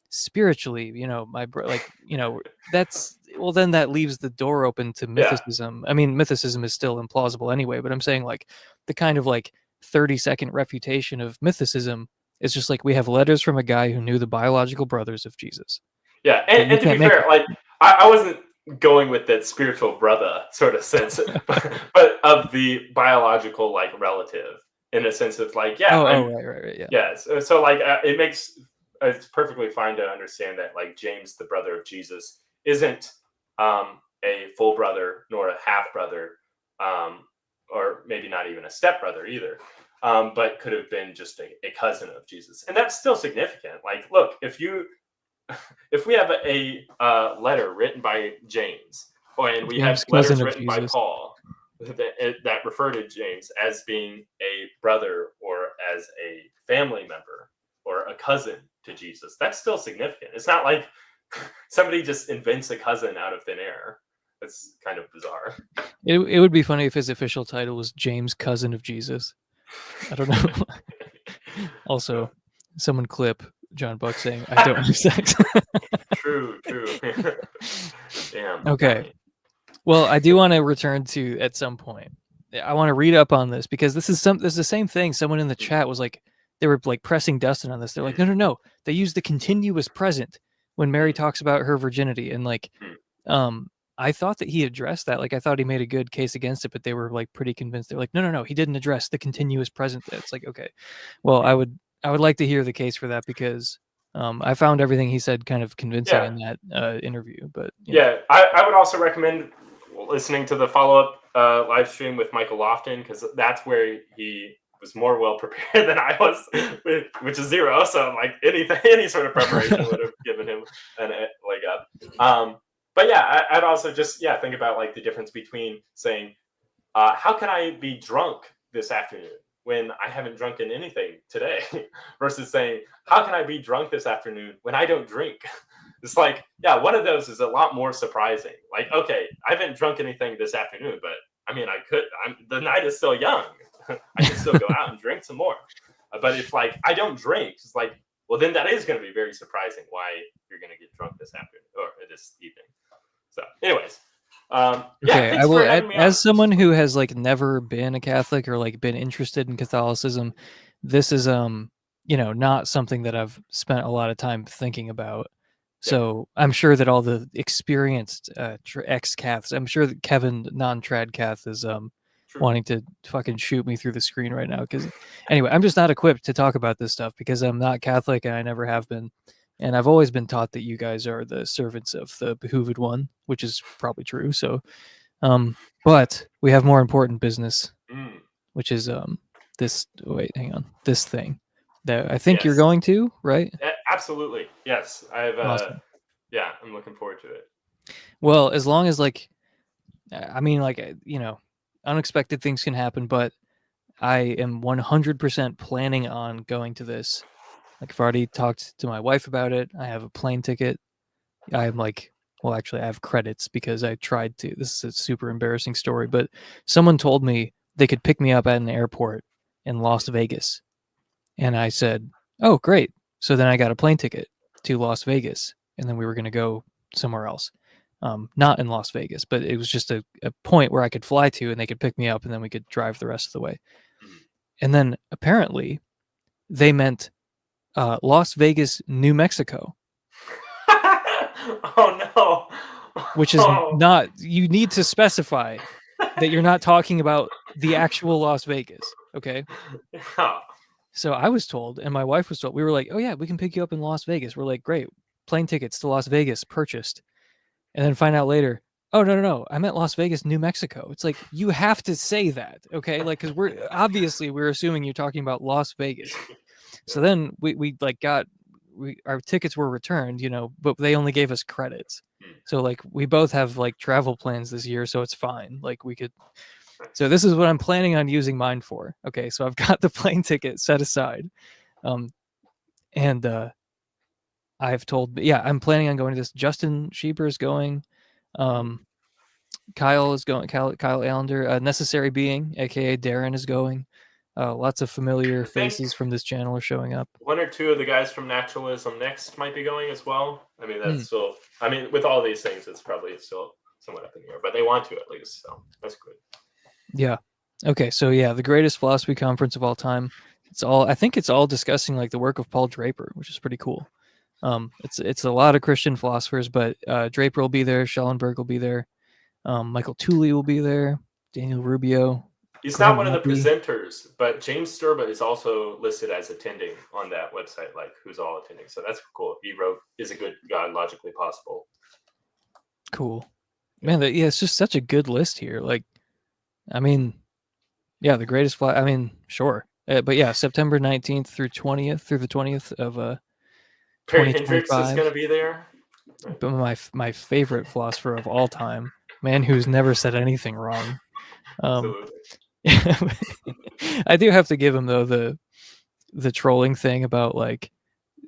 spiritually, you know, like, you know, that's, well, then that leaves the door open to mythicism. I mean, mythicism is still implausible anyway, but I'm saying like the kind of like 30-second refutation of mythicism is just like, we have letters from a guy who knew the biological brothers of Jesus. Yeah, and to be fair, like, I wasn't going with that spiritual brother sort of sense, but of the biological like relative, in a sense of like, right, yeah. So like, it's perfectly fine to understand that like James, the brother of Jesus, isn't a full brother nor a half brother, or maybe not even a step brother either, but could have been just a cousin of Jesus, and that's still significant. Like, look, if we have a letter written by James, and we have letters written by Paul that refer to James as being a brother or as a family member or a cousin to Jesus, that's still significant. It's not like somebody just invents a cousin out of thin air. It's kind of bizarre. It would be funny if his official title was James, cousin of Jesus. I don't know. Also, someone clip John Buck saying, "I don't have sex." True. Damn. Okay. Well, I do want to return to at some point. I want to read up on this because this is the same thing. Someone in the chat was like, they were like pressing Dustin on this. They're like, no. They use the continuous present when Mary talks about her virginity, and like, I thought that he addressed that. Like, I thought he made a good case against it, but they were like pretty convinced. They're like, no, he didn't address the continuous present. It's like, okay, well, I would like to hear the case for that because I found everything he said kind of convincing in that interview. But I would also recommend listening to the follow-up live stream with Michael Lofton, because that's where he was more well prepared than I was, which is zero. So like any sort of preparation would have given him a leg up. But yeah, I'd also just think about like the difference between saying, how can I be drunk this afternoon when I haven't drunken anything today, versus saying, how can I be drunk this afternoon when I don't drink? It's like, one of those is a lot more surprising. Like, okay, I haven't drunk anything this afternoon, but I mean, the night is still young. I can still go out and drink some more. But if like I don't drink, it's like, well, then that is going to be very surprising why you're going to get drunk this afternoon or this evening. So anyways, okay, I will, as someone who has like never been a Catholic or like been interested in Catholicism, this is not something that I've spent a lot of time thinking about. So I'm sure that all the experienced ex-Caths, I'm sure that Kevin, non-trad Cath, is wanting to fucking shoot me through the screen right now. Because anyway, I'm just not equipped to talk about this stuff because I'm not Catholic and I never have been. And I've always been taught that you guys are the servants of the behooved one, which is probably true. So, but we have more important business, which is this. Wait, hang on. This thing that I think you're going to, right? absolutely. Yes, I've. Awesome. Yeah, I'm looking forward to it. Well, as long as like, unexpected things can happen, but I am 100% planning on going to this. Like, I've already talked to my wife about it. I have a plane ticket. I'm like, well, actually, I have credits because I tried to. This is a super embarrassing story, but someone told me they could pick me up at an airport in Las Vegas. And I said, oh, great. So then I got a plane ticket to Las Vegas, and then we were going to go somewhere else. Not in Las Vegas, but it was just a point where I could fly to, and they could pick me up, and then we could drive the rest of the way. And then apparently they meant Las Vegas, New Mexico. Oh no. Which is not, you need to specify that you're not talking about the actual Las Vegas, okay? Yeah. So I was told, and my wife was told, we were like, oh yeah, we can pick you up in Las Vegas. We're like, great, plane tickets to Las Vegas purchased. And then find out later, oh, no, I meant Las Vegas, New Mexico. It's like, you have to say that, okay? Like, because we're assuming you're talking about Las Vegas. So then we like our tickets were returned, but they only gave us credits. So like we both have like travel plans this year, so it's fine. Like we could. So this is what I'm planning on using mine for. Okay, so I've got the plane ticket set aside, and I've told, I'm planning on going to this. Justin Schieber is going. Kyle is going. Kyle Allender, Necessary Being, aka Darren, is going. Lots of familiar faces from this channel are showing up. One or two of the guys from Naturalism Next might be going as well. I mean, that's still. I mean, with all these things, it's probably still somewhat up in the air, but they want to at least, so that's good. Yeah. Okay. So yeah, the greatest philosophy conference of all time. I think it's all discussing like the work of Paul Draper, which is pretty cool. It's a lot of Christian philosophers, but Draper will be there, Schellenberg will be there, Michael Tooley will be there, Daniel Rubio. He's not one of the presenters, but James Sturba is also listed as attending on that website, like who's all attending. So that's cool. He wrote, "Is a good God logically possible?" Cool, man. It's just such a good list here. Like, I mean, yeah, the greatest. I mean, sure, but yeah, September 19th through the 20th of Perry Hendricks is going to be there. But my favorite philosopher of all time, man who's never said anything wrong. I do have to give him though the trolling thing about like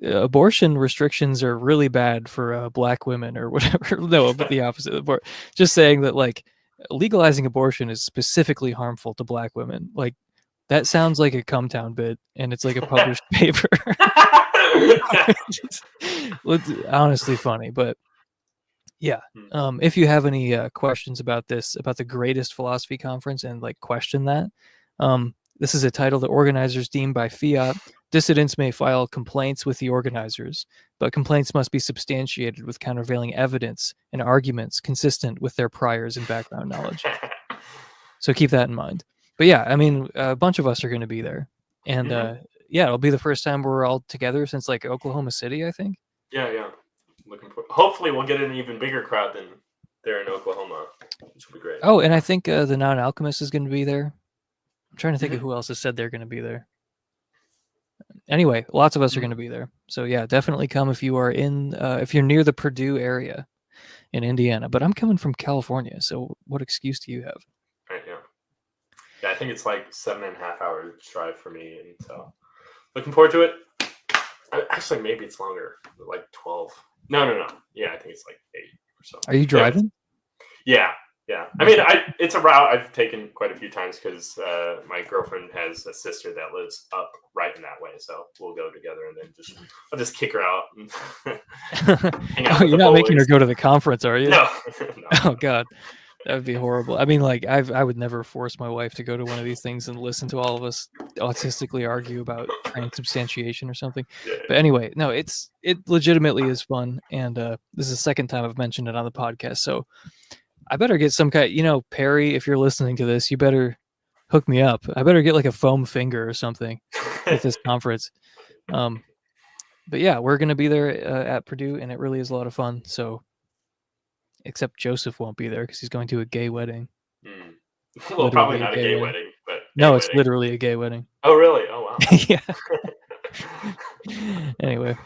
abortion restrictions are really bad for black women or whatever. No, but the opposite. Just saying that like legalizing abortion is specifically harmful to black women. Like that sounds like a Cumtown bit, and it's like a published paper. It's honestly funny, but yeah. If you have any questions about this, about the greatest philosophy conference, and like question that, this is a title that organizers deem by fiat. Dissidents may file complaints with the organizers, but complaints must be substantiated with countervailing evidence and arguments consistent with their priors and background knowledge. So keep that in mind. But yeah, I mean, a bunch of us are going to be there, and yeah, it'll be the first time we're all together since like Oklahoma City, I think. Yeah. Hopefully, we'll get an even bigger crowd than there in Oklahoma, which will be great. Oh, and I think the Non-Alchemist is going to be there. I'm trying to think of who else has said they're going to be there. Anyway, lots of us are going to be there. So yeah, definitely come if you are if you're near the Purdue area in Indiana. But I'm coming from California, so what excuse do you have? Right, yeah, I think it's like 7.5 hours drive for me, and so looking forward to it. Actually, maybe it's longer, like 12. No. Yeah, I think it's like 8 or so. Are you driving? Yeah. I mean, it's a route I've taken quite a few times because my girlfriend has a sister that lives up right in that way, so we'll go together and then I'll just kick her out. And hang out you're not making her go to the conference, are you? No. Oh God, that would be horrible. I mean, like I would never force my wife to go to one of these things and listen to all of us autistically argue about transubstantiation or something. Yeah. But anyway, no, it legitimately is fun, and this is the second time I've mentioned it on the podcast, so I better get some kind. Perry, if you're listening to this, you better hook me up. I better get like a foam finger or something at this conference. But yeah, we're gonna be there at Purdue, and it really is a lot of fun. So. Except Joseph won't be there because he's going to a gay wedding. Well, probably not a gay wedding, but no, it's literally a gay wedding. Oh, really? Oh, wow. Yeah. Anyway,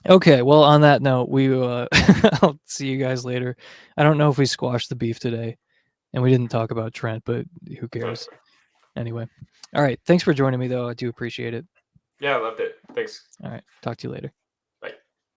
Okay, well, on that note, I'll see you guys later. I don't know if we squashed the beef today, and we didn't talk about Trent, but who cares? Anyway, all right. Thanks for joining me, though. I do appreciate it. Yeah, I loved it. Thanks. All right, talk to you later.